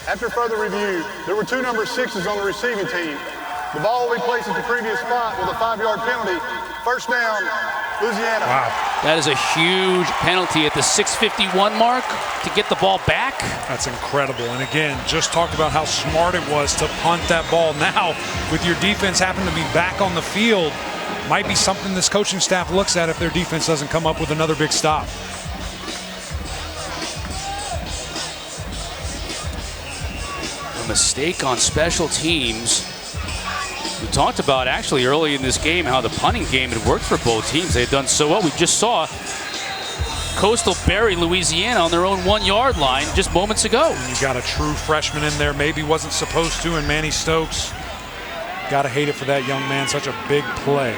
After further review, there were 2 number 6s on the receiving team. The ball will be placed at the previous spot with a 5-yard penalty. First down, Louisiana. Wow. That is a huge penalty at the 6:51 mark to get the ball back. That's incredible. And again, just talked about how smart it was to punt that ball. Now, with your defense having to be back on the field, might be something this coaching staff looks at if their defense doesn't come up with another big stop. A mistake on special teams. We talked about actually early in this game how the punting game had worked for both teams. They had done so well. We just saw Coastal bury Louisiana on their own 1-yard line just moments ago. And you got a true freshman in there, maybe wasn't supposed to, and Manny Stokes. Got to hate it for that young man, such a big play.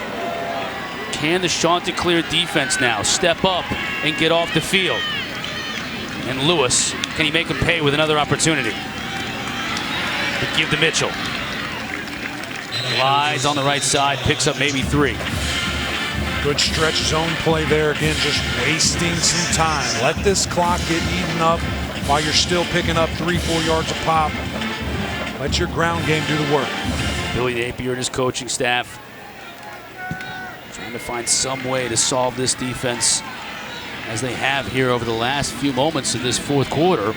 Can the Chanticleer defense now step up and get off the field? And Lewis, can he make him pay with another opportunity? To give to Mitchell. Lies on the right side, picks up maybe 3. Good stretch zone play there. Again, just wasting some time. Let this clock get eaten up while you're still picking up 3-4 yards a pop. Let your ground game do the work. Billy Napier and his coaching staff trying to find some way to solve this defense as they have here over the last few moments of this 4th quarter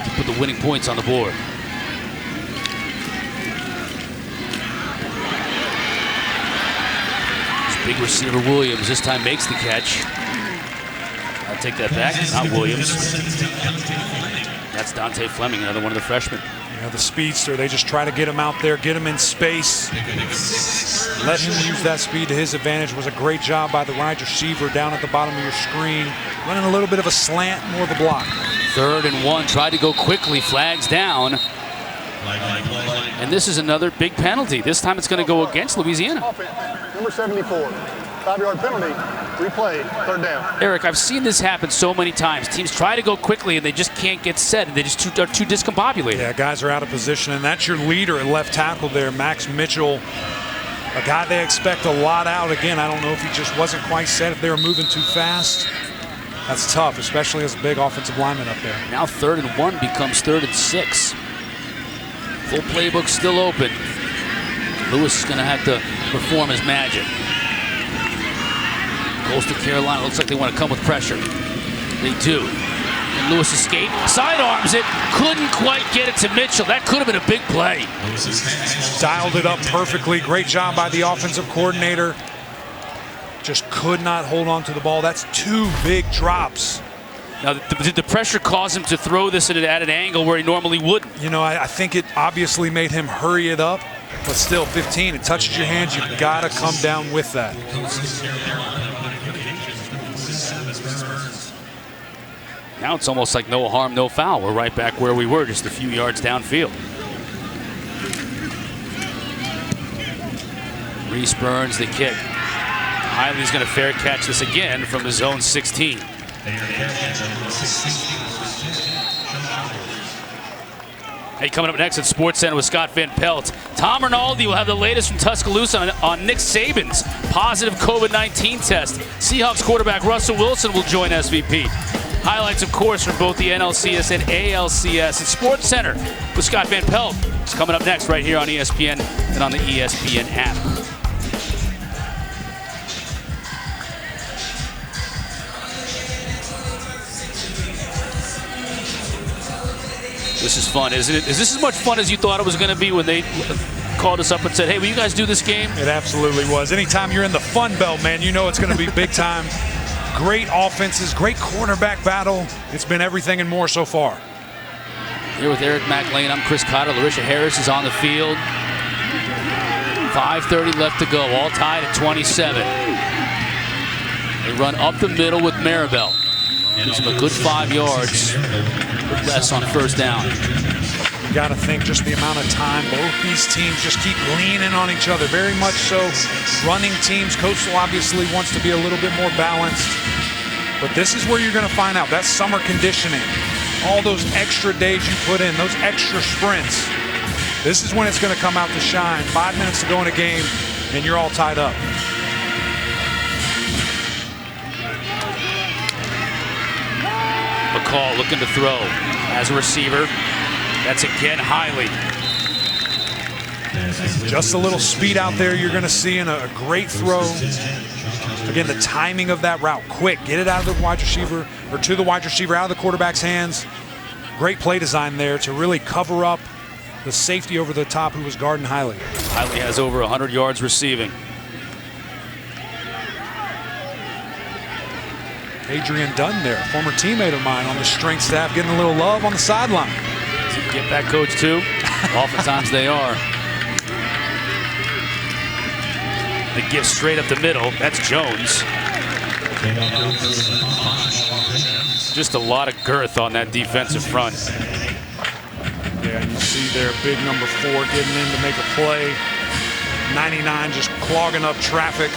to put the winning points on the board. Big receiver Williams this time makes the catch. I'll take that back. Not Williams. That's Dante Fleming, another one of the freshmen. Yeah, the speedster, they just try to get him out there, get him in space. Let him use that speed to his advantage. Was a great job by the wide receiver down at the bottom of your screen. Running a little bit of a slant, more of a block. 3rd and 1, tried to go quickly, flags down. And this is another big penalty. This time it's going to go against Louisiana. Number 74, 5-yard penalty, replay, 3rd down. Eric, I've seen this happen so many times. Teams try to go quickly and they just can't get set. They just are too discombobulated. Yeah, guys are out of position, and that's your leader at left tackle there, Max Mitchell. A guy they expect a lot out. Again, I don't know if he just wasn't quite set, if they were moving too fast. That's tough, especially as a big offensive lineman up there. Now 3rd and 1 becomes 3rd and 6. Full playbook still open. Lewis is going to have to perform his magic. Coastal Carolina looks like they want to come with pressure. They do. And Lewis escaped, sidearms it, couldn't quite get it to Mitchell. That could have been a big play. Dialed it up perfectly. Great job by the offensive coordinator. Just could not hold on to the ball. That's 2 big drops. Now, did the pressure cause him to throw this at an angle where he normally wouldn't? You know, I think it obviously made him hurry it up, but still 15, it touches your hands. You've got to come down with that. Now it's almost like no harm, no foul. We're right back where we were, just a few yards downfield. Reese Burns the kick. Hiley's going to fair catch this again from his own 16. Hey, coming up next at Sports Center with Scott Van Pelt. Tom Rinaldi will have the latest from Tuscaloosa on Nick Saban's positive COVID-19 test. Seahawks quarterback Russell Wilson will join SVP. Highlights, of course, from both the NLCS and ALCS at Sports Center with Scott Van Pelt. It's coming up next right here on ESPN and on the ESPN app. This is fun, isn't it? Is this as much fun as you thought it was going to be when they called us up and said, hey, will you guys do this game? It absolutely was. Anytime you're in the Fun Belt, man, you know it's going to be big time. Great offenses, great quarterback battle. It's been everything and more so far. Here with Eric McLean, I'm Chris Cotter. Larisha Harris is on the field. 5:30 left to go, all tied at 27. They run up the middle with Maribel. Gives him a good 5 yards, less on 1st down. got to think just the amount of time. Both these teams just keep leaning on each other, very much so. Running teams. Coastal obviously wants to be a little bit more balanced. But this is where you're going to find out. That summer conditioning, all those extra days you put in, those extra sprints. This is when it's going to come out to shine. 5 minutes to go in a game, and you're all tied up. McCall looking to throw as a receiver. That's again Hiley. Just a little speed out there you're going to see in a great throw. Again, the timing of that route, quick. Get it out of the wide receiver, or to the wide receiver, out of the quarterback's hands. Great play design there to really cover up the safety over the top who was guarding Hiley. Hiley has over 100 yards receiving. Adrian Dunn there, former teammate of mine on the strength staff, getting a little love on the sideline. Does he get that coach too? Oftentimes they are. The give straight up the middle. That's Jones. Just a lot of girth on that defensive front. Yeah, and you see there big number 4 getting in to make a play. 99 just clogging up traffic.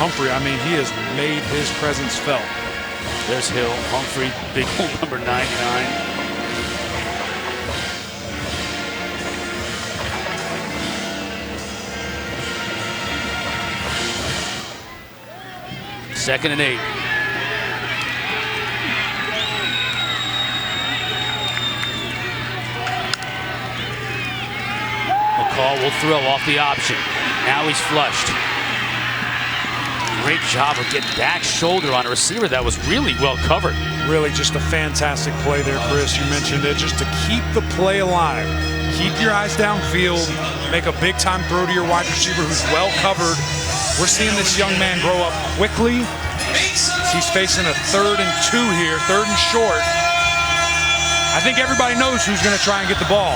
Humphrey, I mean, he has made his presence felt. There's Hill, Humphrey, big hole number 99. Second and 8. McCall will throw off the option. Now he's flushed. Great job of getting back shoulder on a receiver that was really well covered. Really just a fantastic play there, Chris. You mentioned it, just to keep the play alive. Keep your eyes downfield. Make a big-time throw to your wide receiver who's well covered. We're seeing this young man grow up quickly. He's facing a 3rd and 2 here, 3rd and short. I think everybody knows who's going to try and get the ball.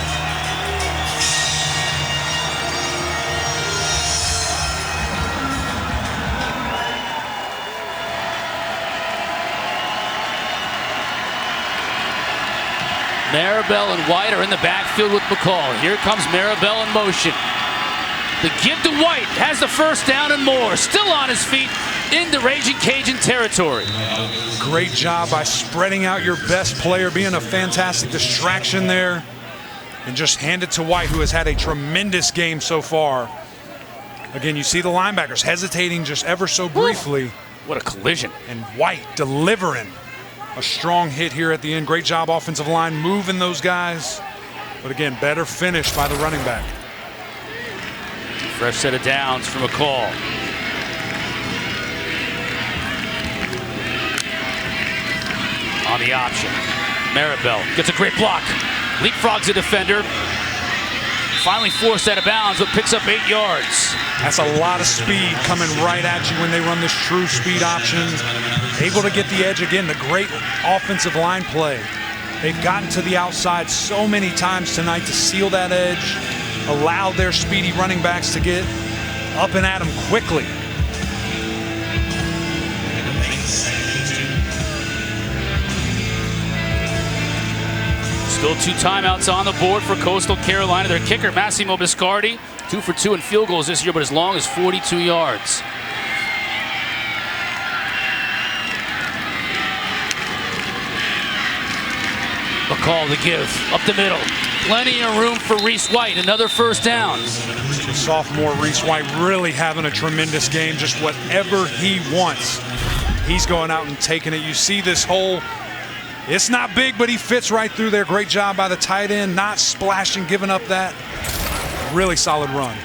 Maribel and White are in the backfield with McCall. Here comes Maribel in motion. The give to White has the first down and more. Still on his feet into Ragin Cajun territory. Great job by spreading out your best player, being a fantastic distraction there. And just hand it to White, who has had a tremendous game so far. Again, you see the linebackers hesitating just ever so briefly. What a collision. And White delivering a strong hit here at the end. Great job, offensive line, moving those guys. But again, better finish by the running back. Fresh set of downs from McCall. On the option. Maribel gets a great block. Leapfrogs a defender. Finally forced out of bounds, but picks up 8 yards. That's a lot of speed coming right at you when they run this true speed option. Able to get the edge again, the great offensive line play. They've gotten to the outside so many times tonight to seal that edge, allow their speedy running backs to get up and at them quickly. Still 2 timeouts on the board for Coastal Carolina. Their kicker, Massimo Biscardi, 2 for 2 in field goals this year, but as long as 42 yards. McCall to give, up the middle. Plenty of room for Reese White, another first down. Sophomore Reese White really having a tremendous game, just whatever he wants. He's going out and taking it. You see this hole. It's not big, but he fits right through there. Great job by the tight end, not splashing, giving up that really solid run.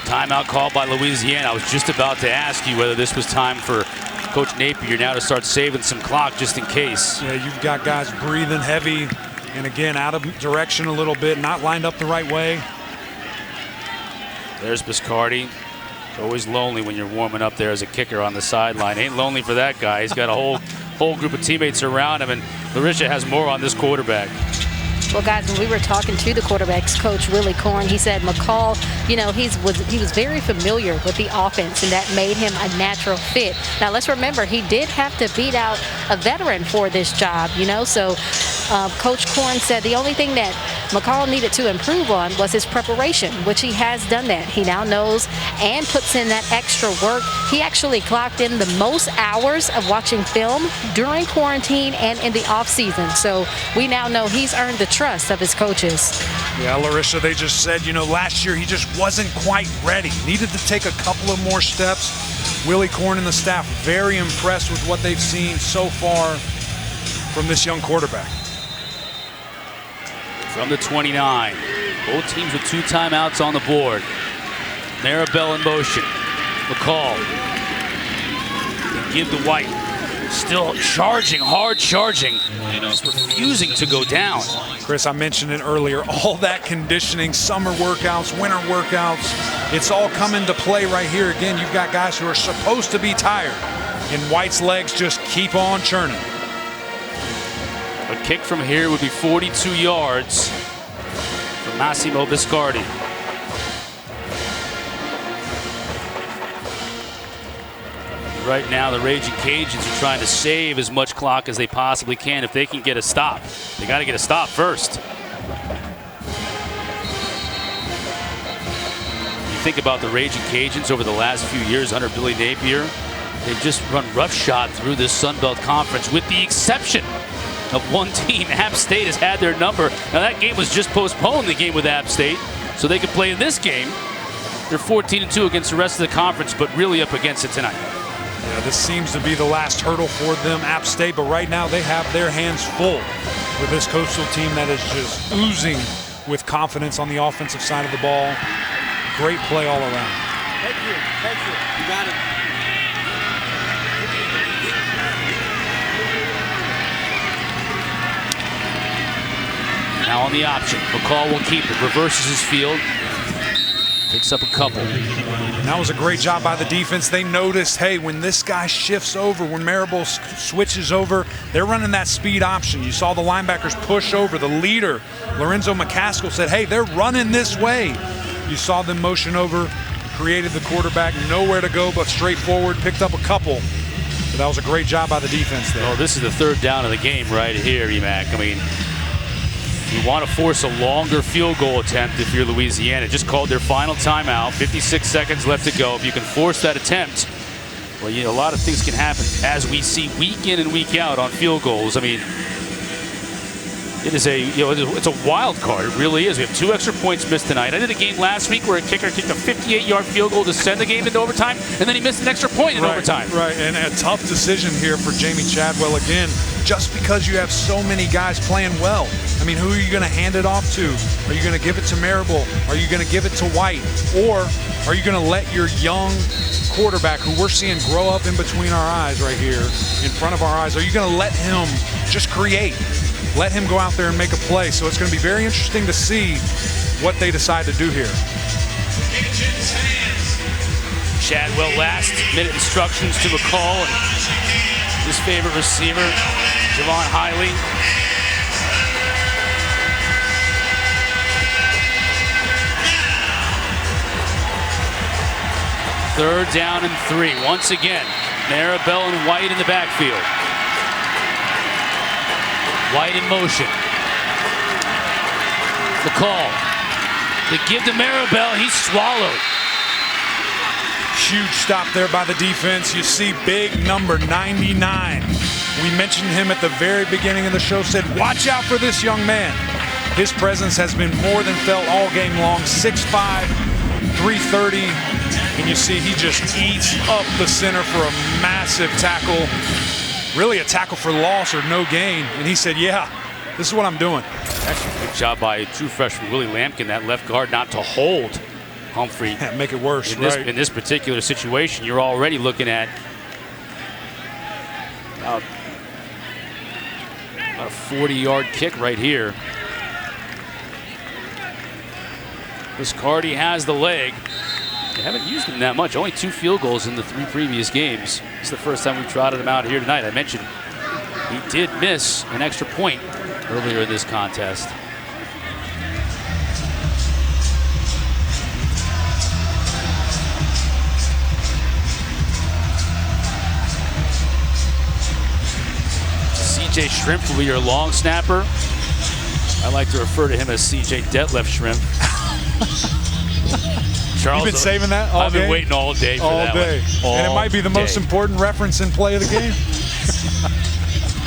Timeout called by Louisiana. I was just about to ask you whether this was time for Coach Napier now to start saving some clock just in case. Yeah, you've got guys breathing heavy, and again, out of direction a little bit, not lined up the right way. There's Biscardi. Always lonely when you're warming up there as a kicker on the sideline. Ain't lonely for that guy. He's got a whole group of teammates around him, and Larisha has more on this quarterback. Well, guys, when we were talking to the quarterbacks coach, Willie Corn, he said McCall, you know, he was very familiar with the offense, and that made him a natural fit. Now, let's remember, he did have to beat out a veteran for this job, you know, so Coach Corn said the only thing that McCall needed to improve on was his preparation, which he has done that. He now knows and puts in that extra work. He actually clocked in the most hours of watching film during quarantine and in the off season. So we now know he's earned the trust of his coaches. Yeah, Larissa, they just said, you know, last year he just wasn't quite ready. Needed to take a couple of more steps. Willie Corn and the staff very impressed with what they've seen so far from this young quarterback. From the 29, both teams with 2 timeouts on the board. Maribel in motion. McCall. They give to White. Still charging, hard charging. Just refusing to go down. Chris, I mentioned it earlier. All that conditioning, summer workouts, winter workouts, it's all come into play right here. Again, you've got guys who are supposed to be tired, and White's legs just keep on churning. A kick from here would be 42 yards for Massimo Biscardi. Right now, the Ragin Cajuns are trying to save as much clock as they possibly can if they can get a stop. They got to get a stop first. You think about the Ragin Cajuns over the last few years under Billy Napier, they've just run roughshod through this Sun Belt Conference with the exception of one team. App State has had their number. Now that game was just postponed, the game with App State, so they could play in this game. They're 14-2 against the rest of the conference, but really up against it tonight. Yeah, this seems to be the last hurdle for them, App State, but right now they have their hands full with this Coastal team that is just oozing with confidence on the offensive side of the ball. Great play all around. Thank you. You got it. Now on the option, McCall will keep it, reverses his field, picks up a couple. And that was a great job by the defense. They noticed, hey, when this guy shifts over, when Maribel switches over, they're running that speed option. You saw the linebackers push over. The leader, Lorenzo McCaskill, said, hey, they're running this way. You saw them motion over, created the quarterback nowhere to go but straight forward, picked up a couple. So that was a great job by the defense there. Oh, this is the 3rd down of the game right here, Emac. I mean, you want to force a longer field goal attempt if you're Louisiana. Just called their final timeout, 56 seconds left to go. If you can force that attempt, well, you know, a lot of things can happen, as we see week in and week out on field goals. I mean, it is it's a wild card. It really is. We have 2 extra points missed tonight. I did a game last week where a kicker kicked a 58-yard field goal to send the game into overtime, and then he missed an extra point in overtime. Right, and a tough decision here for Jamie Chadwell again, just because you have so many guys playing well. I mean, who are you going to hand it off to? Are you going to give it to Maribel? Are you going to give it to White? Or are you going to let your young quarterback, who we're seeing grow up in between our eyes right here, in front of our eyes, are you going to let him just create? Let him go out there and make a play. So it's going to be very interesting to see what they decide to do here. Chadwell last-minute instructions to McCall and his favorite receiver, Javon Hiley. Third down and 3. Once again, Maribel and White in the backfield. White in motion. McCall. They give to Maribel. He's swallowed. Huge stop there by the defense. You see big number 99. We mentioned him at the very beginning of the show, said, watch out for this young man. His presence has been more than felt all game long. 6'5", 330. And you see he just eats up the center for a massive tackle. Really a tackle for loss or no gain. And he said, yeah, this is what I'm doing. Actually, good job by true freshman Willie Lampkin, that left guard, not to hold Humphrey. Yeah, make it worse, in this particular situation. You're already looking at a 40-yard kick right here. Biscardi has the leg. They haven't used him that much. Only 2 field goals in the 3 previous games. It's the first time we've trotted him out here tonight. I mentioned he did miss an extra point earlier in this contest. CJ Shrimp will be your long snapper. I like to refer to him as CJ Detlef Shrimp. Charles, you've been saving that all I've day? been waiting all day for that one. And it might be the most important reference in play of the game.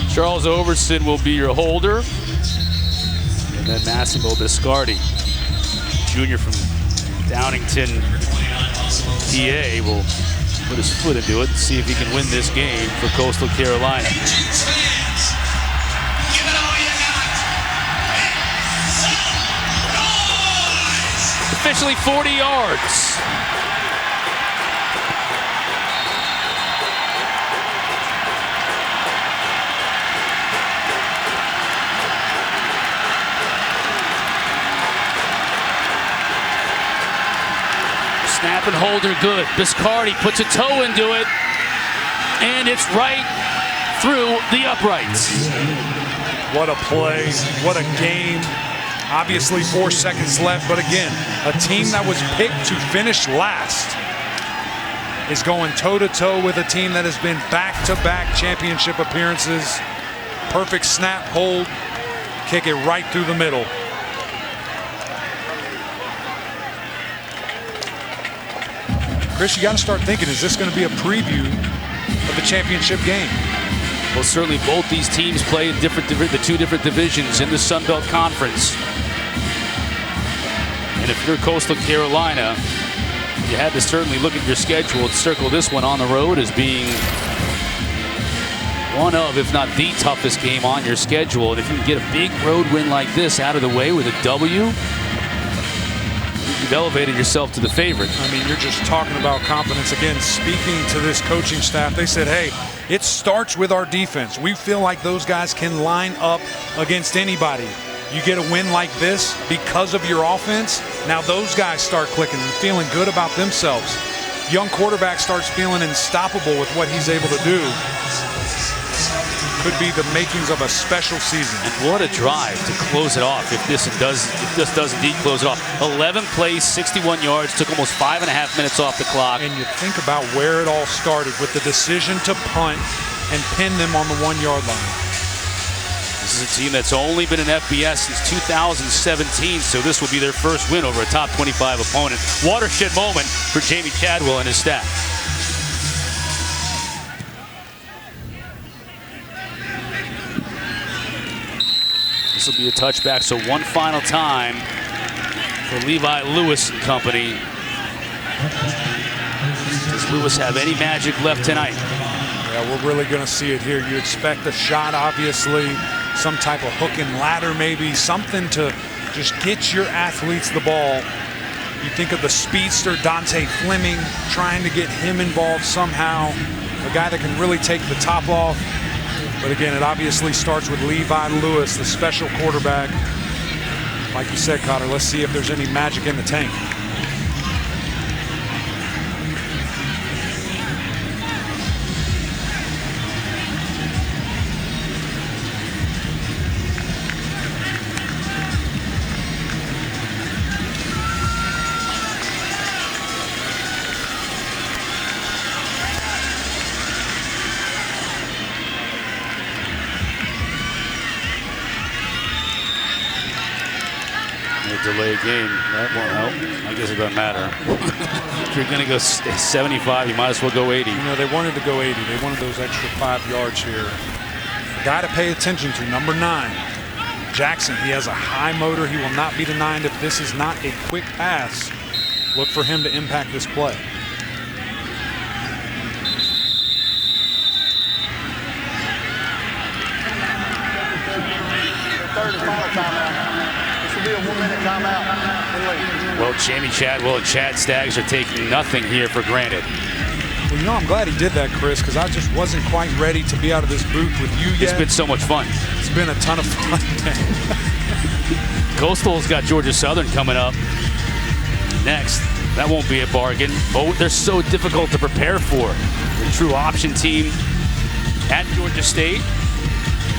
Charles Overson will be your holder. And then Massimo Biscardi, junior from Downington, PA, will put his foot into it and see if he can win this game for Coastal Carolina. Officially 40 yards. Snap and holder good. Biscardi puts a toe into it, and it's right through the uprights. What a play, what a game. Obviously 4 seconds left, but again, a team that was picked to finish last is going toe-to-toe with a team that has been back-to-back championship appearances. Perfect snap, hold, kick it right through the middle. Chris, you got to start thinking, is this going to be a preview of the championship game? Well, certainly both these teams play in the two different divisions in the Sun Belt Conference. And if you're Coastal Carolina, you had to certainly look at your schedule and circle this one on the road as being one of, if not the toughest game on your schedule. And if you can get a big road win like this out of the way with a W, you've elevated yourself to the favorite. I mean, you're just talking about confidence. Again, speaking to this coaching staff, they said, hey, it starts with our defense. We feel like those guys can line up against anybody. You get a win like this because of your offense. Now those guys start clicking and feeling good about themselves. Young quarterback starts feeling unstoppable with what he's able to do. Could be the makings of a special season. And what a drive to close it off if this does indeed close it off. 11 plays, 61 yards, took almost 5.5 minutes off the clock. And you think about where it all started with the decision to punt and pin them on the 1-yard line. This is a team that's only been in FBS since 2017, so this will be their first win over a top 25 opponent. Watershed moment for Jamie Chadwell and his staff. This will be a touchback, so one final time for Levi Lewis and company. Does Lewis have any magic left tonight? Yeah, we're really going to see it here. You expect a shot, obviously, some type of hook and ladder maybe, something to just get your athletes the ball. You think of the speedster Dante Fleming, trying to get him involved somehow, a guy that can really take the top off. But again, it obviously starts with Levi Lewis, the special quarterback. Like you said, Cotter, let's see if there's any magic in the tank. Delay game, that won't help. I guess it doesn't matter. If you're going to go 75, you might as well go 80. You know, they wanted to go 80. They wanted those extra 5 yards here. A guy to pay attention to, number 9, Jackson. He has a high motor. He will not be denied if this is not a quick pass. Look for him to impact this play. Third and final timeout. Be a 1-minute timeout. Well, Jamie Chadwell and Chad Staggs are taking nothing here for granted. Well, you know, I'm glad he did that, Chris, because I just wasn't quite ready to be out of this booth with you yet. It's been so much fun. It's been a ton of fun. Coastal's got Georgia Southern coming up next. That won't be a bargain. Oh, they're so difficult to prepare for. The true option team at Georgia State.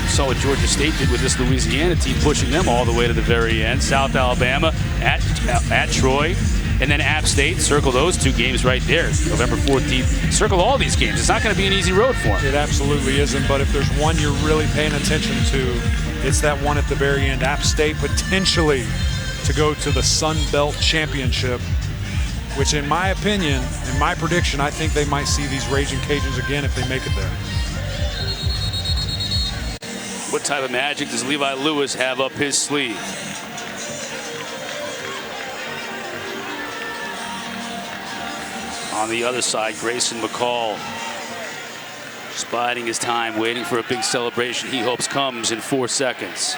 Saw what Georgia State did with this Louisiana team, pushing them all the way to the very end. South Alabama at Troy. and then App State. Circle those 2 games right there, November 14th. Circle all these games. It's not going to be an easy road for them. It absolutely isn't, but if there's one you're really paying attention to, it's that one at the very end. App State potentially to go to the Sun Belt Championship, which in my opinion, in my prediction, I think they might see these Ragin' Cajuns again if they make it there. What type of magic does Levi Lewis have up his sleeve? On the other side, Grayson McCall just biding his time, waiting for a big celebration he hopes comes in 4 seconds.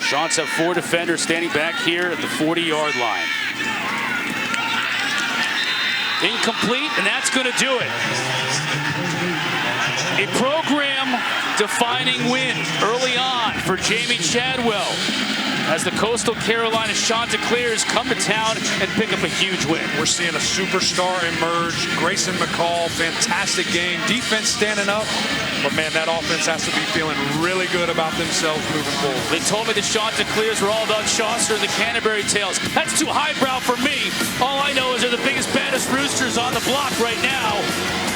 Chants have 4 defenders standing back here at the 40-yard line. Incomplete, and that's going to do it. A program-defining win early on for Jamie Chadwell as the Coastal Carolina Chanticleers come to town and pick up a huge win. We're seeing a superstar emerge. Grayson McCall, fantastic game. Defense standing up. But, man, that offense has to be feeling really good about themselves moving forward. They told me the Chanticleers were all about Chaucer and the Canterbury Tales. That's too highbrow for me. All I know is they're the biggest, baddest roosters on the block right now.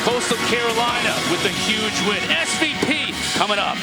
Coastal Carolina with a huge win. SVP coming up.